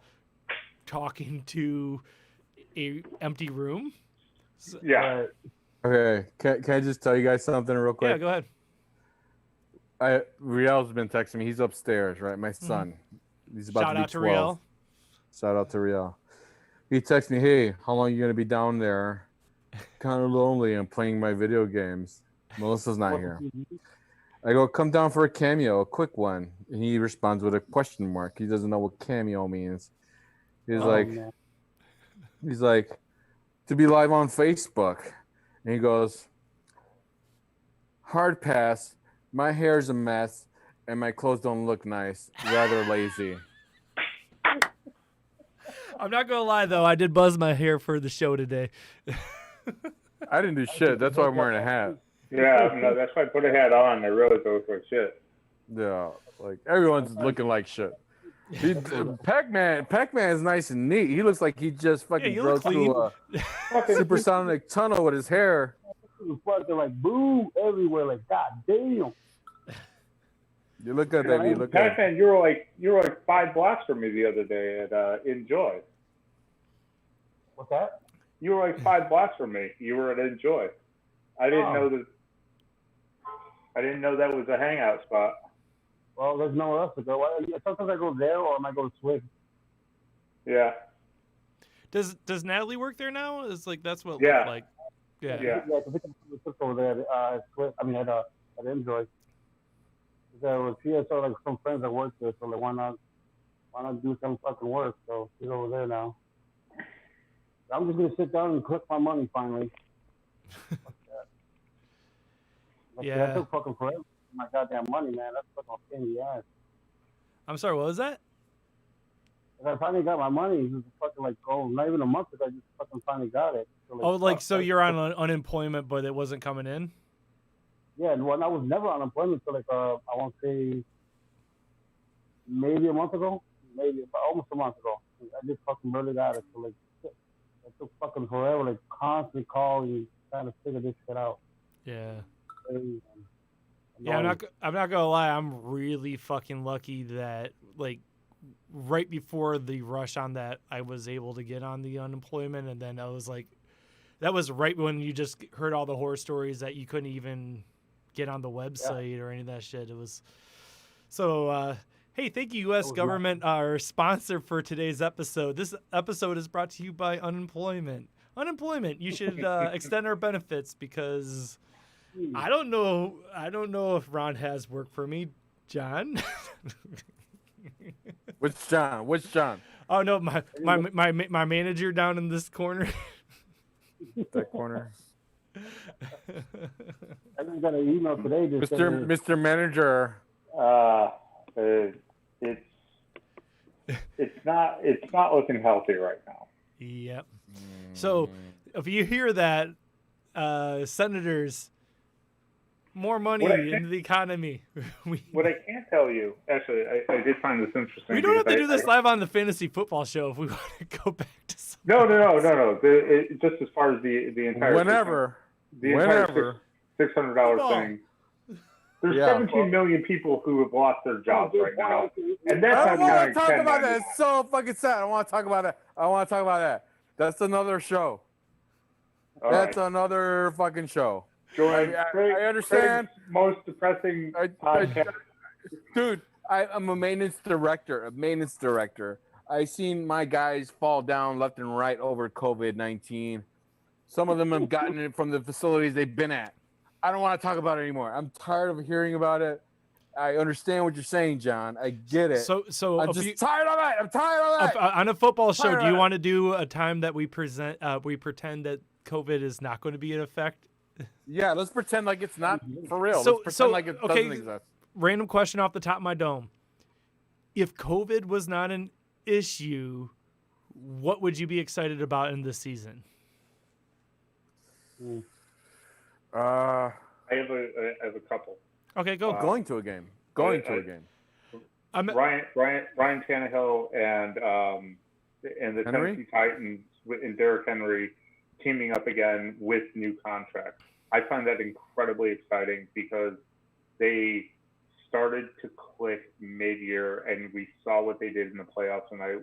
talking to a empty room. Yeah. Okay. Can I just tell you guys something real quick? Yeah, go ahead. Riel's been texting me. He's upstairs, right? My son. He's about Shout to be out to 12. Riel. Shout out to Riel. He texted me, "Hey, how long are you gonna be down there? Kind of lonely. I'm playing my video games. Melissa's not here." I go, "Come down for a cameo, a quick one." And he responds with a question mark. He doesn't know what cameo means. He's man. like, to be live on Facebook. And he goes, "Hard pass. My hair's a mess, and my clothes don't look nice. Rather lazy." I'm not gonna lie though, I did buzz my hair for the show today. I didn't do shit. That's why I'm wearing a hat. Yeah, no, that's why I put a hat on. I realized I look like shit. Yeah, like everyone's looking like shit. Pac-Man is nice and neat. He looks like he just fucking you broke look through a supersonic tunnel with his hair. Fucking like boom everywhere, like god damn. You look good, baby. You look good. Pac-Man, you were like 5 blocks from me the other day at Enjoy. What's that? You were like 5 blocks from me. You were at Enjoy. I didn't know that was a hangout spot. Well, there's nowhere else to go. Sometimes I go there, or I might go to Swig. Yeah. Does Natalie work there now? It's like that's what it Yeah. looked like. Yeah. Yeah. Yeah, I think I took over there at Swig. I mean, at Enjoy. She has like some friends that work there, so like, why not do some fucking work? So she's over there now. I'm just gonna sit down and collect my money finally. Yeah. That took fucking forever. My goddamn money, man. That's fucking a pain in the ass. I'm sorry, what was that? I finally got my money. It was fucking like, not even a month ago. I just fucking finally got it. So you're on unemployment, but it wasn't coming in? Yeah, well, I was never on unemployment until I want to say maybe a month ago, maybe almost a month ago. I just fucking barely got it. So shit, it took fucking forever, constantly calling, trying to figure this shit out. Yeah. Yeah, I'm not gonna lie. I'm really fucking lucky that right before the rush on that, I was able to get on the unemployment, and then I was that was right when you just heard all the horror stories that you couldn't even get on the website or any of that shit. It was so. Hey, thank you, U.S. government, our sponsor for today's episode. This episode is brought to you by unemployment. Unemployment. You should extend our benefits because I don't know if Ron has work for me, John. Which John? Oh no, my manager down in this corner. That corner. I just got an email today. Mr. Manager. It's not looking healthy right now. Yep. So if you hear that, senators, more money into the economy. What I can't tell you, actually, I did find this interesting. We don't have to do this live on the fantasy football show if we want to go back to something. No. Just as far as the entire whenever $600 thing. There's 17 million people who have lost their jobs right now, and that's I don't want to talk about that. It's so fucking sad. I don't want to talk about that. That's another show. That's another fucking show. Jordan, I understand. Most depressing podcast. Dude, I'm a maintenance director. I've seen my guys fall down left and right over COVID-19. Some of them have gotten it from the facilities they've been at. I don't want to talk about it anymore. I'm tired of hearing about it. I understand what you're saying, John. I get it. So I'm just tired of it. I'm tired of it. On a football show, do you want to do a time that we pretend that COVID is not going to be in effect? Yeah, let's pretend like it's not for real. Let's pretend like it doesn't exist. Random question off the top of my dome. If COVID was not an issue, what would you be excited about in this season? I have a couple. Okay, go. Going to a game. Ryan Tannehill and the Tennessee Titans and Derrick Henry teaming up again with new contracts. I find that incredibly exciting because they started to click mid-year, and we saw what they did in the playoffs, and I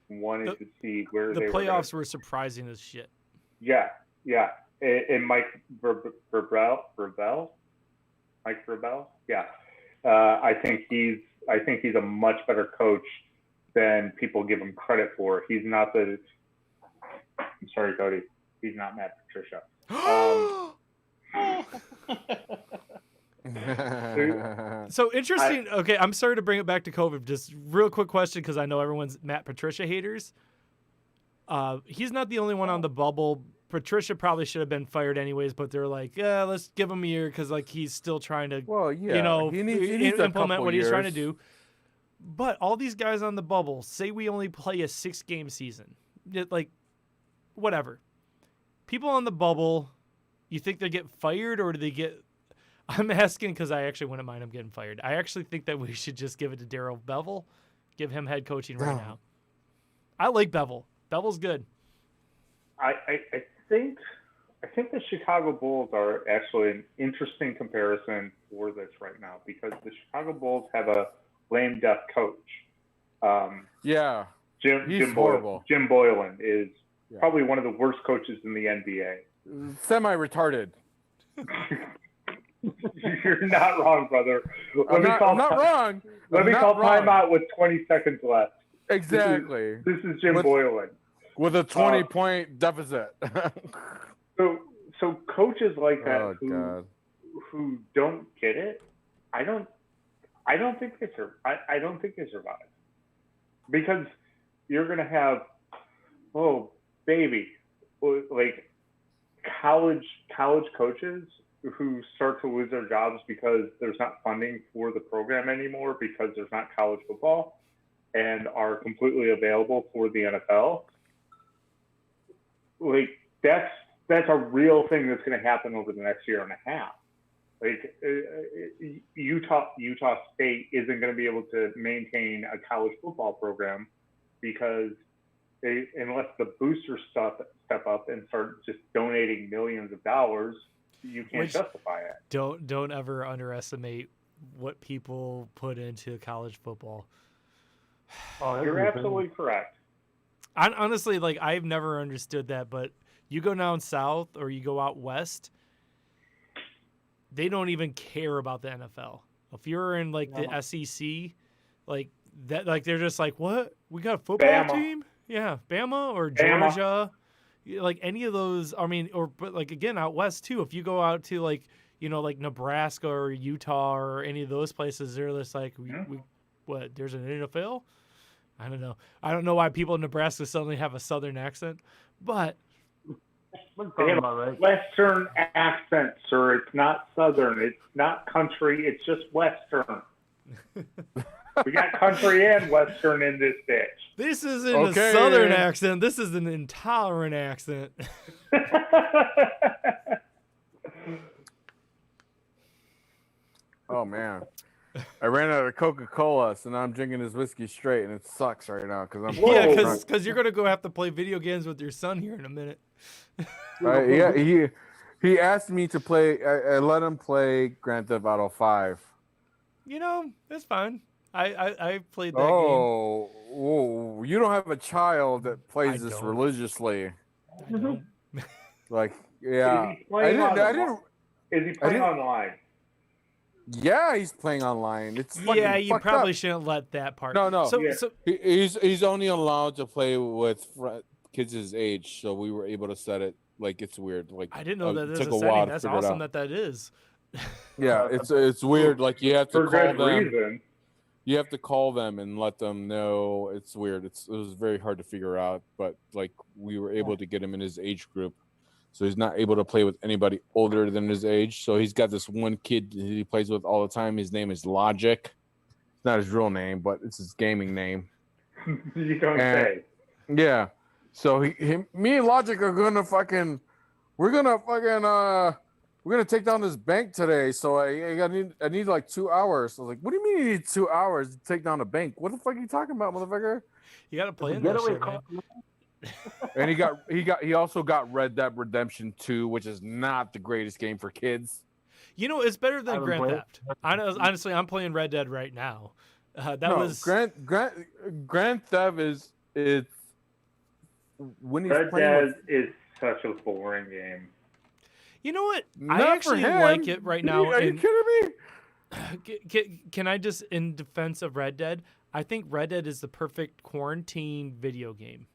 wanted to see where the playoffs were surprising as shit. Yeah. And Mike Vrabel, yeah. I think he's a much better coach than people give him credit for. He's not I'm sorry, Cody. He's not Matt Patricia. So interesting. Okay, I'm sorry to bring it back to COVID. Just real quick question, because I know everyone's Matt Patricia haters. He's not the only one on the bubble. Patricia probably should have been fired anyways, but they're like, yeah, let's give him a year because he's still trying to, he needs implement what he's trying to do. But all these guys on the bubble, say we only play a 6-game season, whatever. People on the bubble, you think they get fired or do they get? I'm asking because I actually wouldn't mind him getting fired. I actually think that we should just give it to Darrell Bevell, give him head coaching right now. I like Bevell. Bevell's good. I think the Chicago Bulls are actually an interesting comparison for this right now because the Chicago Bulls have a lame duck coach. Jim Boylan is probably one of the worst coaches in the NBA. Semi-retarded. You're not wrong, brother. I'm not wrong. Let me call timeout with 20 seconds left. Exactly. This is Jim Boylan. With a 20-point deficit. So coaches like that who don't get it, I don't think they survive. Because you're gonna have college coaches who start to lose their jobs because there's not funding for the program anymore because there's not college football and are completely available for the NFL. that's a real thing that's going to happen over the next year and a half. Like Utah State isn't going to be able to maintain a college football program because unless the boosters step up and start just donating millions of dollars, you can't justify it. Don't ever underestimate what people put into college football. Oh, you're absolutely correct. Honestly, like I've never understood that, but you go down south or you go out west, they don't even care about the NFL. If you're in like the SEC, like that, like they're just like, what? We got a football team? Yeah, Bama or Georgia, like any of those. I mean, but like again, out west too. If you go out to like like Nebraska or Utah or any of those places, they're just like, what? There's an NFL? I don't know. I don't know why people in Nebraska suddenly have a Southern accent, but they have a Western accent, sir. It's not Southern. It's not country. It's just Western. We got country and Western in this bitch. This isn't a Southern accent. This is an intolerant accent. Oh, man. I ran out of Coca-Cola, so now I'm drinking this whiskey straight, and it sucks right now because I'm because you're gonna go have to play video games with your son here in a minute. Yeah, he asked me to play. I let him play Grand Theft Auto 5. That's fine. I played that game. Oh, you don't have a child that plays this religiously. I don't. Like, yeah, Is he playing online? Yeah, he's playing online. It's you probably up. Shouldn't let that part. No. So he's only allowed to play with kids his age, so we were able to set it like it's weird. Like I didn't know that it there's took a a setting. while That's to figure it awesome out. that is. Yeah, it's weird. Like you have to for call good them. reason. You have to call them and let them know. It's weird. It was very hard to figure out, but like we were able to get him in his age group. So he's not able to play with anybody older than his age. So he's got this one kid that he plays with all the time. His name is Logic. It's not his real name, but it's his gaming name. You don't say. Yeah. So me and Logic are gonna we're gonna take down this bank today. So I need like 2 hours. So I was like, what do you mean you need 2 hours to take down a bank? What the fuck are you talking about, motherfucker? You gotta play in that shit, man. And he also got Red Dead Redemption 2, which is not the greatest game for kids. It's better than Grand Theft. Honestly, I'm playing Red Dead right now. Grand Theft is when he's Red playing. Dead is such a boring game. You know what? Not I actually for him. like it right now. Are you kidding me? Can I just, in defense of Red Dead, I think Red Dead is the perfect quarantine video game.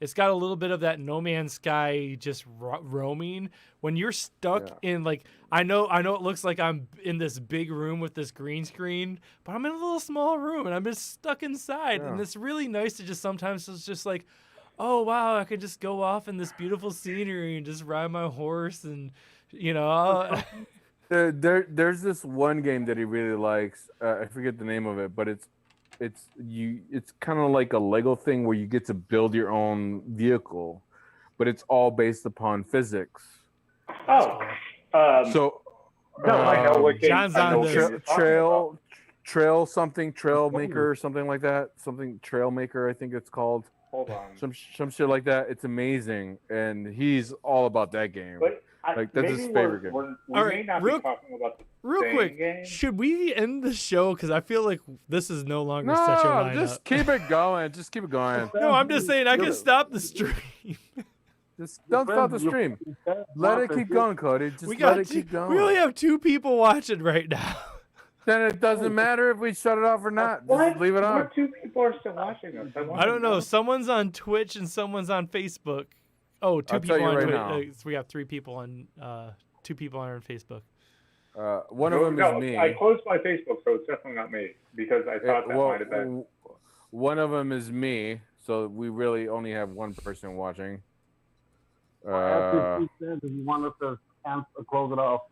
It's got a little bit of that No Man's Sky just roaming. When you're stuck in, like, I know it looks like I'm in this big room with this green screen, but I'm in a little small room and I'm just stuck inside. Yeah. And it's really nice to just sometimes it's just like, oh, wow, I could just go off in this beautiful scenery and just ride my horse and, There's this one game that he really likes. I forget the name of it, but it's kind of like a Lego thing where you get to build your own vehicle, but it's all based upon physics. Oh, so I know what game. John's on this. Trail Maker or something like that. Something Trail Maker, I think it's called. Hold on. Some shit like that. It's amazing, and he's all about that game. But that's his favorite game. We may not be talking about the real same quick, game. should we end the show? Because I feel like this is no longer such a lineup. Just keep it going. Just keep it going. No, I'm just saying I can stop the stream. Just don't stop the stream. Let it keep going, Cody. Just let it keep going. We only have 2 people watching right now. Then it doesn't matter if we shut it off or not. Just leave it on. What 2 people are still watching us? I don't know. Someone's on Twitch and someone's on Facebook. Oh, 2 people on Twitch. So we have 3 people on 2 people on Facebook. One of them is me. I closed my Facebook, so it's definitely not me because I thought that might have been. One of them is me, so we really only have one person watching. If you want us to close it off.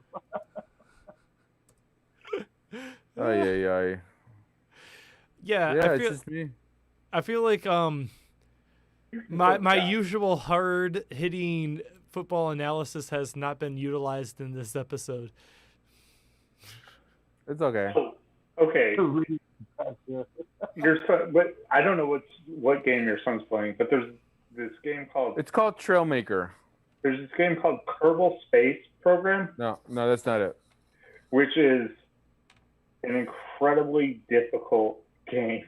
Yeah, it's just me. I feel like my usual hard hitting football analysis has not been utilized in this episode. It's okay. Oh, okay. Your son, but I don't know what game your son's playing, but there's this game called. It's called Trailmaker. There's this game called Kerbal Space Program. No, that's not it. Which is an incredibly difficult game.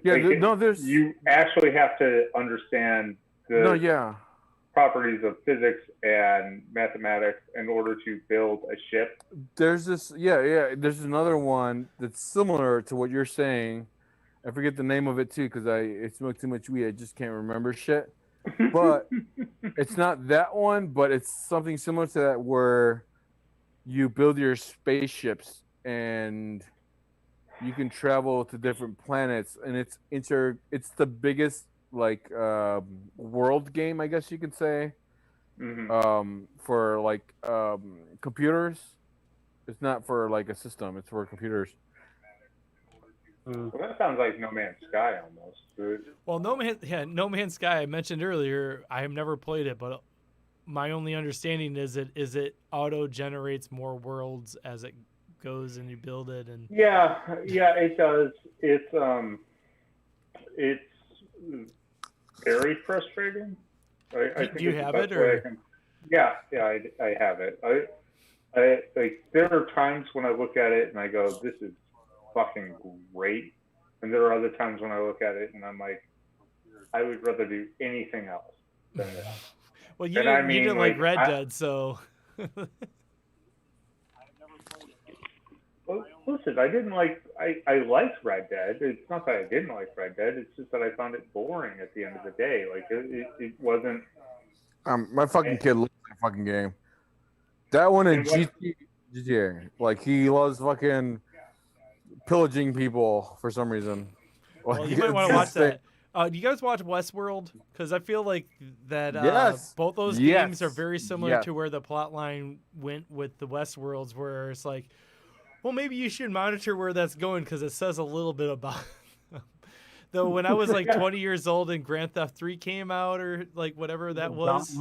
Yeah, like, there's. You actually have to understand the properties of physics and mathematics in order to build a ship. There's this, there's another one that's similar to what you're saying. I forget the name of it too because I smoke too much weed. I just can't remember shit. But it's not that one, but it's something similar to that where you build your spaceships and you can travel to different planets, and it's the biggest like world game, I guess you could say, for like computers. It's not for like a system; it's for computers. Well, that sounds like No Man's Sky almost. Dude. Well, No Man's Sky. I mentioned earlier. I have never played it, but my only understanding is it auto generates more worlds as it goes and you build it. And yeah, it does. It's very frustrating. I think do you have it or? I have it. I like there are times when I look at it and I go, "This is fucking great," and there are other times when I look at it and I'm like, "I would rather do anything else than this." Well, you didn't like Red Dead, so. Well, listen, I didn't like. I liked Red Dead. It's not that I didn't like Red Dead. It's just that I found it boring at the end of the day. Like it wasn't. My fucking kid loves that fucking game. That one in GTA, like he loves fucking pillaging people for some reason. Well, you might want to watch that. Do you guys watch Westworld? Because I feel like that both those games are very similar to where the plot line went with the Westworlds, where it's like, well, maybe you should monitor where that's going because it says a little bit about them. Though when I was like 20 years old and Grand Theft 3 came out or like whatever that was.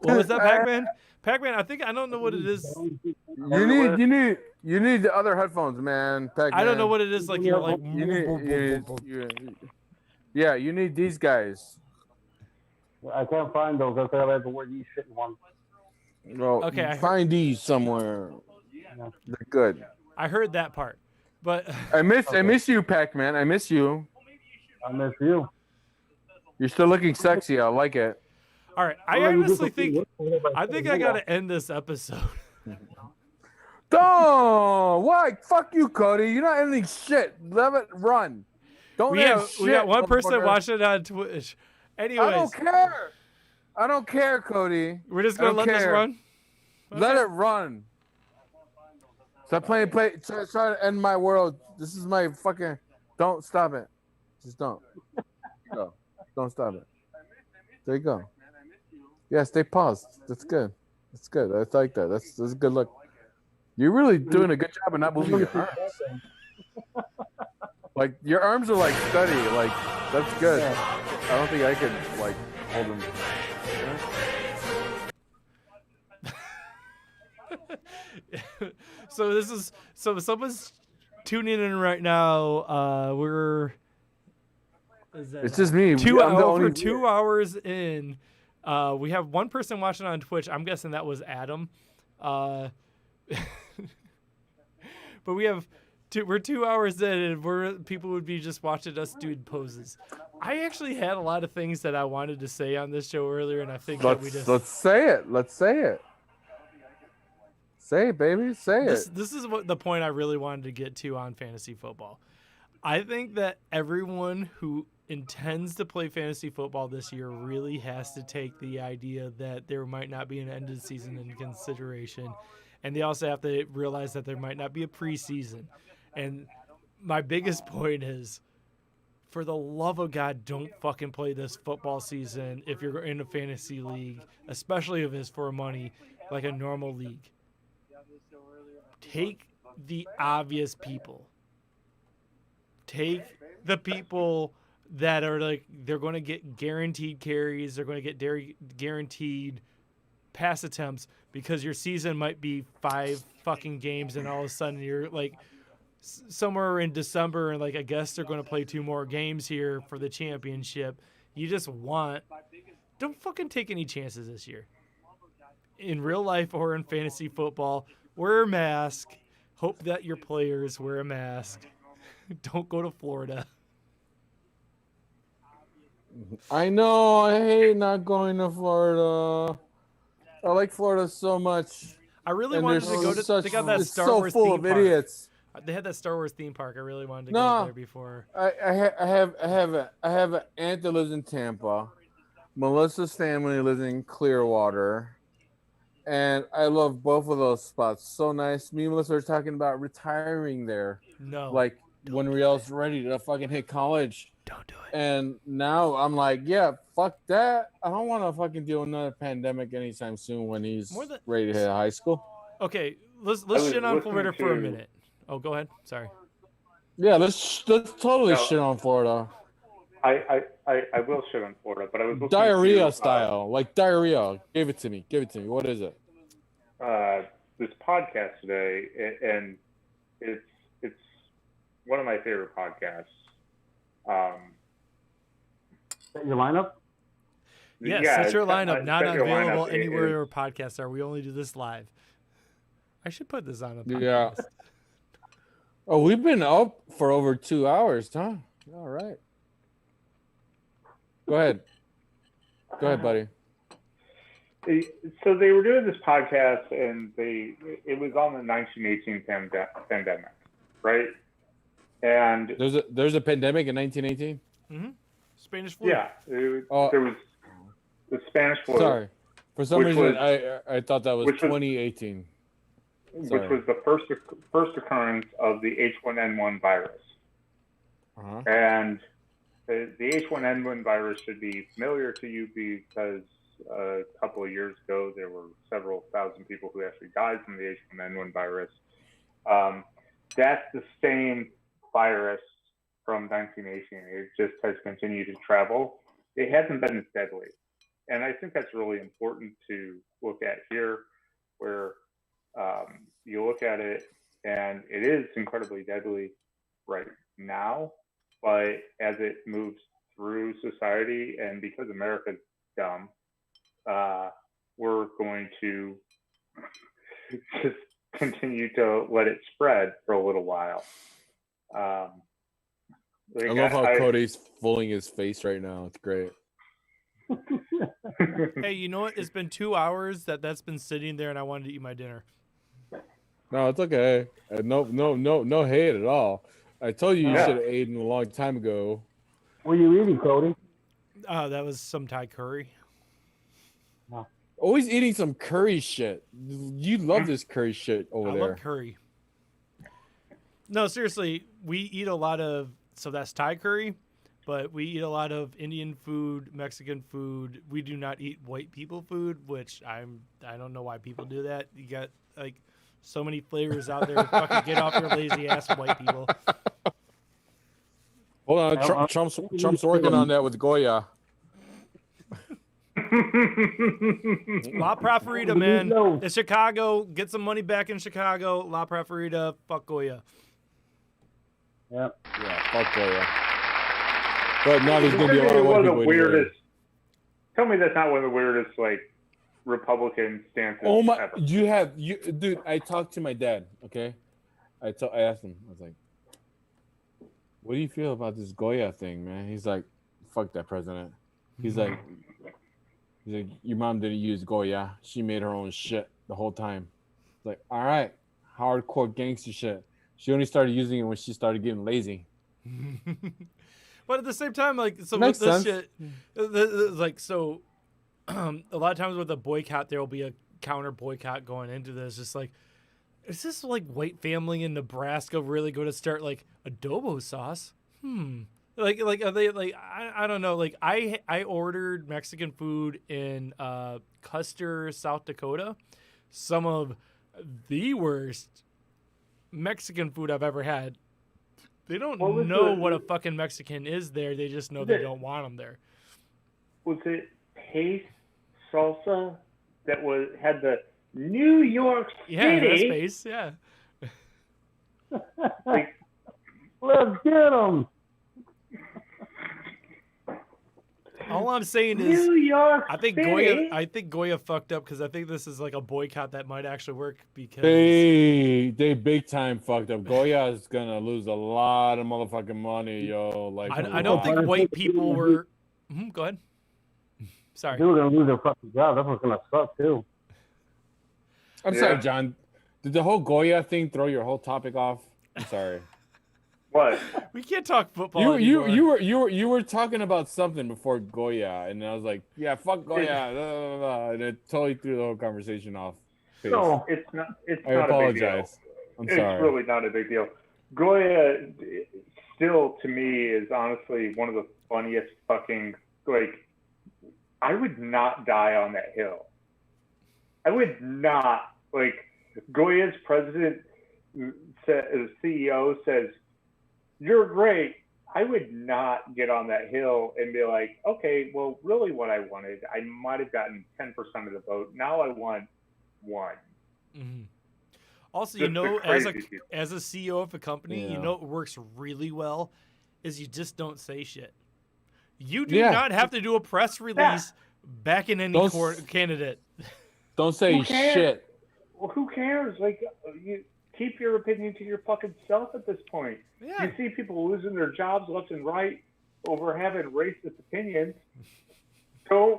What was that, Pac-Man? Pac-Man, I don't know what it is. You need the other headphones, man. Pac-Man. I don't know what it is. Like you're like. You need these guys. I can't find those. I think I have to wear these shit ones. Well, okay, find these somewhere. They're good. I heard that part, but I miss you, Pac-Man. I miss you. I miss you. You're still looking sexy. I like it. All right, I honestly think I gotta end this episode. Don't! Why? Fuck you, Cody. You're not ending shit. Let it run. Don't end shit. We got one person watching it on Twitch. Anyways, I don't care, Cody. We're just gonna let this run. Okay. Let it run. Stop playing. Try to end my world. This is my fucking. Don't stop it. Just don't. Go. Don't stop it. There you go. Yeah, stay paused. That's good. That's good. I like that. That's a good look. You're really doing a good job of not moving your arms. Like your arms are like steady. Like that's good. I don't think I could like hold them. So someone's tuning in right now. It's just me. 2 hours in. We have one person watching on Twitch. I'm guessing that was Adam. But we're 2 hours in, and people would be just watching us do poses. I actually had a lot of things that I wanted to say on this show earlier, and I think let's say it. Let's say it. Say it, baby. Say it. This is what the point I really wanted to get to on fantasy football. I think that everyone who intends to play fantasy football this year really has to take the idea that there might not be an end of the season into consideration. And they also have to realize that there might not be a preseason. And my biggest point is, for the love of God, don't fucking play this football season if you're in a fantasy league, especially if it's for money, like a normal league. Take the obvious people. Take the people that are like they're going to get guaranteed carries, they're going to get guaranteed pass attempts because your season might be 5 fucking games and all of a sudden you're like somewhere in December and like I guess they're going to play 2 more games here for the championship. You just don't fucking take any chances this year. In real life or in fantasy football, wear a mask. Hope that your players wear a mask. Don't go to Florida. I know. I hate not going to Florida. I like Florida so much. I really wanted to go to. They got that Star Wars full theme of park. Idiots. They had that Star Wars theme park. I really wanted to go there before. I have an aunt that lives in Tampa. Melissa's family lives in Clearwater, and I love both of those spots. So nice. Me and Melissa were talking about retiring there. No, like when we're all ready to fucking hit college. Don't do it. And now I'm like, yeah, fuck that. I don't want to fucking deal with another pandemic anytime soon when he's ready to hit high school. Okay, let's shit on Florida for a minute. Oh, go ahead. Sorry. Yeah, let's totally shit on Florida. I will shit on Florida, but I was diarrhea style, like diarrhea. Give it to me. What is it? This podcast today, and it's one of my favorite podcasts. Your lineup? Yes, yeah, set your lineup. Not available lineup. anywhere where podcasts are. We only do this live. I should put this on a podcast. Yeah. Oh, we've been up for over 2 hours, huh? All right. Go ahead, buddy. So they were doing this podcast, and it was on the 1918 pandemic, right? And there's a pandemic in 1918. Mm-hmm. Spanish flu. Yeah, there was the Spanish flu. Sorry, for some reason I thought that was 2018. Which was the first occurrence of the H1N1 virus. Uh-huh. And the H1N1 virus should be familiar to you because a couple of years ago there were several thousand people who actually died from the H1N1 virus. That's the same virus from 1918. It just has continued to travel. It hasn't been as deadly. And I think that's really important to look at here, where you look at it and it is incredibly deadly right now, but as it moves through society, and because America's dumb, we're going to just continue to let it spread for a little while. I love how Cody's fooling his face right now. It's great. Hey, you know what? It's been 2 hours that's been sitting there, and I wanted to eat my dinner. No, it's okay. No hate at all. I told you should have eaten a long time ago. What are you eating, Cody? That was some Thai curry. No. Always eating some curry shit. You love this curry shit over there. I love curry. No, seriously, we eat a lot of, so that's Thai curry, but we eat a lot of Indian food, Mexican food. We do not eat white people food, which I don't know why people do that. You got like so many flavors out there. Fucking get off your lazy ass, white people. Hold on, Trump's working on that with Goya. La Preferita, man. It's Chicago. Get some money back in Chicago. La Preferita. Fuck Goya. Yep. Yeah, fuck Goya. But now there's gonna be a lot of one of the people weirdest. Tell me that's not one of the weirdest like Republican stances. Oh my! Ever. Dude. I talked to my dad. Okay, I asked him. I was like, "What do you feel about this Goya thing, man?" He's like, "Fuck that president." He's like, "Your mom didn't use Goya. She made her own shit the whole time." It's like, all right, hardcore gangster shit. She only started using it when she started getting lazy. But at the same time, like, so Makes with this sense. shit, like, so a lot of times with a boycott, there will be a counter boycott going into this. Just like, is this like white family in Nebraska really going to start like adobo sauce? Like are they like I don't know. Like I ordered Mexican food in Custer, South Dakota. Some of the worst Mexican food I've ever had. They don't What was know the- what a fucking Mexican is there. They just know they don't want them there. Was it Pace Salsa that had the New York City? Yeah, that's space. Yeah. Like, Let's get them. All I'm saying is, New York I think City? Goya fucked up because I think this is like a boycott that might actually work because They big time fucked up. Goya is gonna lose a lot of motherfucking money, yo. Like I don't think white people were. Go ahead. Sorry. They were gonna lose their fucking job. That's what's gonna suck too. I'm sorry, John. Did the whole Goya thing throw your whole topic off? I'm sorry. What? We can't talk football. You were talking about something before Goya, and I was like, yeah, fuck Goya, blah, blah, blah, and it totally threw the whole conversation off. No, it's not. It's I not apologize. a big deal. I'm It's sorry. really not a big deal. Goya still, to me, is honestly one of the funniest fucking, like, I would not die on that hill. I would not. Like, Goya's president, CEO says, "You're great." I would not get on that hill and be like, okay, well, really what I wanted, I might have gotten 10% of the vote. Now I want 1. Mm-hmm. Also, Just the crazy as a CEO of a company, you know what works really well is you just don't say shit. You do not have to do a press release backing any candidate. Don't say shit. Well, who cares? Like, you keep your opinion to your fucking self at this point. Yeah. You see people losing their jobs left and right over having racist opinions. So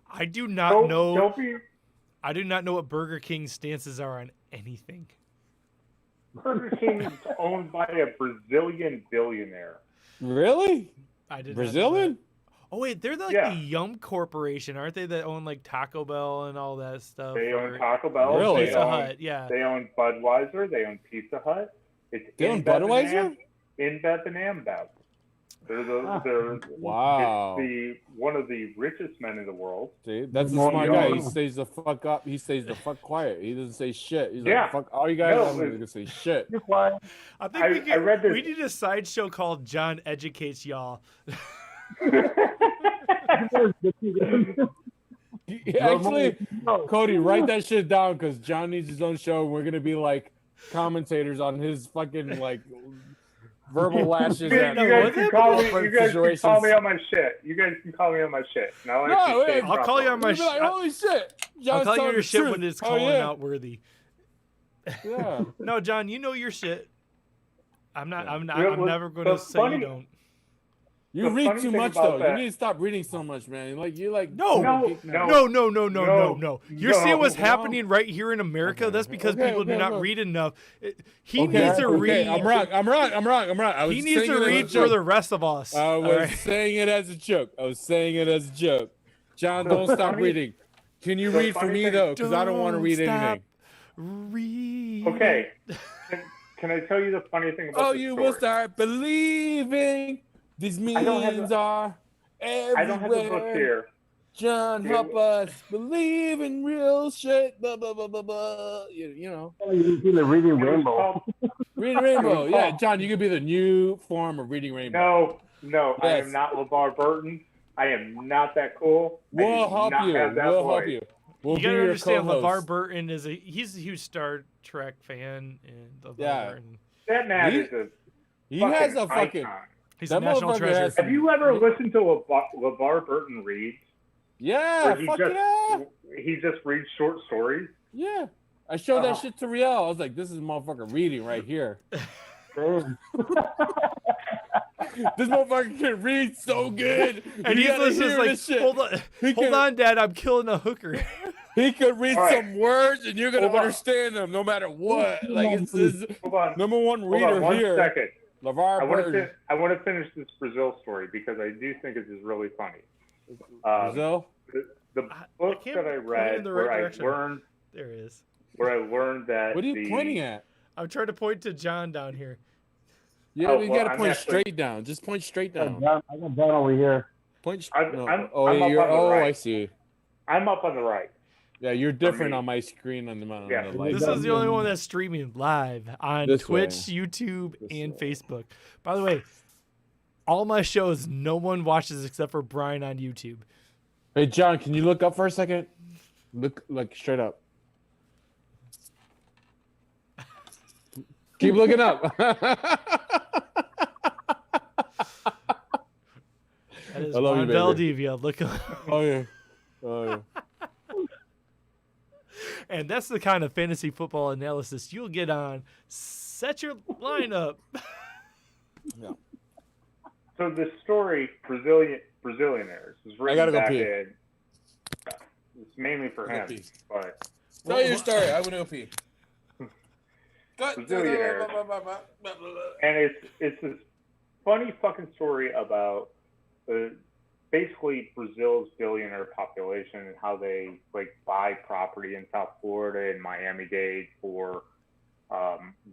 I do not know. Be, I do not know what Burger King's stances are on anything. Burger King is owned by a Brazilian billionaire. Really? I did. Brazilian? Oh wait, they're like the Yum Corporation, aren't they? That own like Taco Bell and all that stuff. They own Taco Bell. Really? Pizza Hut, yeah. They own Budweiser. They own Pizza Hut. They own Budweiser? InBev and Ambev. They're wow. It's one of the richest men in the world. See, that's a smart guy. He stays the fuck up. He stays the fuck quiet. He doesn't say shit. He's like, fuck all you guys. I'm gonna say shit. I think we need a sideshow called John Educates Y'all. Actually, Cody, write that shit down because John needs his own show. We're gonna be like commentators on his fucking like verbal lashes. You guys can call me on my shit. You guys can call me on my shit. Now I'll call you on my shit. Like, holy shit! I'll call you your shit truth. when it's calling out worthy. Yeah. No, John, you know your shit. I'm never going to say you don't. You read too much though. You need to stop reading so much, man. Like you like no. You're seeing what's happening right here in America. That's because people do not read enough. He needs to read. I'm wrong. He needs to read for the rest of us. I was saying it as a joke. John, don't stop reading. Can you read for me though? Because I don't want to read anything. Okay. Can I tell you the funny thing about this you story? will start believing. These memes are everywhere. I don't have the book here. John, help us believe in real shit. Blah, blah, blah, blah, blah. You know. Reading Rainbow. Reading Rainbow. Yeah, John, you could be the new form of Reading Rainbow. No, yes. I am not LeVar Burton. I am not that cool. We'll help you. Help you. You gotta understand, LeVar Burton he's a huge Star Trek fan, and that man is a he has a fucking icon. He's a national treasure. Have you ever listened to LeVar Burton read? Yeah, he just reads short stories. Yeah, I showed that shit to Riel. I was like, "This is motherfucker reading right here." This motherfucker can read so good, and he's listening like, "Hold on, Dad, I'm killing a hooker." He could read some words, and you're gonna understand them no matter what. Like it's number one reader here. 1 second. LeVar Burton. I want to finish this Brazil story because I do think it is really funny. Brazil? The book that I read where I learned that. What are you pointing at? I'm trying to point to John down here. Yeah, you gotta point straight down. Just point straight down. I got John over here. Point. I see. I'm I'm up on the right. Yeah, you're different on my screen on the Yeah. light. This is the only one that's streaming live on This Twitch, way. YouTube, This and way. Facebook. By the way, all my shows, no one watches except for Brian on YouTube. Hey, John, can you look up for a second? Look, like, straight up. Keep looking up. That is I love you, Juan baby. Valdivia. Look up. Oh, yeah. Oh, yeah. And that's the kind of fantasy football analysis you'll get on Set Your Lineup. Yeah. So the story, Brazilianaires, was written gotta go back pee. in. It's mainly for I gotta him, pee. but Tell your story. I want to go pee. Brazilianaires. And it's this funny fucking story about basically Brazil's billionaire population and how they like buy property in South Florida and Miami-Dade for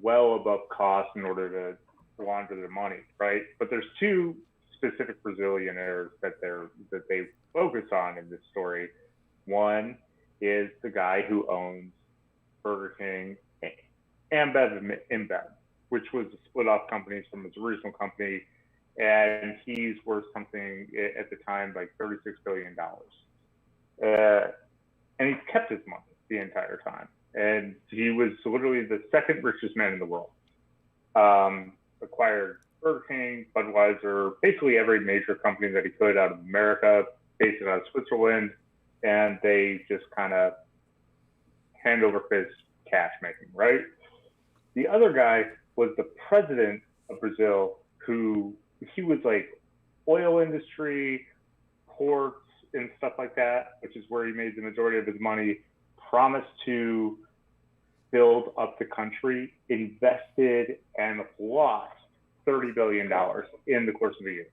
well above cost in order to launder their money, right? But there's two specific Brazilianaires that they focus on in this story. One is the guy who owns Burger King and InBev, which was a split off company from his original company, and he's worth something at the time like $36 billion. And he's kept his money the entire time. And he was literally the second richest man in the world. Acquired Burger King, Budweiser, basically every major company that he could out of America, based it out of Switzerland, and they just kind of hand over fist cash making, right? The other guy was the president of Brazil, who he was like oil industry, ports, and stuff like that, which is where he made the majority of his money, promised to build up the country, invested, and lost $30 billion in the course of a year.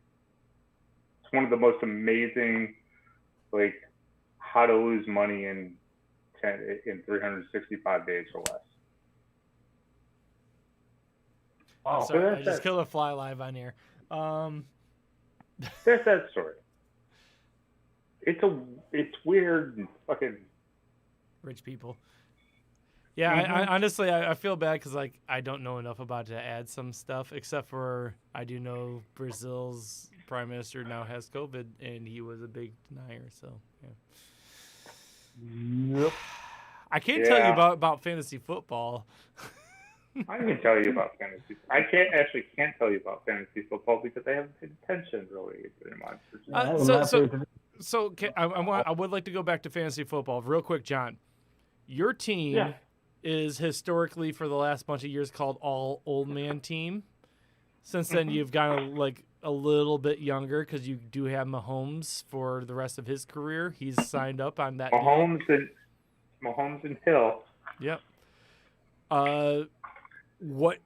It's one of the most amazing, like, how to lose money in 365 days or less. Oh, sorry, I just killed a fly live on here. That's that story. It's weird and fucking rich people. Yeah, I honestly I feel bad because like I don't know enough about to add some stuff, except for I do know Brazil's prime minister now has COVID and he was a big denier. So yeah. Yep. Yeah. I can't tell you about fantasy football. I can tell you about fantasy. I can't tell you about fantasy football because I haven't paid attention really very much. So I would like to go back to fantasy football real quick, John. Your team is historically for the last bunch of years called all old man team. Since then, you've gotten like a little bit younger because you do have Mahomes for the rest of his career. He's signed up on that. Mahomes and Hill. Yep. What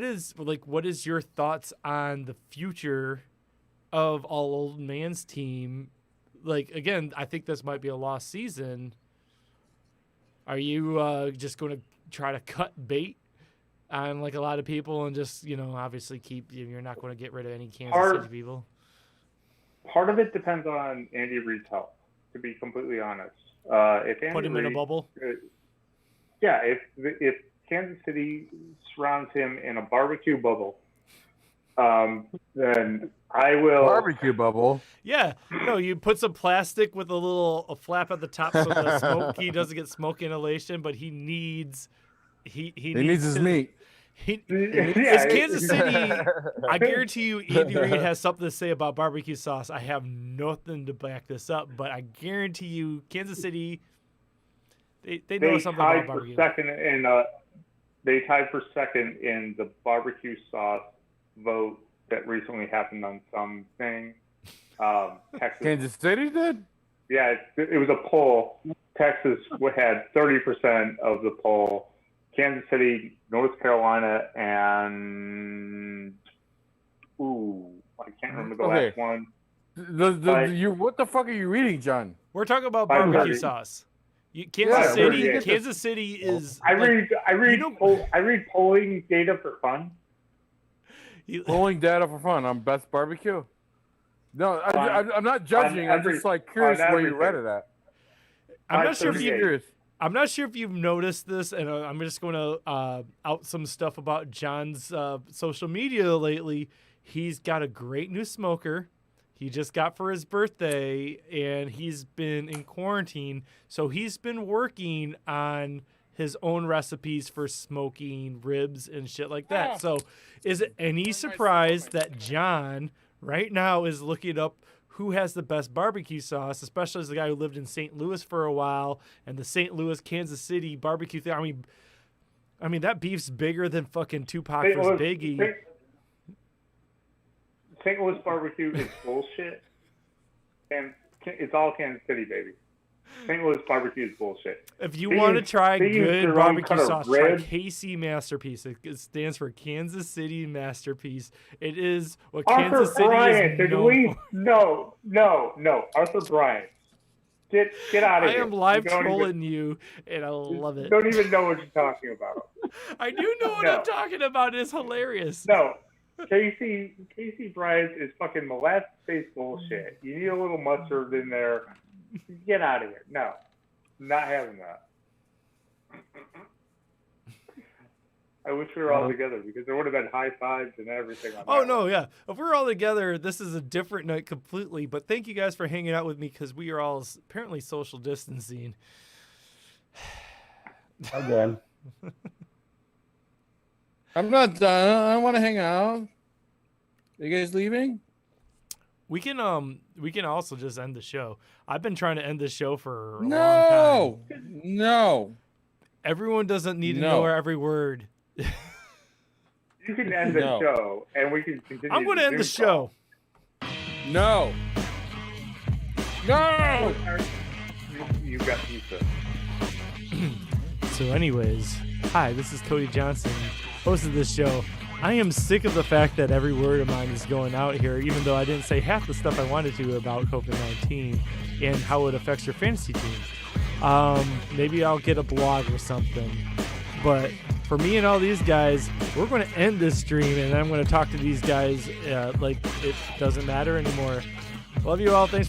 is your thoughts on the future of all old man's team? Like, again, I think this might be a lost season. Are you just going to try to cut bait on like a lot of people and just, obviously you're not going to get rid of any Kansas City people? Part of it depends on Andy Reid's health, to be completely honest. If Andy Put him in a bubble? If Kansas City surrounds him in a barbecue bubble, then I will. Barbecue bubble. Yeah, no, you put some plastic with a flap at the top so the smoky doesn't get smoke inhalation, but he needs his meat. It's Kansas City. I guarantee you, Andy Reid has something to say about barbecue sauce. I have nothing to back this up, but I guarantee you, Kansas City, they know something about barbecue. They tied for second in the barbecue sauce vote that recently happened on something. Texas. Kansas City did? Yeah, it was a poll. Texas had 30% of the poll. Kansas City, North Carolina, and I can't remember the last one. What the fuck are you reading, John? We're talking about barbecue sauce. Kansas City is. I read polling data for fun. Polling data for fun on best barbecue. No, I'm not judging. I'm just like curious where you read it at. I'm not sure if you. 538. I'm not sure if you've noticed this, and I'm just going to out some stuff about John's social media lately. He's got a great new smoker. He just got for his birthday, and he's been in quarantine. So he's been working on his own recipes for smoking ribs and shit like that. So is it any surprise that John right now is looking up who has the best barbecue sauce, especially as the guy who lived in St. Louis for a while and the St. Louis, Kansas City barbecue thing. I mean that beef's bigger than fucking Tupac versus Biggie. St. Louis barbecue is bullshit, and it's all Kansas City, baby. St. Louis barbecue is bullshit. If you want to try good barbecue sauce, try rib. KC Masterpiece. It stands for Kansas City Masterpiece. It is what Arthur Kansas City Bryant, is known for. No. Arthur Bryant. Get out of I here. am live trolling you, and I love it. Don't even know what you're talking about. I do know what I'm talking about. It's hilarious. No. Casey Bryant is fucking molasses-based bullshit. You need a little mustard in there. Get out of here. No. Not having that. I wish we were all together because there would have been high fives and everything. Oh, no, yeah. If we're all together, this is a different night completely. But thank you guys for hanging out with me because we are all apparently social distancing. Again. I'm not done. I want to hang out. Are you guys leaving? We can also just end the show. I've been trying to end this show for a long time. No. Everyone doesn't need to know every word. You can end the show, and we can continue. I'm going to end the show. No. You got pizza. So anyways, hi, this is Cody Johnson, host of this show. I am sick of the fact that every word of mine is going out here, even though I didn't say half the stuff I wanted to about COVID-19 and how it affects your fantasy teams. Maybe I'll get a blog or something. But for me and all these guys, we're going to end this stream, and I'm going to talk to these guys like it doesn't matter anymore. Love you all. Thanks for